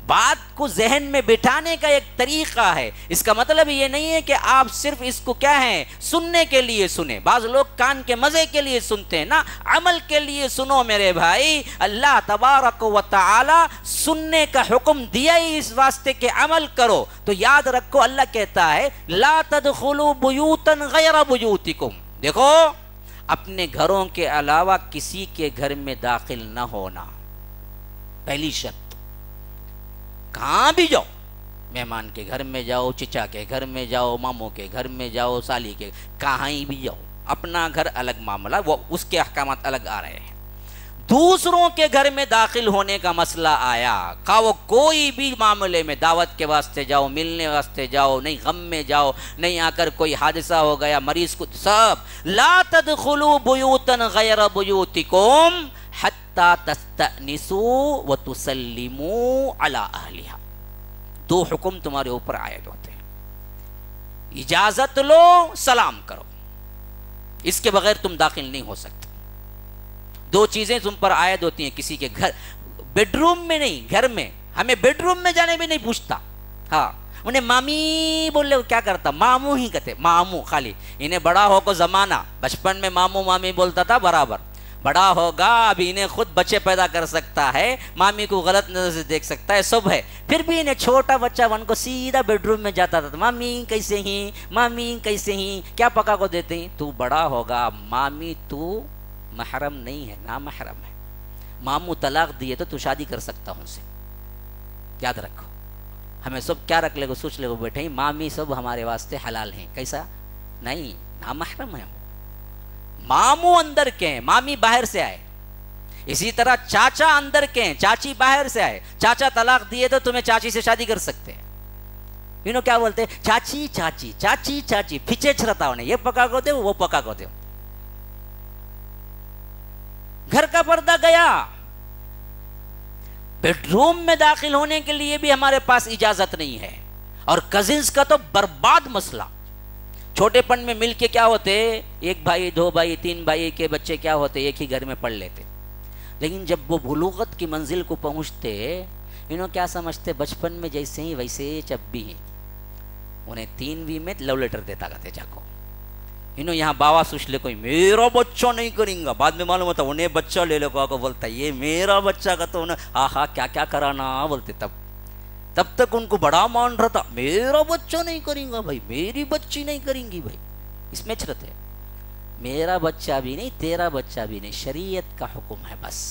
بات کو ذہن میں بٹھانے کا ایک طریقہ ہے، اس کا مطلب یہ نہیں ہے کہ آپ صرف اس کو کیا ہے سننے کے لیے سنیں، بعض لوگ کان کے مزے کے لیے سنتے ہیں نا، عمل کے لیے سنو میرے بھائی۔ اللہ تبارک و تعالی سننے کا حکم دیا ہی اس واسطے کہ عمل کرو، تو یاد رکھو اللہ کہتا ہے لا تدخلوا بیوتا غیر بیوتکم، دیکھو اپنے گھروں کے علاوہ کسی کے گھر میں داخل نہ ہونا، پہلی شرط۔ کہاں بھی جاؤ، مہمان کے گھر میں جاؤ، چچا کے گھر میں جاؤ، ماموں کے گھر میں جاؤ، سالی کے، کہیں بھی جاؤ، اپنا گھر الگ معاملہ، وہ اس کے احکامات الگ آ رہے ہیں۔ دوسروں کے گھر میں داخل ہونے کا مسئلہ آیا، خواہ وہ کوئی بھی معاملے میں، دعوت کے واسطے جاؤ، ملنے واسطے جاؤ، نہیں غم میں جاؤ، نہیں آ کر کوئی حادثہ ہو گیا، مریض کو، سب لا تدخلوا بیوتا غیر بیوتکم حتی تستأنسوا وتسلموا علی اہلہا، دو حکم تمہارے اوپر عائد ہوتے ہیں، اجازت لو، سلام کرو، اس کے بغیر تم داخل نہیں ہو سکتے۔ دو چیزیں تم پر عائد ہوتی ہیں کسی کے گھر، بیڈ روم میں نہیں، گھر میں، ہمیں بیڈ روم میں جانے بھی نہیں پوچھتا، ہاں انہیں مامی بول لے، کیا کرتا، ماموں ہی کہتے، ماموں خالی، انہیں بڑا ہو کو زمانہ، بچپن میں ماموں مامی بولتا تھا برابر، بڑا ہوگا ابھی انہیں خود بچے پیدا کر سکتا ہے، مامی کو غلط نظر سے دیکھ سکتا ہے، سب ہے، پھر بھی انہیں چھوٹا بچہ بن کو سیدھا بیڈ روم میں جاتا تھا، مامی کیسے ہیں، مامی کیسے ہیں، کیا پکا کو دیتے ہیں، تو بڑا ہوگا مامی تو محرم نہیں ہے، نامحرم ہے، ماموں طلاق دیے تو شادی کر سکتا ہوں سے، یاد رکھو، ہمیں سب کیا رکھ لے گو، سوچ لے گو بیٹھے مامی سب ہمارے واسطے حلال ہیں، کیسا نہیں، نامحرم ہے، ماموں اندر کے ہیں، مامی باہر سے آئے، اسی طرح چاچا اندر کے ہیں، چاچی باہر سے آئے، چاچا طلاق دیے تو تمہیں چاچی سے شادی کر سکتے ہیں، انہوں کیا بولتے ہیں چاچی چاچی چاچی چاچی، پھچے چھرتا انہیں، یہ پکا کو دے وہ پکا کو دے، گھر کا پردہ گیا، بیڈ روم میں داخل ہونے کے لیے بھی ہمارے پاس اجازت نہیں ہے، اور کزنز کا تو برباد مسئلہ، چھوٹے پن میں مل کے کیا ہوتے، ایک بھائی، دو بھائی، تین بھائی کے بچے کیا ہوتے، ایک ہی گھر میں پڑھ لیتے، لیکن جب وہ بلوغت کی منزل کو پہنچتے، انہوں کیا سمجھتے، بچپن میں جیسے ہی ویسے جب بھی ہیں، انہیں 3 میں لو لیٹر دیتا کرتے جا کو، انہوں یہاں باوا سوچ لے کوئی میرا بچہ نہیں کریں گا، بعد میں معلوم ہوتا انہیں بچہ لے لے کو بولتا یہ میرا بچہ کا تو انہیں آہا کیا کیا کرانا بولتے، تب تک ان کو بڑا مان رہا تھا، میرا بچہ نہیں کریں گا بھائی، میری بچی نہیں کریں گی بھائی، اس میں چرت ہے، میرا بچہ بھی نہیں تیرا بچہ بھی نہیں، شریعت کا حکم ہے بس،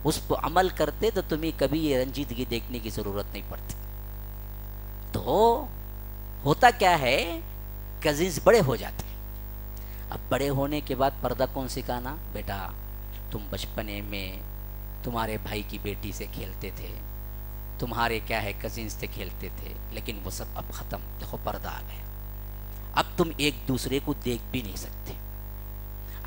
اس پر عمل کرتے تو تمہیں کبھی یہ رنجیدگی دیکھنے کی ضرورت نہیں پڑتی۔ تو ہوتا کیا ہے، کزنز بڑے ہو جاتے ہیں، اب بڑے ہونے کے بعد پردہ کون سکھانا، بیٹا تم بچپنے میں تمہارے بھائی کی بیٹی سے کھیلتے تھے، تمہارے کیا ہے کزنز سے کھیلتے تھے، لیکن وہ سب اب ختم، دیکھو پردہ آ گیا، اب تم ایک دوسرے کو دیکھ بھی نہیں سکتے،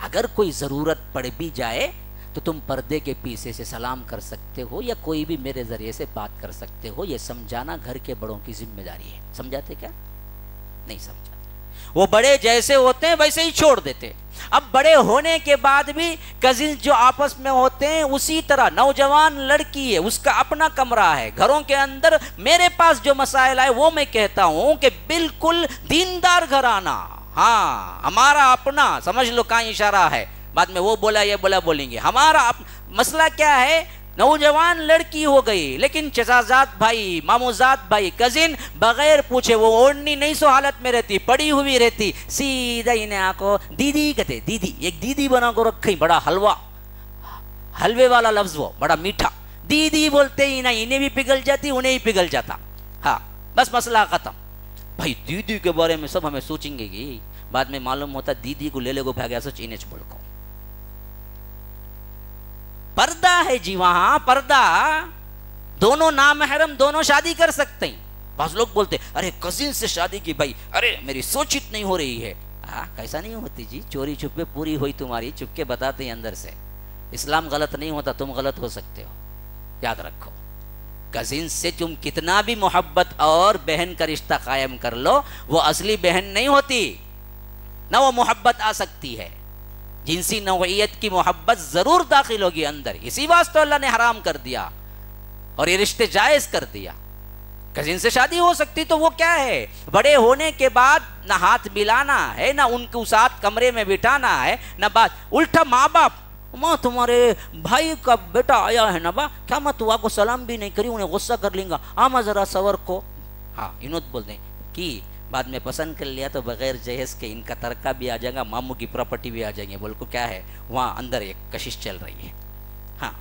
اگر کوئی ضرورت پڑ بھی جائے تو تم پردے کے پیچھے سے سلام کر سکتے ہو یا کوئی بھی میرے ذریعے سے بات کر سکتے ہو، یہ سمجھانا گھر کے بڑوں کی ذمہ داری ہے، سمجھاتے کیا؟ نہیں سمجھاتے، وہ بڑے جیسے ہوتے ہیں ویسے ہی چھوڑ دیتے۔ اب بڑے ہونے کے بعد بھی کزنز جو آپس میں ہوتے ہیں اسی طرح، نوجوان لڑکی ہے اس کا اپنا کمرہ ہے، گھروں کے اندر میرے پاس جو مسائل آئے وہ میں کہتا ہوں کہ بالکل دیندار گھرانہ، ہاں ہمارا اپنا، سمجھ لو کہاں اشارہ ہے، بعد میں وہ بولا یہ بولا بولیں گے، ہمارا مسئلہ کیا ہے، نوجوان لڑکی ہو گئی لیکن چچازاد بھائی، ماموزاد بھائی، کزن بغیر پوچھے وہ اوڑھنی نہیں سو حالت میں رہتی، پڑی ہوئی رہتی، سیدھا انہیں آکو دیدی کہتے، دیدی ایک دیدی بنا کو رکھی، بڑا حلوہ، حلوے والا لفظ وہ بڑا میٹھا، دیدی بولتے ہی نہیں، انہیں بھی پگھل جاتی انہیں ہی پگھل جاتا، ہاں بس مسئلہ ختم۔ بھائی دیدی کے بارے میں سب ہمیں سوچیں گے گی، بعد میں معلوم ہوتا دیدی کو لے لے کو بھاگیا سچ انہیں چھوڑ کو، پردہ ہے جی، وہاں پردہ، دونوں نامحرم دونوں شادی کر سکتے ہیں۔ بعض لوگ بولتے ارے کزن سے شادی کی بھائی، ارے میری سوچ اتنی ہو رہی ہے، کیسا نہیں ہوتی جی، چوری چھپے پوری ہوئی تمہاری، چپ کے بتاتے ہیں اندر سے، اسلام غلط نہیں ہوتا، تم غلط ہو سکتے ہو، یاد رکھو، کزن سے تم کتنا بھی محبت اور بہن کا رشتہ قائم کر لو، وہ اصلی بہن نہیں ہوتی، نہ وہ محبت آ سکتی ہے، جنسی نوعیت کی محبت ضرور داخل ہوگی اندر، اسی واسطے اللہ نے حرام کر دیا اور یہ رشتے جائز کر دیا۔ کزن سے شادی ہو سکتی تو وہ کیا ہے، بڑے ہونے کے بعد نہ ہاتھ ملانا ہے، نہ ان کو ساتھ کمرے میں بٹھانا ہے، نہ بات، الٹا ماں باپ، ماں تمہارے بھائی کا بیٹا آیا ہے نا با، کیا میں تو آپ کو سلام بھی نہیں کری، انہیں غصہ کر لیں گا، آما ذرا سور کو، ہاں انہوں بول دیں کہ بعد میں پسند کر لیا تو بغیر جہیز کے ان کا ترکہ بھی آ جائے گا، ماموں کی پراپرٹی بھی آ جائیں گے، بول کو کیا ہے وہاں اندر ایک کشش چل رہی ہے۔ ہاں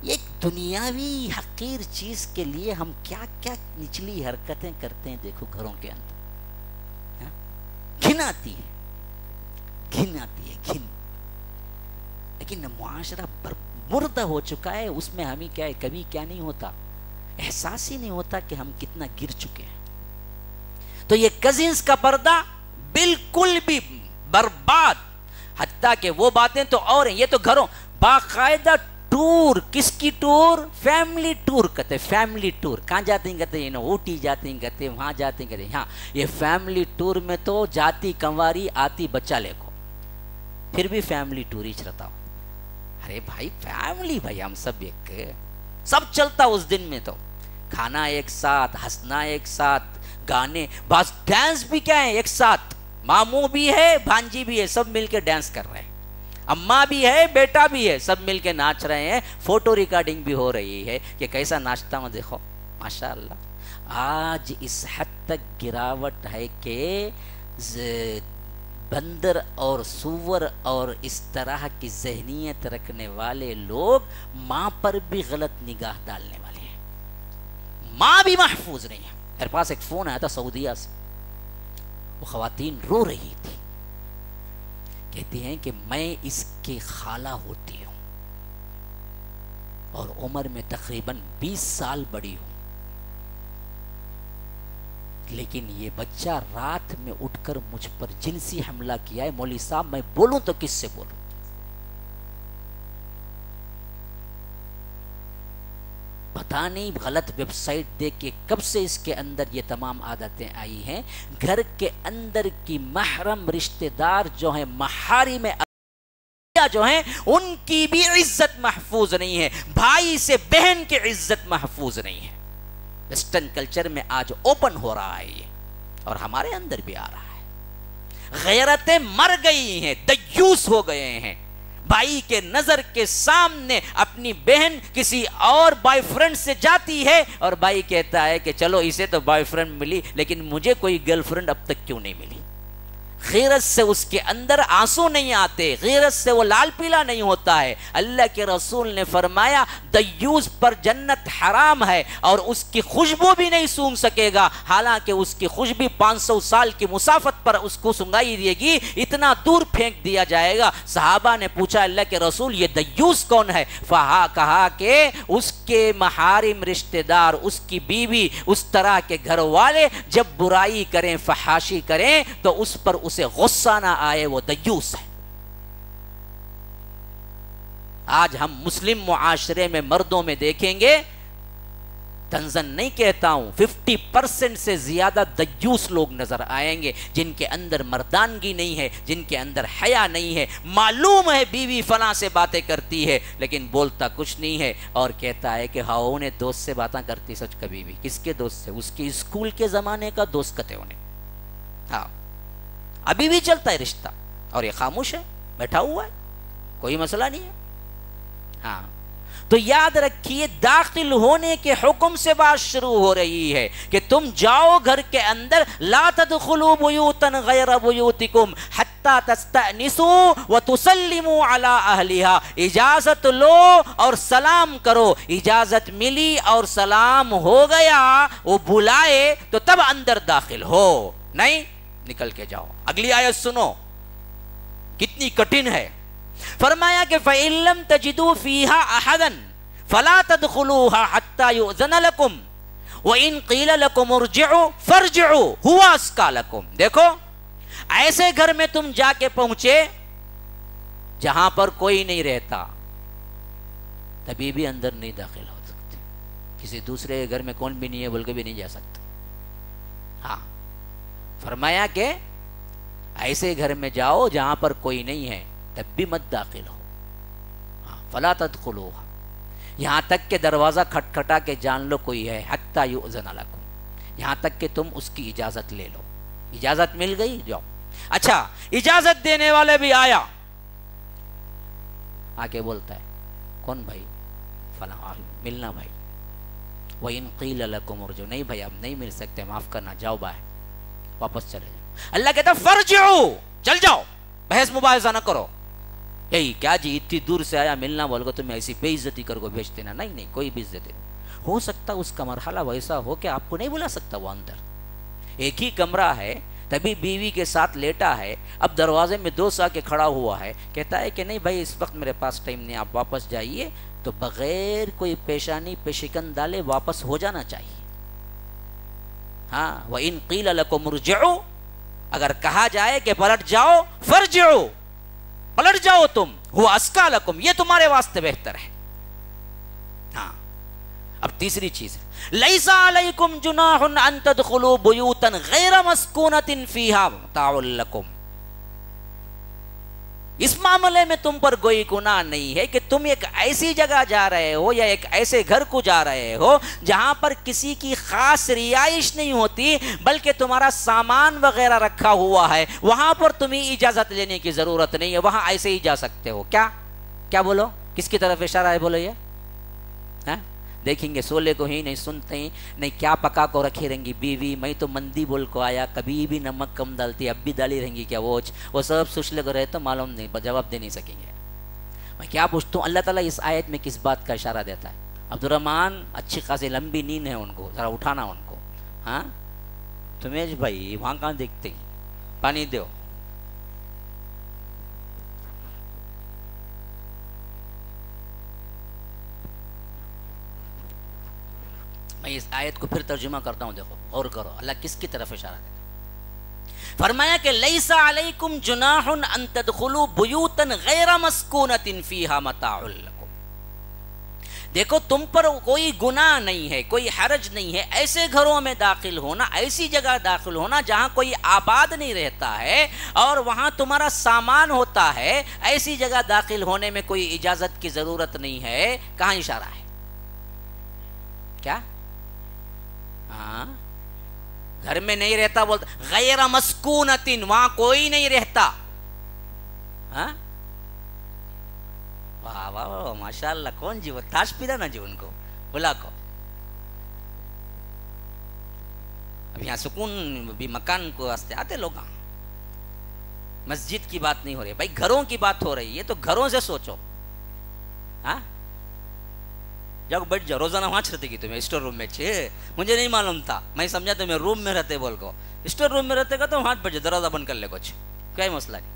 ایک دنیاوی حقیر چیز کے لیے ہم کیا کیا نچلی حرکتیں کرتے ہیں، دیکھو گھروں کے اندر، گھن آتی ہے، گھن آتی ہے، گھن، لیکن معاشرہ مردہ ہو چکا ہے، اس میں ہمیں کیا ہے کبھی کیا نہیں ہوتا، احساس ہی نہیں ہوتا کہ ہم کتنا گر چکے ہیں۔ تو یہ کزنز کا پردہ بالکل بھی برباد، حتیٰ کہ وہ باتیں تو اور ہیں، یہ تو گھروں باقاعدہ ٹور، کس کی ٹور، فیملی ٹور کہتے ہیں، فیملی ٹور، کہاں جاتے ہیں کہتے ہیں، اوٹی جاتے ہیں کہتے ہیں، وہاں جاتے ہیں کہتے ہیں، ہاں یہ فیملی ٹور میں تو جاتی کنواری آتی بچہ لے کو، پھر بھی فیملی ٹور ہی چلتا ہوں، ارے بھائی فیملی، بھائی ہم سب ایک، سب چلتا اس دن میں، تو کھانا ایک ساتھ، ہنسنا ایک ساتھ، گانے، بس ڈانس بھی کیا ہے ایک ساتھ، ماموں بھی ہے بھانجی بھی ہے، سب مل کے ڈانس کر رہے ہیں، اماں بھی ہے بیٹا بھی ہے، سب مل کے ناچ رہے ہیں، فوٹو ریکارڈنگ بھی ہو رہی ہے کہ کیسا ناچتا ہوں دیکھو، ماشاءاللہ۔ آج اس حد تک گراوٹ ہے کہ بندر اور سور اور اس طرح کی ذہنیت رکھنے والے لوگ ماں پر بھی غلط نگاہ ڈالنے والے ہیں، ماں بھی محفوظ نہیں ہے۔ میرے پاس ایک فون آیا تھا سعودیہ سے، وہ خواتین رو رہی تھی، کہتی ہیں کہ میں اس کی خالہ ہوتی ہوں اور عمر میں تقریباً 20 سال بڑی ہوں، لیکن یہ بچہ رات میں اٹھ کر مجھ پر جنسی حملہ کیا ہے، مولوی صاحب میں بولوں تو کس سے بولوں؟ پتہ نہیں غلط ویب سائٹ دیکھ کے کب سے اس کے اندر یہ تمام عادتیں آئی ہیں۔ گھر کے اندر کی محرم رشتہ دار جو ہیں، محارم جو ہیں، ان کی بھی عزت محفوظ نہیں ہے، بھائی سے بہن کی عزت محفوظ نہیں ہے۔ ویسٹرن کلچر میں آج اوپن ہو رہا ہے یہ، اور ہمارے اندر بھی آ رہا ہے۔ غیرتیں مر گئی ہیں، دیوس ہو گئے ہیں، بھائی کے نظر کے سامنے اپنی بہن کسی اور بوائے فرینڈ سے جاتی ہے اور بھائی کہتا ہے کہ چلو اسے تو بوائے فرینڈ ملی لیکن مجھے کوئی گرل فرینڈ اب تک کیوں نہیں ملی. غیرت سے اس کے اندر آنسو نہیں آتے، غیرت سے وہ لال پیلا نہیں ہوتا ہے. اللہ کے رسول نے فرمایا دیوس پر جنت حرام ہے اور اس کی خوشبو بھی نہیں سونگھ سکے گا، حالانکہ اس کی خوشبو 500 سال کی مسافت پر اس کو سنگائی دے گی، اتنا دور پھینک دیا جائے گا. صحابہ نے پوچھا اللہ کے رسول یہ دیوس کون ہے؟ کہا کہ اس کے محارم رشتہ دار، اس کی بیوی، اس طرح کے گھر والے جب برائی کریں، فحاشی کریں تو اس پر اسے غصہ نہ آئے، وہ دیوس ہے. آج ہم مسلم معاشرے میں مردوں میں دیکھیں گے، تنزن نہیں کہتا ہوں، 50% سے زیادہ دیوس لوگ نظر آئیں گے جن کے اندر مردانگی نہیں ہے، جن کے اندر حیا نہیں ہے. معلوم ہے بیوی فلاں سے باتیں کرتی ہے لیکن بولتا کچھ نہیں ہے اور کہتا ہے کہ ہاں انہیں دوست سے باتیں کرتی. سچ کبھی بھی کس کے دوست سے؟ اس کے اسکول کے زمانے کا دوست کہتے انہیں. ہاں ابھی بھی چلتا ہے رشتہ اور یہ خاموش ہے، بیٹھا ہوا ہے، کوئی مسئلہ نہیں ہے. ہاں تو یاد رکھیے داخل ہونے کے حکم سے بات شروع ہو رہی ہے کہ تم جاؤ گھر کے اندر، لا تدخلوا بیوتا غیر بیوتکم حتی تستأنسوا وتسلموا علی اہلہا. اجازت لو اور سلام کرو. اجازت ملی اور سلام ہو گیا، وہ بلائے تو تب اندر داخل ہو، نہیں نکل کے جاؤ. اگلی آیت سنو کتنی کٹھن ہے. فرمایا کہ فَإِن لَمْ تَجِدُوا فِيهَا أَحَدًا فَلَا تَدْخُلُوهَا حَتَّى يُؤْذَنَ لَكُمْ وَإِن قِيلَ لَكُمْ ارْجِعُوا فَارْجِعُوا هُوَ أَزْكَىٰ لَكُمْ. دیکھو ایسے گھر میں تم جا کے پہنچے جہاں پر کوئی نہیں رہتا، تبھی بھی اندر نہیں داخل ہو سکتے. کسی دوسرے گھر میں کون بھی نہیں ہے بول کے بھی نہیں جا سکتا. ہاں فرمایا کہ ایسے گھر میں جاؤ جہاں پر کوئی نہیں ہے تب بھی مت داخل ہو. فلا تدخلوها، یہاں تک کہ دروازہ کھٹکھٹا کے جان لو کوئی ہے، حتی یؤذن لکم، یہاں تک کہ تم اس کی اجازت لے لو. اجازت مل گئی جاؤ. اچھا اجازت دینے والے بھی آیا، آ کے بولتا ہے کون بھائی؟ فلاں ملنا بھائی. وَإِن قِيلَ لَكُمْ ارْجِعُوا، نہیں بھائی اب نہیں مل سکتے، معاف کرنا، جاؤ باہر، واپس چلے جاؤ. اللہ کہتا فرجعوا، چل جاؤ، بحث مباحثہ نہ کرو. یہی کیا جی اتنی دور سے آیا ملنا بول گا تمہیں ایسی بے عزتی کر کو بھیج دینا؟ نہیں نہیں کوئی بے عزتی نہیں. ہو سکتا اس کا مرحلہ ویسا ہو کہ آپ کو نہیں بلا سکتا وہ اندر. ایک ہی کمرہ ہے، تبھی بیوی کے ساتھ لیٹا ہے، اب دروازے میں دوست آ کے کھڑا ہوا ہے، کہتا ہے کہ نہیں بھائی اس وقت میرے پاس ٹائم نہیں، آپ واپس جائیے، تو بغیر کوئی پیشانی پیشکن ڈالے واپس ہو جانا چاہیے. ہاں وَإِن قِيلَ لَكُمْ ارْجِعُوا، اگر کہا جائے کہ پلٹ جاؤ، فرجعوا، پلٹ جاؤ تم، هُوَ أَزْكَىٰ لَكُمْ، یہ تمہارے واسطے بہتر ہے. ہاں اب تیسری چیز ہے لَيْسَ عَلَيْكُمْ جُنَاحٌ أَن تَدْخُلُوا بُيُوتًا غَيْرَ مَسْكُونَةٍ فِيهَا مَتَاعٌ لَكُمْ. اس معاملے میں تم پر کوئی گناہ نہیں ہے کہ تم ایک ایسی جگہ جا رہے ہو یا ایک ایسے گھر کو جا رہے ہو جہاں پر کسی کی خاص رہائش نہیں ہوتی بلکہ تمہارا سامان وغیرہ رکھا ہوا ہے، وہاں پر تمہیں اجازت لینے کی ضرورت نہیں ہے، وہاں ایسے ہی جا سکتے ہو. کیا بولو؟ کس کی طرف اشارہ ہے؟ بولو. یہ دیکھیں گے سولے کو ہی نہیں سنتے ہیں، نہیں کیا پکا کو رکھی رہیں گی بیوی، میں تو مندی بول کو آیا، کبھی بھی نمک کم ڈالتی، اب بھی ڈالی رہیں گی کیا؟ وہ سب سوچ لگ رہے تو معلوم نہیں، جواب دے نہیں سکیں گے. میں کیا پوچھتا ہوں اللہ تعالیٰ اس آیت میں کس بات کا اشارہ دیتا ہے؟ عبدالرحمن اچھی خاصی لمبی نیند ہے ان کو، ذرا اٹھانا ان کو. ہاں تمہیں بھائی وہاں کہاں دیکھتے ہیں، پانی دو. میں اس آیت کو پھر ترجمہ کرتا ہوں، دیکھو غور کرو اللہ کس کی طرف اشارہ دیتا ہے. فرمایا کہ لیس علیکم جناح ان تدخلوا بیوتا غیر مسکونۃ فیہا متاع لکم. دیکھو تم پر کوئی گناہ نہیں ہے، کوئی حرج نہیں ہے ایسے گھروں میں داخل ہونا، ایسی جگہ داخل ہونا جہاں کوئی آباد نہیں رہتا ہے اور وہاں تمہارا سامان ہوتا ہے، ایسی جگہ داخل ہونے میں کوئی اجازت کی ضرورت نہیں ہے. کہاں اشارہ ہے؟ کیا؟ گھر میں نہیں رہتا بولتا غیر مسکونتن، وہاں کوئی نہیں رہتا. ہاں واہ واہ واہ ماشاء اللہ. کون جی وہ تاش پیدا نا جی، ان کو بلا کو. اب یہاں سکون بھی مکان کو واسطے آتے لوگ. مسجد کی بات نہیں ہو رہی بھائی، گھروں کی بات ہو رہی ہے، تو گھروں سے سوچو. ہاں جاؤ بیٹھ جاؤ. روزانہ وہاں رہتے کی تمہیں اسٹور روم میں. مجھے نہیں معلوم تھا، میں سمجھا تمہیں روم میں رہتے بول کو. اسٹور روم میں رہتے گا تو وہاں بیٹھ جاؤ، دروازہ بند کر لے، کچھ کوئی مسئلہ نہیں.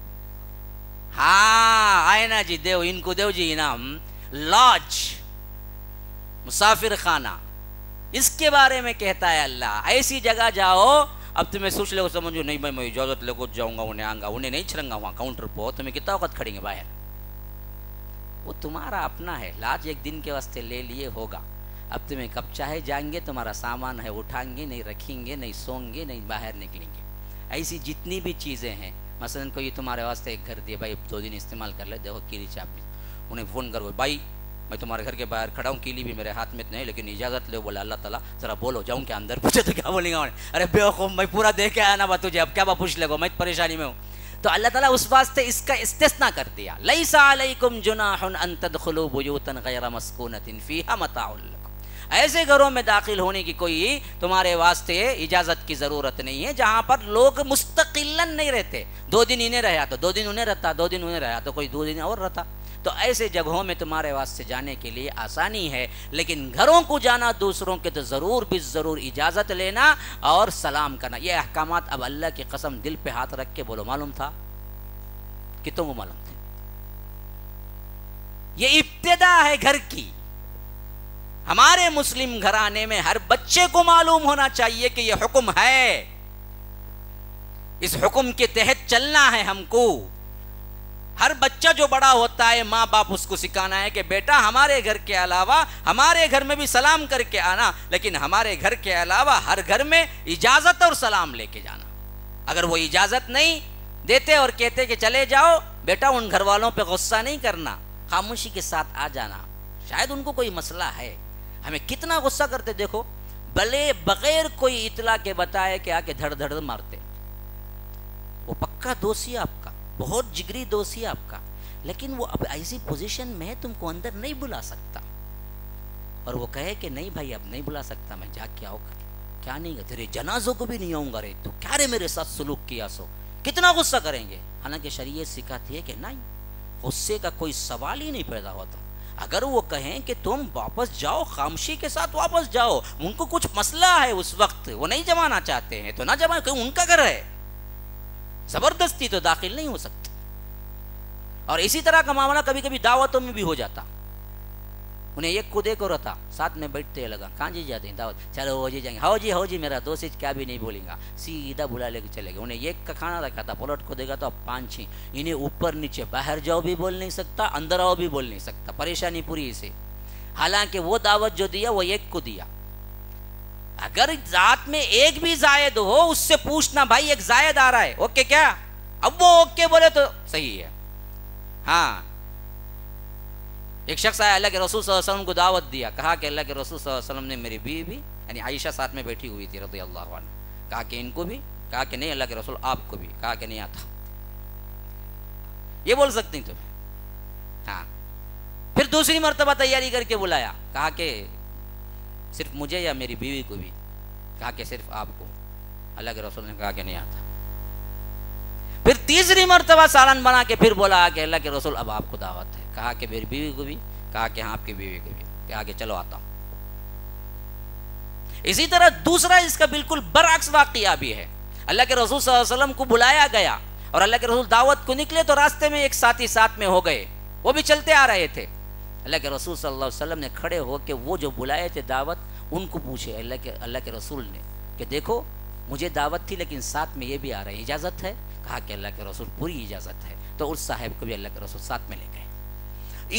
ہاں آئے نا جی، دیو ان کو دیو جی انعام لاج، مسافر خانہ، اس کے بارے میں کہتا ہے اللہ. ایسی جگہ جاؤ. اب تمہیں سوچ لے سمجھو نہیں بھائی میں اجازت لے کو جاؤں گا، انہیں آؤں گا، انہیں نہیں چھڑوں گا وہاں کاؤنٹر پہ. تمہیں کتنا وقت کھڑیں گے باہر؟ وہ تمہارا اپنا ہے. لاج ایک دن کے واسطے لے لیے ہوگا. اب تمہیں کب چاہے جائیں گے، تمہارا سامان ہے اٹھائیں گے، نہیں رکھیں گے، نہیں سوئیں گے، نہیں باہر نکلیں گے. ایسی جتنی بھی چیزیں ہیں، مثلا کوئی تمہارے واسطے ایک گھر دیا بھائی 2 دن استعمال کر لے، دیکھو کیلی چاپ میں، انہیں فون کرو بھائی میں تمہارے گھر کے باہر کھڑا ہوں، کیلی بھی میرے ہاتھ میں نہیں لیکن اجازت لے. بولا اللہ تعالیٰ ذرا بولو جاؤں کیا اندر؟ پوچھے تو کیا بولیں گا؟ ارے بیوقوف میں پورا دیکھ کے آیا نا با تجھے، اب کیا با پوچھ لے گا، میں پریشانی میں ہوں. تو اللہ تعالیٰ اس واسطے اس کا استثناء کر دیا. لیس علیکم جناح ان تدخلوا بیوتا غیر مسکونۃ فیہا متاع لکم. ایسے گھروں میں داخل ہونے کی کوئی تمہارے واسطے اجازت کی ضرورت نہیں ہے جہاں پر لوگ مستقلاً نہیں رہتے. 2 دن انہیں رہا تو 2 دن انہیں رہتا، 2 دن انہیں رہا تو کوئی 2 دن اور رہتا. تو ایسے جگہوں میں تمہارے واسطے جانے کے لیے آسانی ہے. لیکن گھروں کو جانا دوسروں کے تو ضرور بھی ضرور اجازت لینا اور سلام کرنا. یہ احکامات اب اللہ کی قسم دل پہ ہاتھ رکھ کے بولو معلوم تھا؟ کتوں کو معلوم تھے؟ یہ ابتدا ہے گھر کی. ہمارے مسلم گھرانے میں ہر بچے کو معلوم ہونا چاہیے کہ یہ حکم ہے، اس حکم کے تحت چلنا ہے ہم کو. ہر بچہ جو بڑا ہوتا ہے ماں باپ اس کو سکھانا ہے کہ بیٹا ہمارے گھر کے علاوہ ہمارے گھر میں بھی سلام کر کے آنا، لیکن ہمارے گھر کے علاوہ ہر گھر میں اجازت اور سلام لے کے جانا. اگر وہ اجازت نہیں دیتے اور کہتے کہ چلے جاؤ، بیٹا ان گھر والوں پہ غصہ نہیں کرنا، خاموشی کے ساتھ آ جانا. شاید ان کو کوئی مسئلہ ہے. ہمیں کتنا غصہ کرتے دیکھو، بلے بغیر کوئی اطلاع کے بتائے کہ آ کے دھڑ دھڑ مارتے. وہ پکا دوست ہے آپ کا، بہت جگری دوست ہے آپ کا، لیکن وہ اب ایسی پوزیشن میں ہے تم کو اندر نہیں بلا سکتا. اور وہ کہے کہ نہیں بھائی اب نہیں بلا سکتا، میں جا کے آؤں گا. کیا نہیں گا تیرے جنازوں کو بھی نہیں آؤں گا. رے تو کیا رے میرے ساتھ سلوک کیا سو، کتنا غصہ کریں گے. حالانکہ شریعت سکھاتی ہے کہ نہیں، غصے کا کوئی سوال ہی نہیں پیدا ہوتا. اگر وہ کہیں کہ تم واپس جاؤ، خاموشی کے ساتھ واپس جاؤ، ان کو کچھ مسئلہ ہے اس وقت، وہ نہیں جمانا چاہتے ہیں تو نہ جمائیں، کہ ان کا گھر ہے، زبردستی تو داخل نہیں ہو سکتی. اور اسی طرح کا معاملہ کبھی کبھی دعوتوں میں بھی ہو جاتا. انہیں ایک کو دیکھو رہتا، ساتھ میں بیٹھتے لگا کہاں جی جاتے ہیں دعوت، چلو ہو جی جائیں گے، ہو جی میرا دوست کیا بھی نہیں بولیں گا، سیدھا بلا لے کے چلے گئے. انہیں ایک کا کھانا رکھا تھا، پلٹ کو دیکھا تو اب 5-6. انہیں اوپر نیچے باہر جاؤ بھی بول نہیں سکتا، اندر آؤ بھی بول نہیں سکتا. پریشانی پوری اسے. حالانکہ وہ دعوت جو دیا وہ ایک کو دیا. اگر ذات میں ایک بھی زائد ہو، اس سے پوچھنا بھائی ایک زائد آ رہا ہے، اوکے کیا؟ اب وہ اوکے بولے تو صحیح ہے. ہاں ایک شخص آیا، اللہ کے رسول صلی اللہ علیہ وسلم کو دعوت دیا. کہا کہ اللہ کے رسول صلی اللہ علیہ وسلم نے میری بیوی بھی، یعنی عائشہ ساتھ میں بیٹھی ہوئی تھی رضی اللہ عنہ، کہا کہ ان کو بھی، کہا کہ نہیں اللہ کے رسول آپ کو بھی، کہا کہ نہیں آتا. یہ بول سکتے ہیں تمہیں. ہاں پھر دوسری مرتبہ تیاری کر کے بلایا، کہا کہ صرف مجھے یا میری بیوی کو بھی، کہا کہ صرف آپ کو. اللہ کے رسول نے کہا کہ نہیں آتا. پھر تیسری مرتبہ سالن بنا کے پھر بولا کہ اللہ کے رسول اب آپ کو دعوت ہے، کہا کہ میری بیوی کو بھی، کہا کہ ہاں آپ کی بیوی کو بھی، کہا کہ چلو آتا ہوں. اسی طرح دوسرا اس کا بالکل برعکس واقعہ بھی ہے. اللہ کے رسول صلی اللہ علیہ وسلم کو بلایا گیا اور اللہ کے رسول دعوت کو نکلے تو راستے میں ایک ساتھی ساتھ میں ہو گئے، وہ بھی چلتے آ رہے تھے. اللہ کے رسول صلی اللہ علیہ وسلم نے کھڑے ہو کے وہ جو بلائے تھے دعوت، ان کو پوچھے اللہ کے رسول نے کہ دیکھو مجھے دعوت تھی لیکن ساتھ میں یہ بھی آ رہے ہیں، اجازت ہے؟ کہا کہ اللہ کے رسول پوری اجازت ہے. تو اس صاحب کو بھی اللہ کے رسول ساتھ میں لے گئے.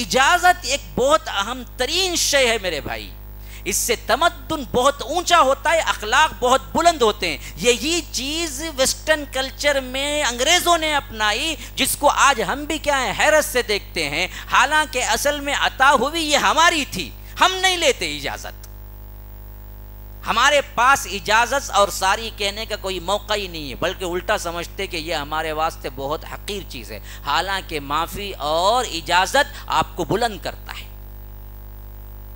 اجازت ایک بہت اہم ترین شے ہے میرے بھائی. اس سے تمدن بہت اونچا ہوتا ہے، اخلاق بہت بلند ہوتے ہیں. یہی چیز ویسٹرن کلچر میں انگریزوں نے اپنائی، جس کو آج ہم بھی کیا ہے حیرت سے دیکھتے ہیں. حالانکہ اصل میں عطا ہوئی یہ ہماری تھی، ہم نہیں لیتے اجازت. ہمارے پاس اجازت اور ساری کہنے کا کوئی موقع ہی نہیں ہے، بلکہ الٹا سمجھتے کہ یہ ہمارے واسطے بہت حقیر چیز ہے، حالانکہ معافی اور اجازت آپ کو بلند کرتا ہے۔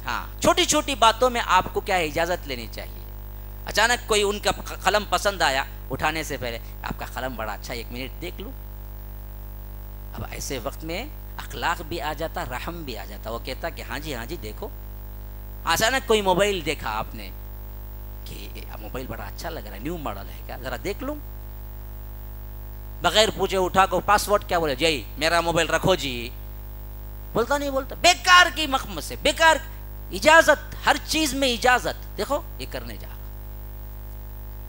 ہاں، چھوٹی چھوٹی باتوں میں آپ کو کیا ہے، اجازت لینی چاہیے۔ اچانک کوئی ان کا قلم پسند آیا، اٹھانے سے پہلے آپ کا قلم بڑا اچھا، 1 منٹ دیکھ لوں۔ اب ایسے وقت میں اخلاق بھی آ جاتا، رحم بھی آ جاتا، وہ کہتا کہ ہاں جی دیکھو۔ اچانک کوئی موبائل دیکھا آپ نے کہ موبائل بڑا اچھا لگ رہا ہے، نیو ماڈل ہے کیا، ذرا دیکھ لوں۔ بغیر پوچھے اٹھا کو پاسورڈ کیا بولے، جی میرا موبائل رکھو جی، بولتا نہیں بولتا، بیکار کی مخمس ہے، بیکار۔ اجازت، ہر چیز میں اجازت، دیکھو یہ کرنے جا رہا،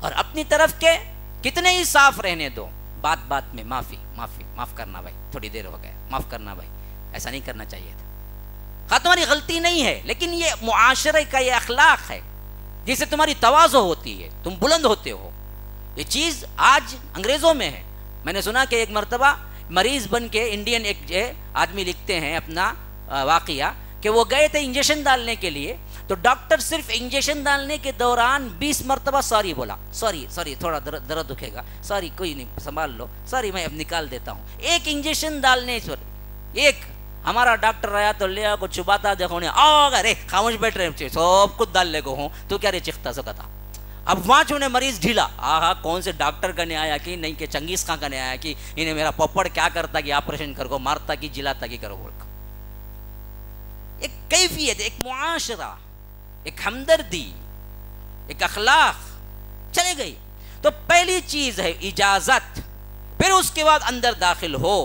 اور اپنی طرف کے کتنے ہی صاف رہنے دو، بات بات میں معافی، معاف کرنا بھائی، تھوڑی دیر ہو گیا، معاف کرنا بھائی، ایسا نہیں کرنا چاہیے تھا۔ ہاں تمہاری غلطی نہیں ہے، لیکن یہ معاشرے کا یہ اخلاق ہے جس سے تمہاری تواضع ہوتی ہے، تم بلند ہوتے ہو۔ یہ چیز آج انگریزوں میں ہے۔ میں نے سنا کہ ایک مرتبہ مریض بن کے انڈین ایک آدمی لکھتے ہیں اپنا واقعہ کہ وہ گئے تھے انجیکشن ڈالنے کے لیے، تو ڈاکٹر صرف انجیکشن ڈالنے کے دوران 20 مرتبہ سوری بولا، سوری تھوڑا درد دکھے گا، سوری کوئی نہیں سنبھال لو، سوری میں اب نکال دیتا ہوں۔ ایک انجیکشن ڈالنے سے ایک ہمارا ڈاکٹر رہا تو لیا کو چباتا دیکھو نے رے خاموش بیٹھ رہے، سب کچھ ڈال لے گو ہوں تو کیا رے چکھتا سکتا۔ اب وہاں چونے مریض ڈھیلا، کون سے ڈاکٹر کا نے آیا کہ نہیں کہ چنگیز خان کا نے آیا کہ انہیں میرا پپڑ کیا کرتا کہ آپریشن کر کو، مارتا کہ جلاتا کہ کرو۔ ایک کیفیت، ایک معاشرہ، ایک ہمدردی، ایک اخلاق چلے گئی۔ تو پہلی چیز ہے اجازت، پھر اس کے بعد اندر داخل ہو۔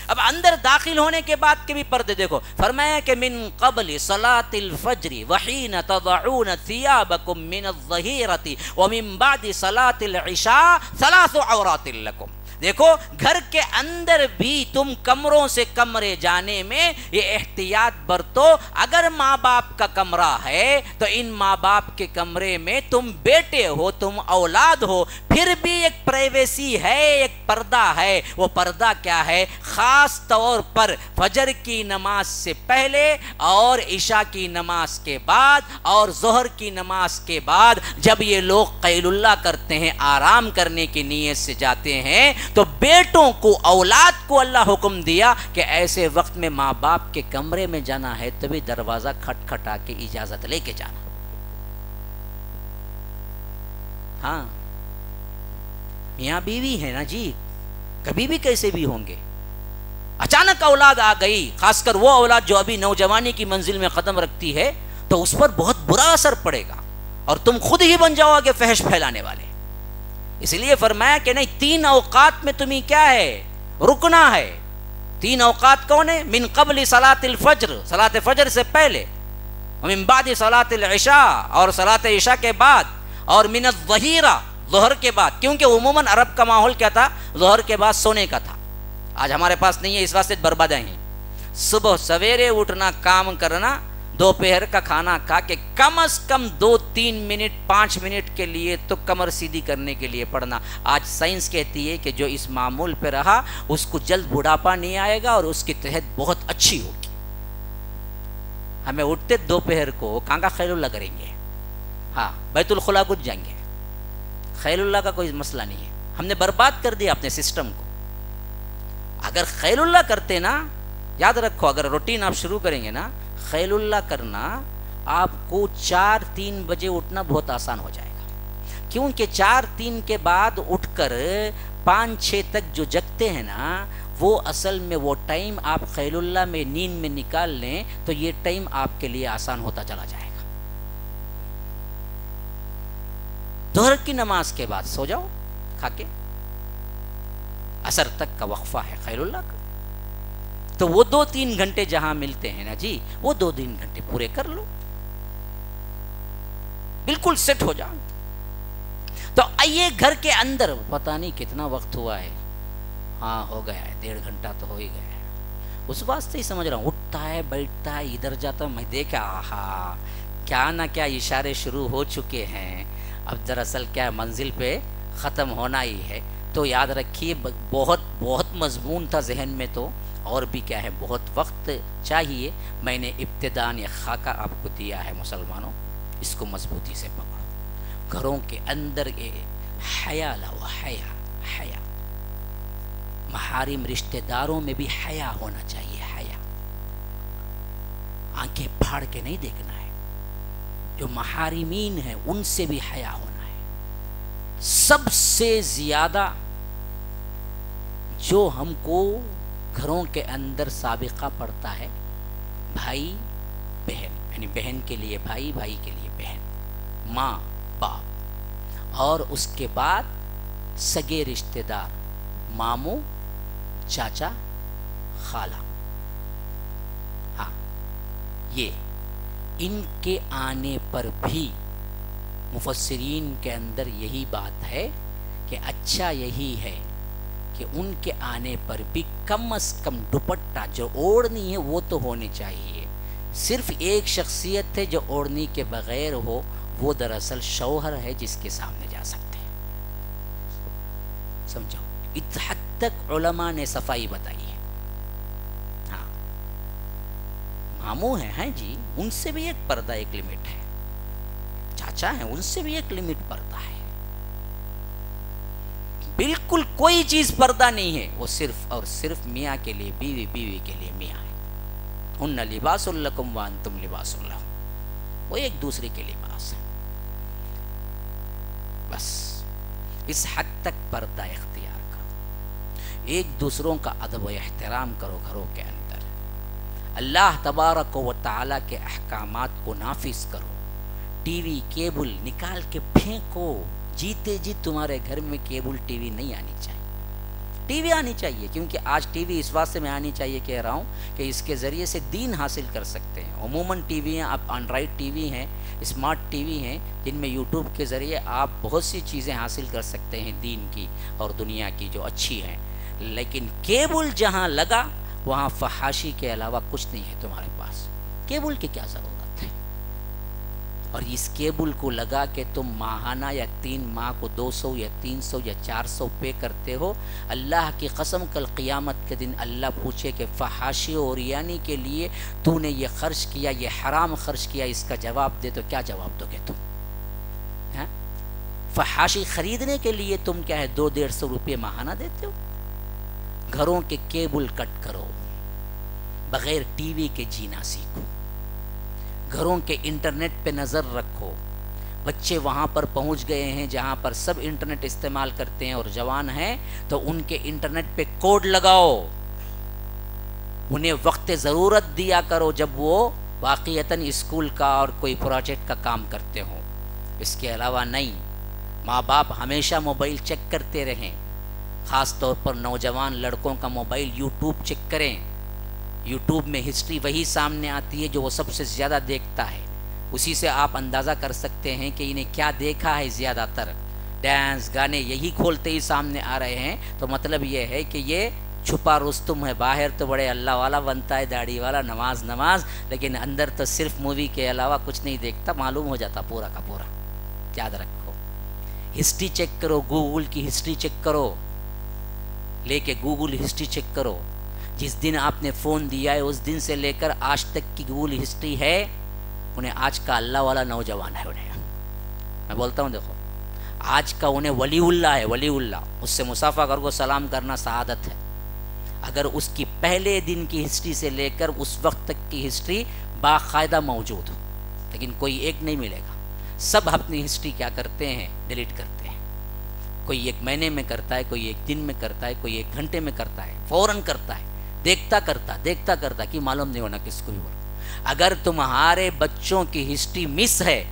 اب اندر داخل ہونے کے بعد کے بھی پردے دیکھو، فرمایا کہ من قبل صلاة الفجر وحین تضعون ثیابکم من الظہیرۃ ومن بعد صلاة العشاء 3 عورات لکم۔ دیکھو گھر کے اندر بھی تم کمروں سے کمرے جانے میں یہ احتیاط برتو۔ اگر ماں باپ کا کمرہ ہے تو ان ماں باپ کے کمرے میں تم بیٹے ہو، تم اولاد ہو، پھر بھی ایک پرائیویسی ہے، ایک پردہ ہے۔ وہ پردہ کیا ہے؟ خاص طور پر فجر کی نماز سے پہلے اور عشاء کی نماز کے بعد اور ظہر کی نماز کے بعد جب یہ لوگ قیل اللہ کرتے ہیں، آرام کرنے کی نیت سے جاتے ہیں، تو بیٹوں کو، اولاد کو اللہ حکم دیا کہ ایسے وقت میں ماں باپ کے کمرے میں جانا ہے تبھی دروازہ کھٹکھٹا کے اجازت لے کے جانا۔ ہاں میاں بیوی ہے نا جی، کبھی بھی کیسے بھی ہوں گے، اچانک اولاد آ گئی، خاص کر وہ اولاد جو ابھی نوجوانی کی منزل میں قدم رکھتی ہے، تو اس پر بہت برا اثر پڑے گا اور تم خود ہی بن جاؤ گے فحش پھیلانے والے۔ اس لیے فرمایا کہ نہیں، 3 اوقات میں تمہیں کیا ہے، رکنا ہے۔ 3 اوقات کون ہے؟ من قبل صلاة الفجر، صلاة فجر سے پہلے، ومن بعد صلاة العشاء، اور صلاة عشاء کے بعد، اور من الظہیرہ، ظہر کے بعد، کیونکہ عموماً عرب کا ماحول کیا تھا، ظہر کے بعد سونے کا تھا۔ آج ہمارے پاس نہیں ہے، اس واسطے بربادیں ہیں۔ صبح سویرے اٹھنا، کام کرنا، دوپہر کا کھانا کھا کے کم از کم 2-3 منٹ 5 منٹ کے لیے تو کمر سیدھی کرنے کے لیے پڑھنا۔ آج سائنس کہتی ہے کہ جو اس معمول پہ رہا اس کو جلد بڑھاپا نہیں آئے گا اور اس کی صحت بہت اچھی ہوگی۔ ہمیں اٹھتے دوپہر کو کہاں کا خیل اللہ کریں گے، ہاں بیت الخلا کچھ جائیں گے، خیل اللہ کا کوئی مسئلہ نہیں ہے۔ ہم نے برباد کر دیا اپنے سسٹم کو۔ اگر خیل اللہ کرتے نا، یاد رکھو، اگر روٹین آپ شروع کریں گے نا خیل اللہ کرنا، آپ کو 4-3 بجے اٹھنا بہت آسان ہو جائے گا، کیونکہ 4-3 کے بعد اٹھ کر 5-6 تک جو جگتے ہیں نا، وہ اصل میں وہ ٹائم آپ خیل اللہ میں نیند میں نکال لیں تو یہ ٹائم آپ کے لیے آسان ہوتا چلا جائے گا۔ ظہر کی نماز کے بعد سو جاؤ کھا کے، عصر تک کا وقفہ ہے خیل اللہ کا، تو وہ 2-3 گھنٹے جہاں ملتے ہیں نا جی، وہ 2-3 گھنٹے پورے کر لو، بالکل سیٹ ہو جاؤ۔ تو آئیے گھر کے اندر، پتہ نہیں کتنا وقت ہوا ہے، ہاں ہو گیا ہے 1.5 گھنٹہ تو ہو ہی گیا ہے، اس واسطے ہی سمجھ رہا ہوں، اٹھتا ہے بیٹھتا ہے ادھر جاتا ہوں، میں دیکھا کیا نہ کیا اشارے شروع ہو چکے ہیں، اب دراصل کیا منزل پہ ختم ہونا ہی ہے۔ تو یاد رکھیے، بہت بہت مضمون تھا ذہن میں، تو اور بھی کیا ہے، بہت وقت چاہیے۔ میں نے ابتداء خاکہ آپ کو دیا ہے، مسلمانوں اس کو مضبوطی سے پکڑو۔ گھروں کے اندر حیا لاؤ، حیا حیا، محارم رشتہ داروں میں بھی حیا ہونا چاہیے، حیا، آنکھیں پھاڑ کے نہیں دیکھنا ہے، جو محارمین ہیں ان سے بھی حیا ہونا ہے۔ سب سے زیادہ جو ہم کو گھروں کے اندر سابقہ پڑتا ہے، بھائی بہن، یعنی بہن کے لیے بھائی، بھائی کے لیے بہن، ماں باپ، اور اس کے بعد سگے رشتہ دار، ماموں، چاچا، خالہ، ہاں یہ ان کے آنے پر بھی مفسرین کے اندر یہی بات ہے کہ اچھا یہی ہے کہ ان کے آنے پر بھی کم از کم دوپٹہ جو اوڑھنی ہے وہ تو ہونی چاہیے۔ صرف ایک شخصیت ہے جو اوڑھنی کے بغیر ہو، وہ دراصل شوہر ہے جس کے سامنے جا سکتے ہیں، سمجھو، اس حد تک علماء نے صفائی بتائی ہے۔ ہاں ماموں ہیں جی، ان سے بھی ایک پردہ، ایک لمٹ ہے، چاچا ہیں ان سے بھی ایک لمٹ پردہ ہے، بالکل کوئی چیز پردہ نہیں ہے، وہ صرف اور صرف میاں کے لیے بیوی، بیوی کے لیے میاں ہے، ہن لباس لکم وانتم لباس لہم، وہ ایک دوسرے کے لباس ہے، بس اس حد تک پردہ اختیار کرو، ایک دوسروں کا ادب و احترام کرو گھروں کے اندر، اللہ تبارک و تعالی کے احکامات کو نافذ کرو، ٹی وی کیبل نکال کے پھینکو، جیتے جی تمہارے گھر میں کیبل ٹی وی نہیں آنی چاہیے، ٹی وی آنی چاہیے، کیونکہ آج ٹی وی اس واسطے میں آنی چاہیے کہہ رہا ہوں کہ اس کے ذریعے سے دین حاصل کر سکتے ہیں۔ عموماً ٹی وی ہیں، اب اینڈرائڈ ٹی وی ہیں، اسمارٹ ٹی وی ہیں، جن میں یوٹیوب کے ذریعے آپ بہت سی چیزیں حاصل کر سکتے ہیں دین کی اور دنیا کی جو اچھی ہیں، لیکن کیبل جہاں لگا وہاں فحاشی کے علاوہ کچھ نہیں ہے تمہارے پاس، کیبل کی کیا ضرورت ہے؟ اور اس کیبل کو لگا کہ تم ماہانہ یا 3 ماہ کو 200 یا 300 یا 400 پے کرتے ہو، اللہ کی قسم کل قیامت کے دن اللہ پوچھے کہ فحاشی اور یعنی کے لیے تو نے یہ خرچ کیا، یہ حرام خرچ کیا، اس کا جواب دے تو کیا جواب دو گے تم؟ ہاں؟ فحاشی خریدنے کے لیے تم کیا ہے 200-150 روپے ماہانہ دیتے ہو؟ گھروں کے کیبل کٹ کرو، بغیر ٹی وی کے جینا سیکھو، گھروں کے انٹرنیٹ پہ نظر رکھو، بچے وہاں پر پہنچ گئے ہیں جہاں پر سب انٹرنیٹ استعمال کرتے ہیں اور جوان ہیں، تو ان کے انٹرنیٹ پہ کوڈ لگاؤ، انہیں وقت ضرورت دیا کرو جب وہ واقعتاً اسکول کا اور کوئی پروجیکٹ کا کام کرتے ہوں، اس کے علاوہ نہیں۔ ماں باپ ہمیشہ موبائل چیک کرتے رہیں، خاص طور پر نوجوان لڑکوں کا موبائل یوٹیوب چیک کریں، یوٹیوب میں ہسٹری وہی سامنے آتی ہے جو وہ سب سے زیادہ دیکھتا ہے، اسی سے آپ اندازہ کر سکتے ہیں کہ انہیں کیا دیکھا ہے، زیادہ تر ڈانس گانے یہی کھولتے ہی سامنے آ رہے ہیں، تو مطلب یہ ہے کہ یہ چھپا رستم ہے، باہر تو بڑے اللہ والا بنتا ہے، داڑھی والا، نماز نماز، لیکن اندر تو صرف مووی کے علاوہ کچھ نہیں دیکھتا، معلوم ہو جاتا پورا کا پورا۔ یاد رکھو، ہسٹری چیک کرو، گوگل کی ہسٹری چیک کرو، لے کے گوگل ہسٹری چیک کرو، جس دن آپ نے فون دیا ہے اس دن سے لے کر آج تک کی گوگل ہسٹری ہے، انہیں آج کا اللہ والا نوجوان ہے، انہیں میں بولتا ہوں دیکھو، آج کا انہیں ولی اللہ ہے، ولی اللہ، اس سے مصافحہ کر کو سلام کرنا سعادت ہے، اگر اس کی پہلے دن کی ہسٹری سے لے کر اس وقت تک کی ہسٹری باقاعدہ موجود ہو، لیکن کوئی ایک نہیں ملے گا، سب اپنی ہسٹری کیا کرتے ہیں، ڈیلیٹ کرتے ہیں، کوئی 1 مہینے میں کرتا ہے، کوئی 1 دن میں کرتا ہے، کوئی 1 گھنٹے میں کرتا ہے، فوراً کرتا ہے، دیکھتا کرتا کہ معلوم نہیں ہونا کس کو بھی بولو۔ اگر تمہارے بچوں کی ہسٹری مس ہے،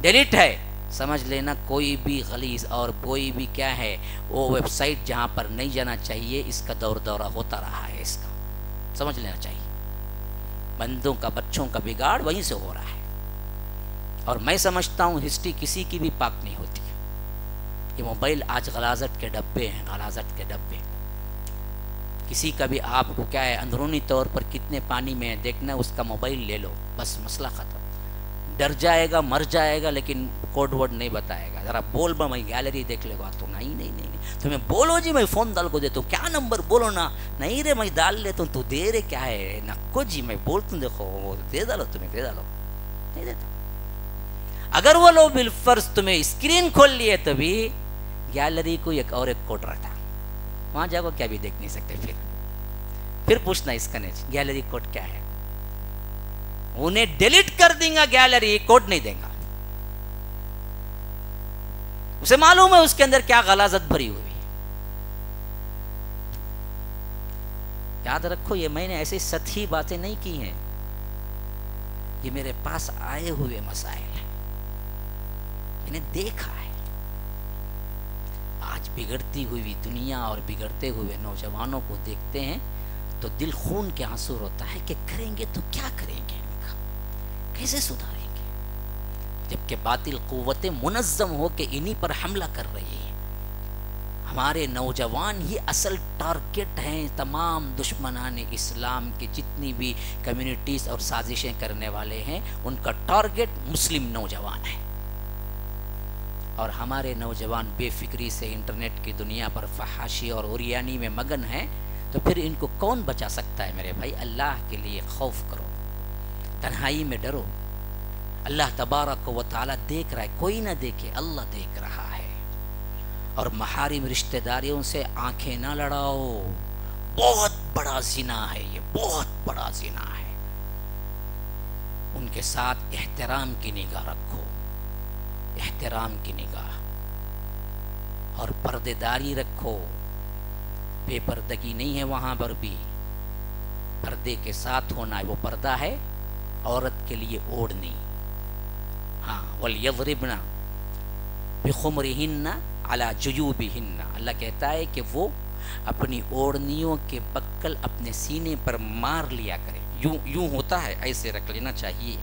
ڈیلیٹ ہے، سمجھ لینا کوئی بھی غلیظ اور کوئی بھی کیا ہے وہ ویب سائٹ جہاں پر نہیں جانا چاہیے، اس کا دورہ ہوتا رہا ہے، اس کا سمجھ لینا چاہیے، بندوں کا بچوں کا بگاڑ وہیں سے ہو رہا ہے۔ اور میں سمجھتا ہوں ہسٹری کسی کی بھی پاک نہیں ہوتی، یہ موبائل آج غلاظت کے ڈبے ہیں، غلاظت کے ڈبے، کسی کا بھی آپ کو کیا ہے اندرونی طور پر کتنے پانی میں دیکھنا، اس کا موبائل لے لو، بس مسئلہ ختم، ڈر جائے گا، مر جائے گا، لیکن کوڈ ورڈ نہیں بتائے گا، ذرا بول با میں گیلری دیکھ لے گا تو نہیں تمہیں بولو جی میں فون ڈال کو دیتا ہوں، کیا نمبر بولو نا، نہیں رے میں ڈال لیتا ہوں، تو دے رے کیا ہے نکو جی میں بولتا ہوں، دیکھو وہ دے ڈالو، تمہیں دے ڈالو، نہیں دیتا۔ اگر وہ لو بالفرض تمہیں اسکرین کھول لیے تو بھی گیلری کو ایک کوڈ رہتا، وہاں جا کو کیا بھی دیکھ نہیں سکتے. پھر پوچھنا اس کا نیچے گیلری کوڈ کیا ہے، انہیں ڈیلیٹ کر دیں گا، گیلری کوڈ نہیں دیں گا. اسے معلوم ہے اس کے اندر کیا غلاظت بھری ہوئی. یاد رکھو یہ میں نے ایسی سطحی باتیں نہیں کی ہیں، یہ میرے پاس آئے ہوئے مسائل ہیں، میں نے دیکھا ہے. آج بگڑتی ہوئی دنیا اور بگڑتے ہوئے نوجوانوں کو دیکھتے ہیں تو دل خون کے آنسو روتا ہے کہ کریں گے تو کیا کریں گے، ان کا کیسے سدھاریں گے، جبکہ باطل قوتیں منظم ہو کے انہی پر حملہ کر رہی ہیں. ہمارے نوجوان ہی اصل ٹارگٹ ہیں. تمام دشمنان اسلام کے جتنی بھی کمیونٹیز اور سازشیں کرنے والے ہیں ان کا ٹارگٹ مسلم نوجوان ہے. اور ہمارے نوجوان بے فکری سے انٹرنیٹ کی دنیا پر فحاشی اور عریانی میں مگن ہیں، تو پھر ان کو کون بچا سکتا ہے میرے بھائی؟ اللہ کے لیے خوف کرو، تنہائی میں ڈرو. اللہ تبارک و تعالی دیکھ رہا ہے، کوئی نہ دیکھے اللہ دیکھ رہا ہے. اور محارم رشتہ داریوں سے آنکھیں نہ لڑاؤ، بہت بڑا زنا ہے، یہ بہت بڑا زنا ہے. ان کے ساتھ احترام کی نگاہ رکھو، احترام کی نگاہ، اور پردے داری رکھو. بے پردگی نہیں ہے وہاں پر بھی، پردے کے ساتھ ہونا ہے. وہ پردہ ہے عورت کے لیے اوڑھنی. ہاں وَلْيَضْرِبْنَ بِخُمُرِهِنَّ عَلَى جُيُوبِهِنَّ. اللہ کہتا ہے کہ وہ اپنی اوڑھنیوں کے بکل اپنے سینے پر مار لیا کرے. یوں ہوتا ہے، ایسے رکھ لینا چاہیے.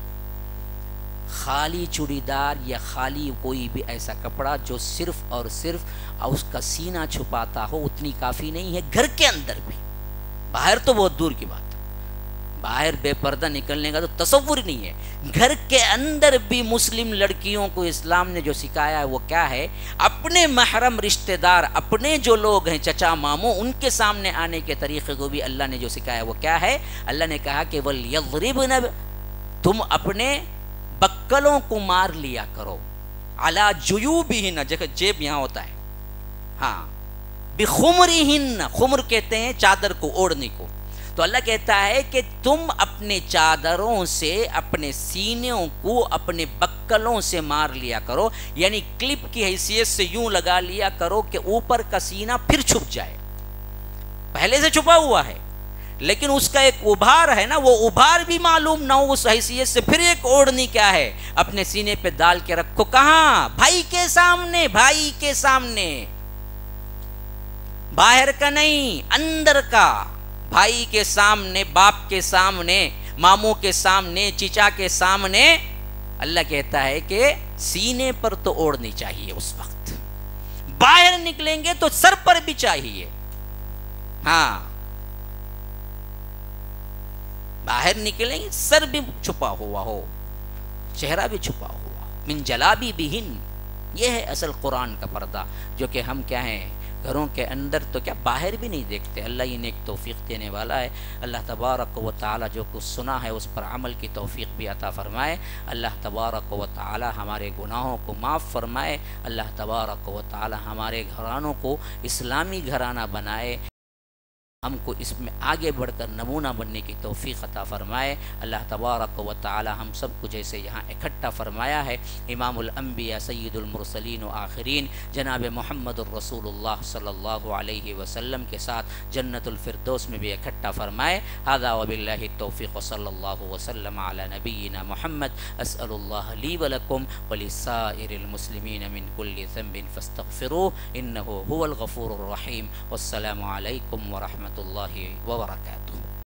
خالی چوڑی دار یا خالی کوئی بھی ایسا کپڑا جو صرف اور صرف اس کا سینہ چھپاتا ہو اتنی کافی نہیں ہے. گھر کے اندر بھی، باہر تو بہت دور کی بات ہے، باہر بے پردہ نکلنے کا تو تصور نہیں ہے. گھر کے اندر بھی مسلم لڑکیوں کو اسلام نے جو سکھایا ہے وہ کیا ہے؟ اپنے محرم رشتہ دار، اپنے جو لوگ ہیں چچا ماموں، ان کے سامنے آنے کے طریقے کو بھی اللہ نے جو سکھایا وہ کیا ہے؟ اللہ نے کہا کہ وَلْيَضْرِبْنَ، تم اپنے بکلوں کو مار لیا کرو. عَلَى جُيُوبِهِنَّ، جگہ جیب یہاں ہوتا ہے، ہاں. بِخُمُرِهِنَّ، خمر کہتے ہیں چادر کو، اوڑھنے کو. تو اللہ کہتا ہے کہ تم اپنے چادروں سے اپنے سینوں کو اپنے بکلوں سے مار لیا کرو. یعنی کلپ کی حیثیت سے یوں لگا لیا کرو کہ اوپر کا سینہ پھر چھپ جائے. پہلے سے چھپا ہوا ہے لیکن اس کا ایک ابھار ہے نا، وہ ابھار بھی معلوم نہ ہو. اس حیثیت سے پھر ایک اوڑھنی کیا ہے اپنے سینے پہ ڈال کے رکھو. کہاں؟ بھائی کے سامنے، بھائی کے سامنے، باہر کا نہیں، اندر کا. بھائی کے سامنے، باپ کے سامنے، ماموں کے سامنے، چچا کے سامنے. اللہ کہتا ہے کہ سینے پر تو اوڑھنی چاہیے اس وقت. باہر نکلیں گے تو سر پر بھی چاہیے. ہاں، باہر نکلیں گے سر بھی چھپا ہوا ہو، چہرہ بھی چھپا ہوا. من جلابی بہن، یہ ہے اصل قرآن کا پردہ، جو کہ ہم کیا ہیں گھروں کے اندر تو کیا باہر بھی نہیں دیکھتے. اللہ ہی نیک توفیق دینے والا ہے. اللہ تبارک و تعالی جو کچھ سنا ہے اس پر عمل کی توفیق بھی عطا فرمائے. اللہ تبارک و تعالی ہمارے گناہوں کو معاف فرمائے. اللہ تبارک و تعالی ہمارے گھرانوں کو اسلامی گھرانہ بنائے. ہم کو اس میں آگے بڑھ کر نمونہ بننے کی توفیق عطا فرمائے. اللہ تبارک و تعالی ہم سب کو جیسے یہاں اکٹھا فرمایا ہے امام الانبیاء سید المرسلین و آخرین جناب محمد الرسول اللہ صلی اللہ علیہ وسلم کے ساتھ جنت الفردوس میں بھی اکٹھا فرمائے. ھذا وباللہ التوفیق وصلی اللہ وسلم علی نبینا محمد. اسأل اللہ لی ولکم ولسائر المسلمین من کل ذنب فاستغفروه انه هو الغفور الرحیم. والسلام علیکم ورحمۃ اللہ وبرکاتہ.